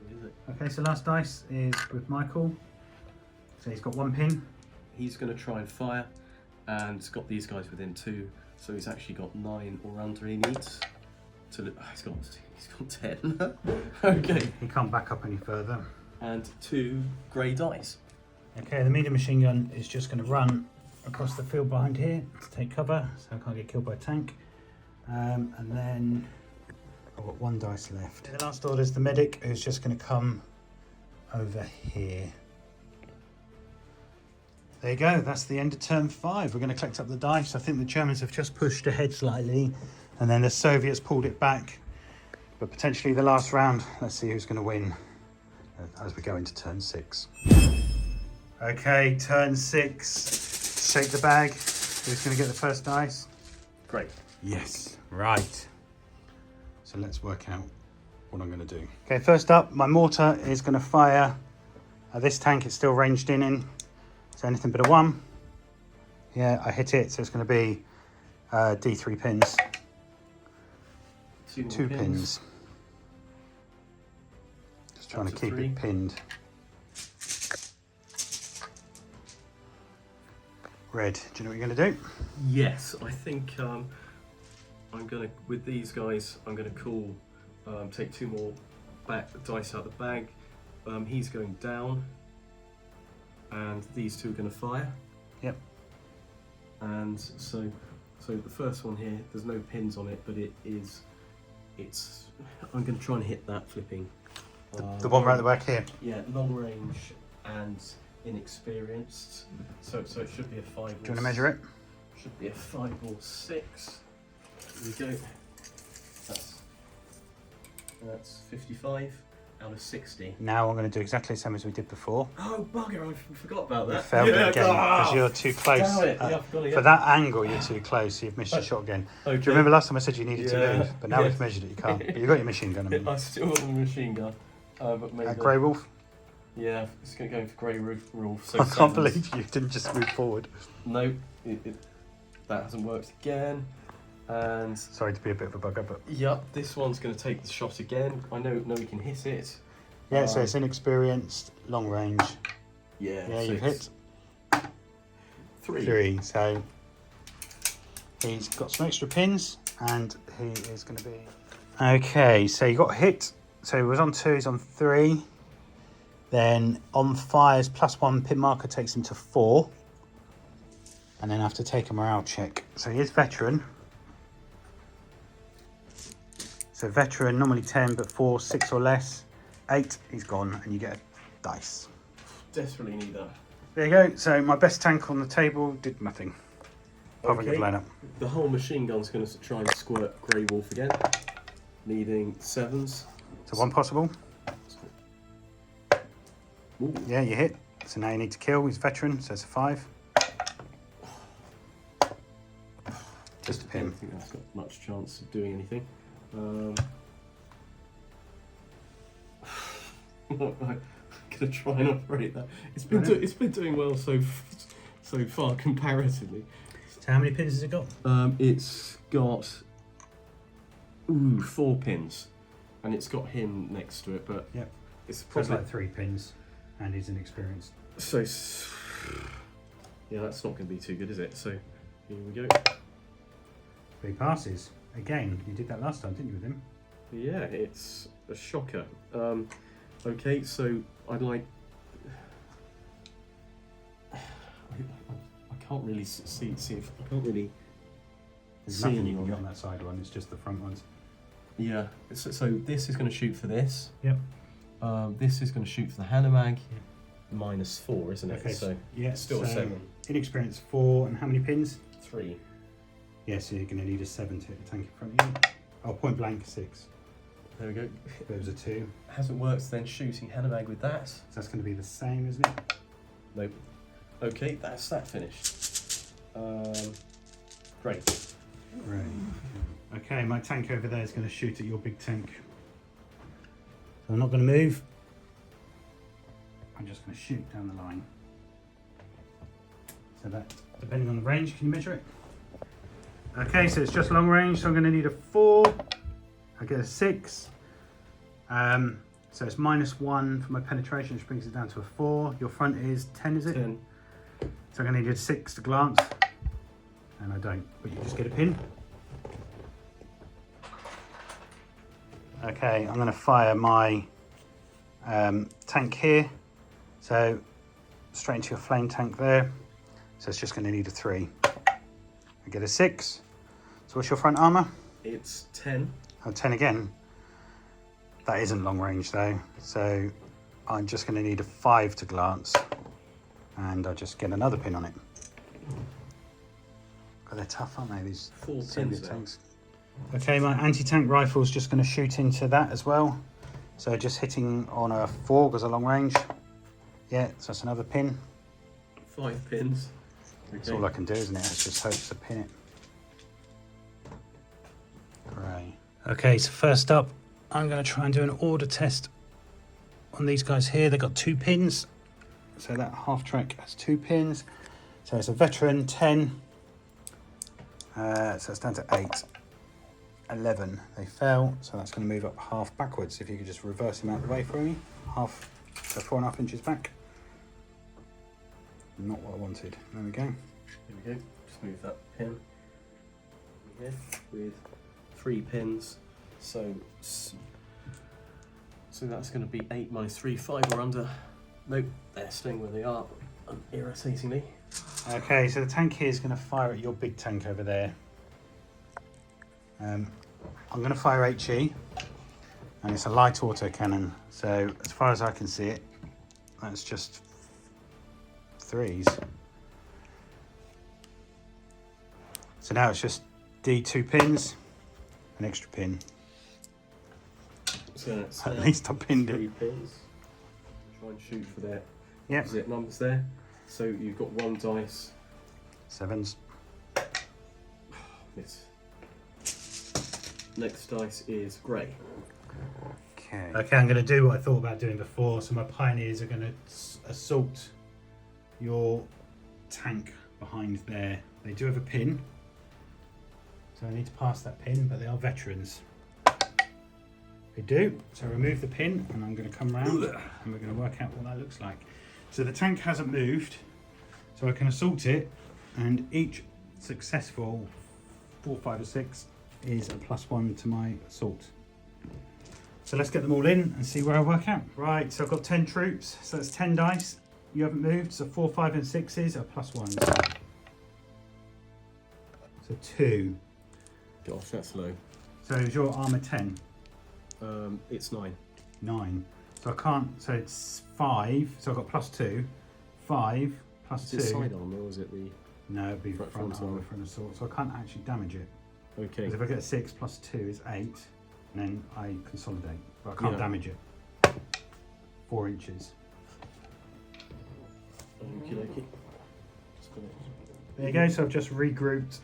Speaker 2: Where is it?
Speaker 1: Okay, so last dice is with Michael. So he's got 1 pin.
Speaker 2: He's going to try and fire, and he's got these guys within 2, so he's actually got 9 or under he needs. He's got 10. Okay.
Speaker 1: He can't back up any further.
Speaker 2: And 2 grey dice.
Speaker 1: Okay, the medium machine gun is just going to run across the field behind here to take cover, so I can't get killed by a tank. And then I've got 1 dice left. The last order is the medic, who's just going to come over here. There you go, that's the end of turn 5. We're going to collect up the dice. I think the Germans have just pushed ahead slightly, and then the Soviets pulled it back. But potentially the last round, let's see who's going to win as we go into turn 6. Okay, turn 6. Shake the bag. Who's going to get the first dice?
Speaker 2: Great.
Speaker 1: Yes, right. So let's work out what I'm going to do. Okay, first up, my mortar is going to fire at this tank. It's still ranged in. So anything but a 1. Yeah, I hit it. So it's going to be D3 pins. 2 pins. Just trying to keep
Speaker 2: 3.
Speaker 1: it pinned. Red, do you know what you're going to do?
Speaker 2: Yes, I think I'm going to, with these guys, I'm going to call, take 2 more dice out of the bag. He's going down. And these 2 are going to fire.
Speaker 1: Yep.
Speaker 2: And so the first one here, there's no pins on it, but it's. I'm going to try and hit that flipping.
Speaker 1: The one right at the back here.
Speaker 2: Yeah, long range and inexperienced. So it should be a 5.
Speaker 1: Do you want to measure it?
Speaker 2: Should be a 5 or 6. Here we go. That's 55. Out of 60.
Speaker 1: Now I'm going to do exactly the same as we did before.
Speaker 2: Oh bugger! I forgot about that.
Speaker 1: You failed it again because you're too close.
Speaker 2: Damn it. Yeah, I forgot again.
Speaker 1: For that angle, you're too close. So you've missed your shot again.
Speaker 2: Okay.
Speaker 1: Do you remember last time I said you needed to move? But now
Speaker 2: Yeah.
Speaker 1: we've measured it, you can't. But you've got your machine gun.
Speaker 2: I still want the machine gun, but maybe.
Speaker 1: Grey Wolf.
Speaker 2: Yeah, it's going for Grey Wolf. So
Speaker 1: I can't believe you didn't just move forward.
Speaker 2: No, that hasn't worked again. And
Speaker 1: sorry to be a bit of a bugger, but
Speaker 2: yep, this one's going to take the shot again. I know we can hit it.
Speaker 1: yeah. So it's inexperienced, long range.
Speaker 2: Yeah.
Speaker 1: Yeah, you hit
Speaker 2: 3.
Speaker 1: So he's got some extra pins, and he is going to be okay. So you got hit. So he was on 2. He's on 3. Then on fires, +1 pin marker takes him to 4. And then I have to take a morale check. So he is veteran. So veteran, normally 10, but 4, 6 or less. 8, he's gone, and you get a dice.
Speaker 2: Desperately need that.
Speaker 1: There you go. So my best tank on the table did nothing. Apart from
Speaker 2: Okay.
Speaker 1: the lineup.
Speaker 2: The whole machine gun's going to try and squirt Grey Wolf again. Needing 7s.
Speaker 1: So 1 possible.
Speaker 2: Ooh.
Speaker 1: Yeah, you hit. So now you need to kill. He's veteran, so it's a 5. Just a
Speaker 2: I
Speaker 1: pin.
Speaker 2: don't think that's got much chance of doing anything. I'm gonna try and operate that. It's been doing well so far comparatively.
Speaker 1: So how many pins has it got?
Speaker 2: It's got 4 pins, and it's got him next to it, but
Speaker 1: Yep.
Speaker 2: it's
Speaker 1: So it's
Speaker 2: probably
Speaker 1: like 3 pins, and he's inexperienced.
Speaker 2: so. Yeah, that's not going to be too good, is it? So here we go.
Speaker 1: But he passes. Again, you did that last time, didn't you, with him?
Speaker 2: Yeah, it's a shocker. Okay, so I'd like. I can't really see if I can't really
Speaker 1: There's
Speaker 2: see
Speaker 1: nothing you can
Speaker 2: anyone.
Speaker 1: get on that side one, it's just the front ones.
Speaker 2: Yeah, so this is going to shoot for this.
Speaker 1: Yep.
Speaker 2: This is going to shoot for the Hanomag. -4, isn't it?
Speaker 1: Okay,
Speaker 2: So
Speaker 1: yeah,
Speaker 2: still a
Speaker 1: so
Speaker 2: 7.
Speaker 1: Inexperienced 4, and how many pins?
Speaker 2: 3.
Speaker 1: Yeah, so you're going to need a 7 to hit the tank in front of you. Oh, point blank 6.
Speaker 2: There we go.
Speaker 1: There was a 2.
Speaker 2: Hasn't worked then shooting Hanomag with that.
Speaker 1: So that's going to be the same, isn't it?
Speaker 2: Nope. Okay, that's that finished. Great.
Speaker 1: Right. Okay, my tank over there is going to shoot at your big tank. So I'm not going to move. I'm just going to shoot down the line. So that, depending on the range, can you measure it? Okay, so it's just long range, so I'm going to need a 4. I get a 6. So it's -1 for my penetration, which brings it down to a 4. Your front is 10, is it?
Speaker 2: 10.
Speaker 1: So I'm going to need a 6 to glance. And I don't, but you just get a pin. Okay, I'm going to fire my tank here. So straight into your flame tank there. So it's just going to need a 3. I get a 6. So what's your front armour?
Speaker 2: It's 10.
Speaker 1: Oh, 10 again. That isn't long range though. So I'm just going to need a 5 to glance. And I'll just get another pin on it. God, they're tough, aren't they, these
Speaker 2: 4
Speaker 1: Soviet
Speaker 2: pins
Speaker 1: tanks? Okay, my anti-tank rifle's just going to shoot into that as well. So just hitting on a 4 because of long range. Yeah, so that's another pin.
Speaker 2: 5 pins.
Speaker 1: That's all I can do, isn't it? It's just hope to pin it. Great. Okay, so first up, I'm going to try and do an order test on these guys here. They've got 2 pins. So that half track has 2 pins. So it's a veteran 10. So it's down to 8. 11. They fell, so that's going to move up half backwards. If you could just reverse him out of the way for me. Half, so 4.5 inches back. Not what I wanted. There we go.
Speaker 2: Here we go. Just move that pin here with 3 pins. So that's going to be 8 minus 3, 5 or under. Nope, they're staying where they are, irritatingly.
Speaker 1: Okay, so the tank here is going to fire at your big tank over there. I'm going to fire HE, and it's a light auto cannon. So as far as I can see it, that's just 3s. So now it's just D2 pins, an extra pin.
Speaker 2: So that's
Speaker 1: At least I pinned
Speaker 2: 3
Speaker 1: it.
Speaker 2: pins. Try and shoot for their
Speaker 1: Yep.
Speaker 2: opposite numbers there. So you've got 1 dice.
Speaker 1: 7s.
Speaker 2: Miss. Next dice is grey.
Speaker 1: Okay. Okay, I'm going to do what I thought about doing before. So my pioneers are going to assault your tank behind there. They do have a pin. So I need to pass that pin, but they are veterans. They do. So remove the pin, and I'm going to come round and we're going to work out what that looks like. So the tank hasn't moved, so I can assault it, and each successful 4, 5 or 6 is a +1 to my assault. So let's get them all in and see where I work out. Right, so I've got 10 troops, so that's 10 dice. You haven't moved, so 4, 5 and 6s are +1s. So 2.
Speaker 2: Gosh, that's low.
Speaker 1: So is your armour 10?
Speaker 2: It's 9.
Speaker 1: 9. So I can't, so it's 5, so I've got +2. 5 plus 2.
Speaker 2: Is it side armour or is it the...
Speaker 1: No, it'd be front
Speaker 2: front
Speaker 1: armour
Speaker 2: armour.
Speaker 1: for an assault, so I can't actually damage it.
Speaker 2: Okay.
Speaker 1: Because if I get a 6 plus 2 is 8, and then I consolidate, but I can't
Speaker 2: Yeah.
Speaker 1: damage it. 4 inches.
Speaker 2: Okie dokie.
Speaker 1: There you go, so I've just regrouped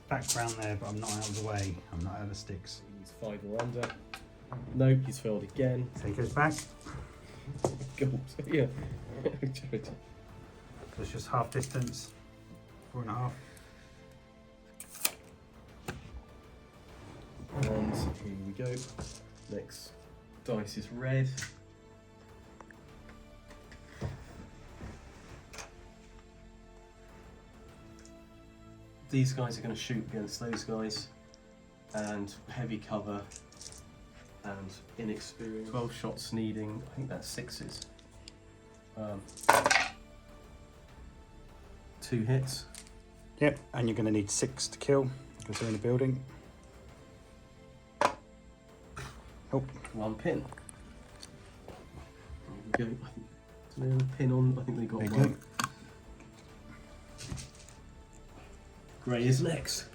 Speaker 1: background there, but I'm not out of the way. I'm not out of the sticks.
Speaker 2: He's 5 or under. Nope, he's failed again.
Speaker 1: So he goes back.
Speaker 2: God, yeah.
Speaker 1: So it's just half distance. 4.5.
Speaker 2: And here we go. Next dice is red. These guys are going to shoot against those guys, and heavy cover and inexperienced. 12 shots needing, I think that's 6s. 2 hits.
Speaker 1: Yep, and you're going to need 6 to kill because they're in a building. Nope.
Speaker 2: 1 pin. There we go. Do they have a pin on? I think they got
Speaker 1: They
Speaker 2: one.
Speaker 1: do.
Speaker 2: Grey is next.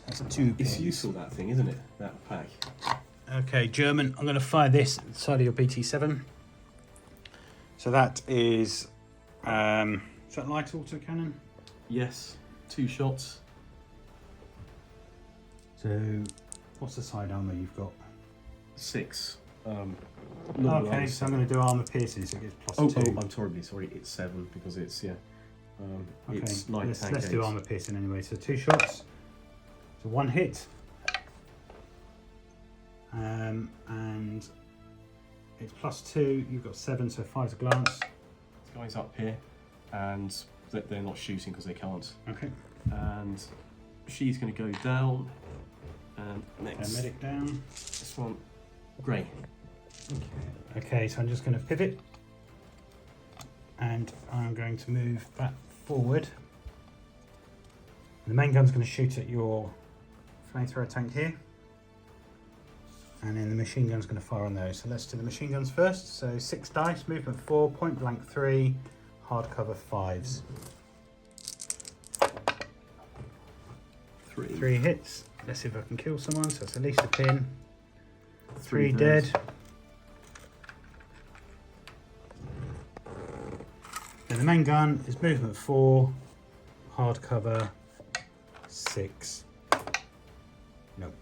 Speaker 1: That's 2
Speaker 2: It's
Speaker 1: pins.
Speaker 2: useful, that thing, isn't it? That pack.
Speaker 1: Okay, German, I'm going to fire this side of your BT7. So that is that light autocannon?
Speaker 2: Yes, 2 shots.
Speaker 1: So what's the side armour you've got?
Speaker 2: 6.
Speaker 1: Okay, so I'm going to do armour piercing, so it gets
Speaker 2: Oh,
Speaker 1: +2.
Speaker 2: I'm terribly sorry. It's 7 because it's
Speaker 1: Okay,
Speaker 2: it's 9
Speaker 1: let's
Speaker 2: tank
Speaker 1: do
Speaker 2: eights.
Speaker 1: armour piercing anyway. So 2 shots, so 1 hit, and it's +2. You've got 7, so 5's a glance.
Speaker 2: This guy's up here, and they're not shooting because they can't.
Speaker 1: Okay,
Speaker 2: And she's going to go down. And next,
Speaker 1: medic down.
Speaker 2: this one, grey.
Speaker 1: Okay, so I'm just going to pivot, and I'm going to move back forward And the main gun's going to shoot at your flamethrower tank here. And then the machine gun's going to fire on those. So let's do the machine guns first. So 6 dice, movement 4, point blank 3, hardcover 5s. 3 hits. Let's see if I can kill someone. So it's at least a pin. 3 dead. And the main gun is movement 4, hardcover 6. Nope.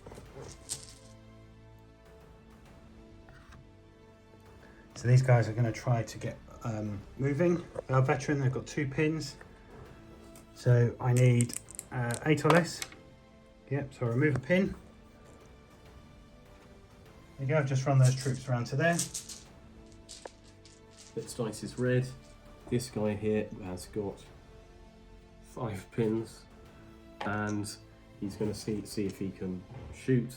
Speaker 1: So these guys are going to try to get moving. They are veteran, they've got 2 pins. So I need 8 or less. Yep, so I'll remove a pin. There you go, I've just run those troops around to there.
Speaker 2: This dice is red. This guy here has got 5 pins, and he's going to see if he can shoot.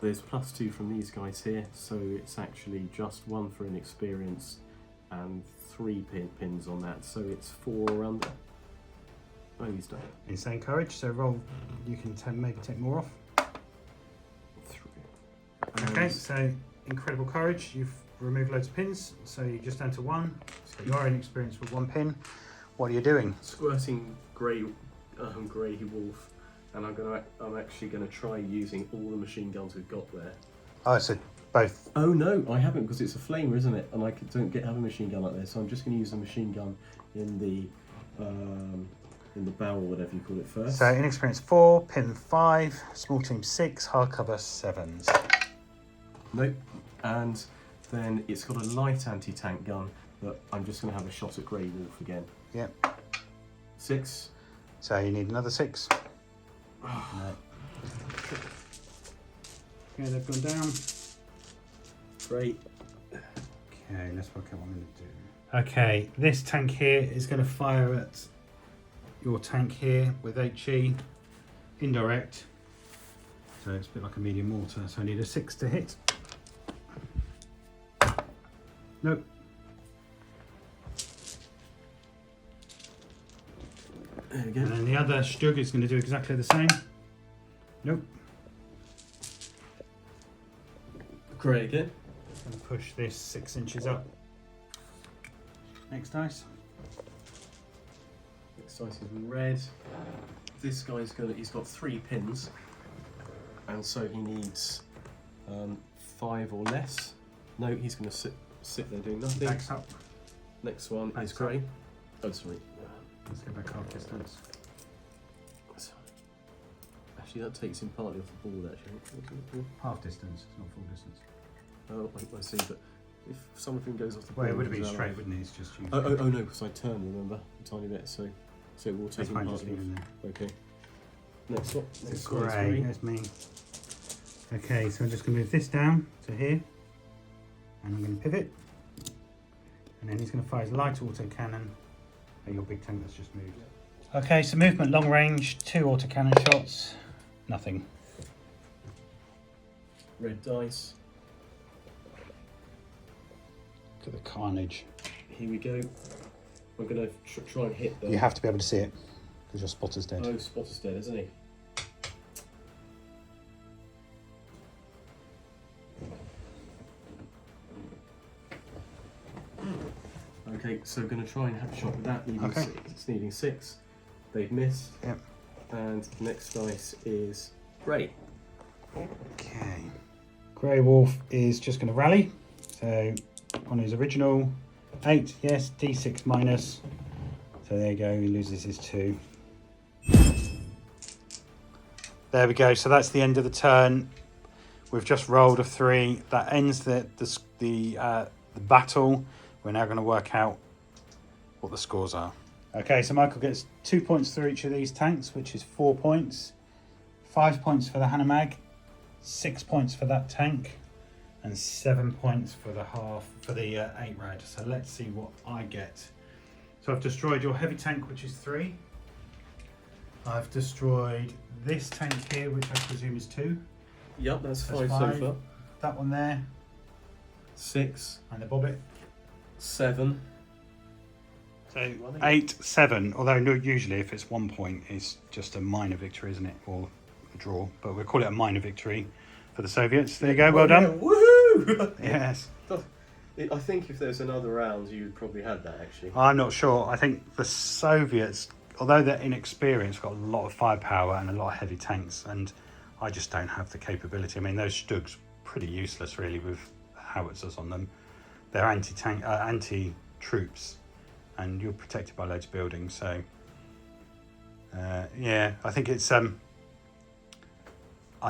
Speaker 2: There's +2 from these guys here, so it's actually just 1 for inexperience and 3 pins on that, so it's 4 or under. Oh, he's done.
Speaker 1: Insane courage, so roll, you can maybe take more off.
Speaker 2: 3.
Speaker 1: Okay, so incredible courage, you've removed loads of pins, so you're just down to 1. So you are inexperienced with 1 pin. What are you doing?
Speaker 2: Squirting grey wolf, and I'm actually gonna try using all the machine guns we've got there.
Speaker 1: Oh, so both.
Speaker 2: Oh no, I haven't, because it's a flamer, isn't it? And I don't have a machine gun like this, so I'm just gonna use a machine gun in the barrel, whatever you call it, first.
Speaker 1: So inexperienced 4, pin 5, small team 6, hardcover 7s.
Speaker 2: Nope. And then it's got a light anti-tank gun, but I'm just going to have a shot at Grey Wolf again.
Speaker 1: Yep.
Speaker 2: 6.
Speaker 1: So you need another 6. No. Okay, they've gone down.
Speaker 2: Great.
Speaker 1: Okay, let's work out what I'm going to do. Okay, this tank here is going to fire at your tank here with HE, indirect. So it's a bit like a medium mortar, so I need a 6 to hit. Nope.
Speaker 2: There we go.
Speaker 1: And then the other Stug is going to do exactly the same. Nope.
Speaker 2: Great again.
Speaker 1: Going to push this 6 inches up. Next dice.
Speaker 2: Next dice is red. This guy's he's got 3 pins, and so he needs 5 or less. No, he's going to sit there doing nothing.
Speaker 1: Backs up.
Speaker 2: Next one
Speaker 1: Backs
Speaker 2: is grey. Oh, sorry.
Speaker 1: Let's go back half distance.
Speaker 2: Actually, that takes him partly off the board, actually.
Speaker 1: Half distance, it's not full distance.
Speaker 2: Oh, I see, but if some of him goes off the
Speaker 1: Well,
Speaker 2: board...
Speaker 1: it would have been
Speaker 2: he's
Speaker 1: straight,
Speaker 2: alive.
Speaker 1: wouldn't it? It's just you.
Speaker 2: Oh, no, because I turned, remember, a tiny bit, so it will take
Speaker 1: That's
Speaker 2: him
Speaker 1: fine, just
Speaker 2: partly
Speaker 1: leave him
Speaker 2: off.
Speaker 1: there.
Speaker 2: Okay. Next one.
Speaker 1: It's grey, there's me. Okay, so I'm just going to move this down to here. And I'm going to pivot. And then he's going to fire his light autocannon at your big tank that's just moved. Okay, so movement long range, 2 autocannon shots, nothing.
Speaker 2: Red dice.
Speaker 1: To the carnage.
Speaker 2: Here we go. I'm going to try and hit the...
Speaker 1: You have to be able to see it, because your spotter's dead.
Speaker 2: Oh, Spotter's dead, isn't he? Okay, so I'm going to try and have a shot with that.
Speaker 1: Okay.
Speaker 2: It's needing 6. They've missed.
Speaker 1: Yep.
Speaker 2: And next dice is grey.
Speaker 1: Okay. Grey Wolf is just going to rally. So on his original 8, yes, D6 minus. So there you go, he loses his 2. There we go, so that's the end of the turn. We've just rolled a 3. That ends the battle. We're now going to work out what the scores are. Okay, so Michael gets 2 points for each of these tanks, which is 4 points. 5 points for the Hanomag, 6 points for that tank, and 7 points for the 8 rad. So let's see what I get. So I've destroyed your heavy tank, which is 3. I've destroyed this tank here, which I presume is 2.
Speaker 2: Yep, that's 5
Speaker 1: 5.
Speaker 2: so far.
Speaker 1: That one there,
Speaker 2: 6.
Speaker 1: and the bobbit.
Speaker 2: 7.
Speaker 1: So 8-7, although no, usually if it's 1 point, it's just a minor victory, isn't it? Or a draw, but we'll call it a minor victory for the Soviets. There you go, well done.
Speaker 2: Yeah, woohoo!
Speaker 1: Yes.
Speaker 2: I think if there's another round, you'd probably had that, actually.
Speaker 1: I'm not sure. I think the Soviets, although they're inexperienced, got a lot of firepower and a lot of heavy tanks, and I just don't have the capability. I mean, those Stugs pretty useless, really, with howitzers on them. They're anti-tank, anti-troops, and you're protected by loads of buildings. So, yeah, I think it's. I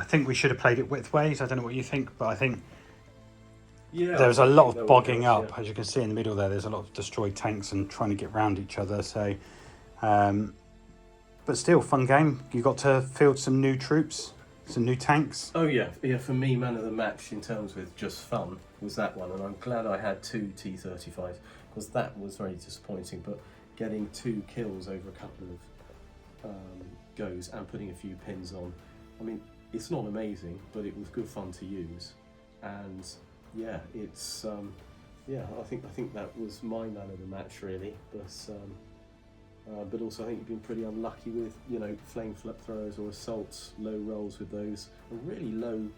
Speaker 1: think we should have played it widthways. I don't know what you think, but I think.
Speaker 2: Yeah,
Speaker 1: there was a lot of bogging
Speaker 2: helps,
Speaker 1: up,
Speaker 2: yeah.
Speaker 1: as you can see in the middle there. There's a lot of destroyed tanks and trying to get round each other. So, but still, fun game. You got to field some new troops, some new tanks.
Speaker 2: Oh yeah. For me, man of the match in terms with just fun was that one, and I'm glad I had 2 T-35s because that was very disappointing. But getting 2 kills over a couple of goes and putting a few pins on, I mean, it's not amazing, but it was good fun to use, and. Yeah, it's I think that was my man of the match really, but also I think you've been pretty unlucky with flame throwers or assaults, low rolls with those, a really low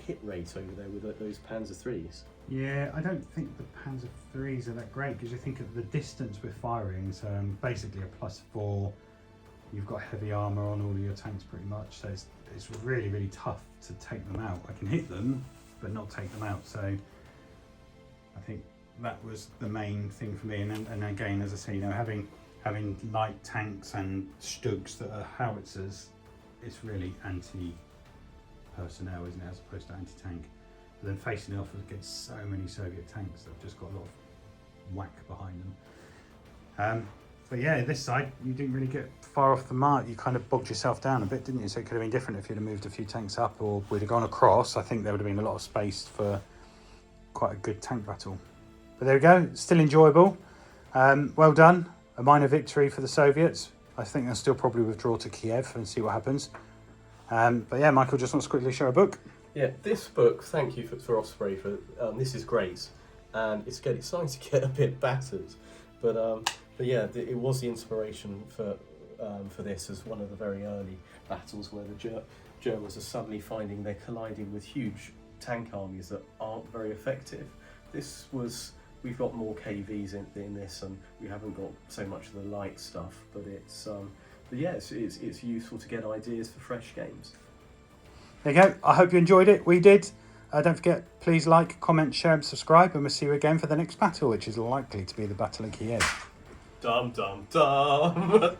Speaker 2: hit rate over there with those Panzer IIIs.
Speaker 1: Yeah, I don't think the Panzer IIIs are that great because you think of the distance we're firing. So basically a +4. You've got heavy armour on all of your tanks pretty much, so it's really, really tough to take them out. I can hit them, but not take them out. So I think that was the main thing for me. And again, as I say, having light tanks and Stugs that are howitzers, it's really anti-personnel, isn't it, as opposed to anti-tank. But then facing it off against so many Soviet tanks that have just got a lot of whack behind them. But yeah, this side, you didn't really get far off the mark. You kind of bogged yourself down a bit, didn't you? So it could have been different if you'd have moved a few tanks up or we'd have gone across. I think there would have been a lot of space for quite a good tank battle. But there we go, still enjoyable. Well done, a minor victory for the Soviets. I think they'll still probably withdraw to Kiev and see what happens. But yeah, Michael just wants to quickly show a book.
Speaker 2: Yeah, this book, thank you for Osprey, for this is great. And it's starting to get a bit battered. But yeah, it was the inspiration for this as one of the very early battles where the Germans are suddenly finding they're colliding with huge tank armies that aren't very effective. We've got more KVs in this, and we haven't got so much of the light stuff. But it's useful to get ideas for fresh games.
Speaker 1: There you go. I hope you enjoyed it. We did. Don't forget, please like, comment, share and subscribe, and we'll see you again for the next battle, which is likely to be the Battle of Kiev.
Speaker 2: Dum dum dum.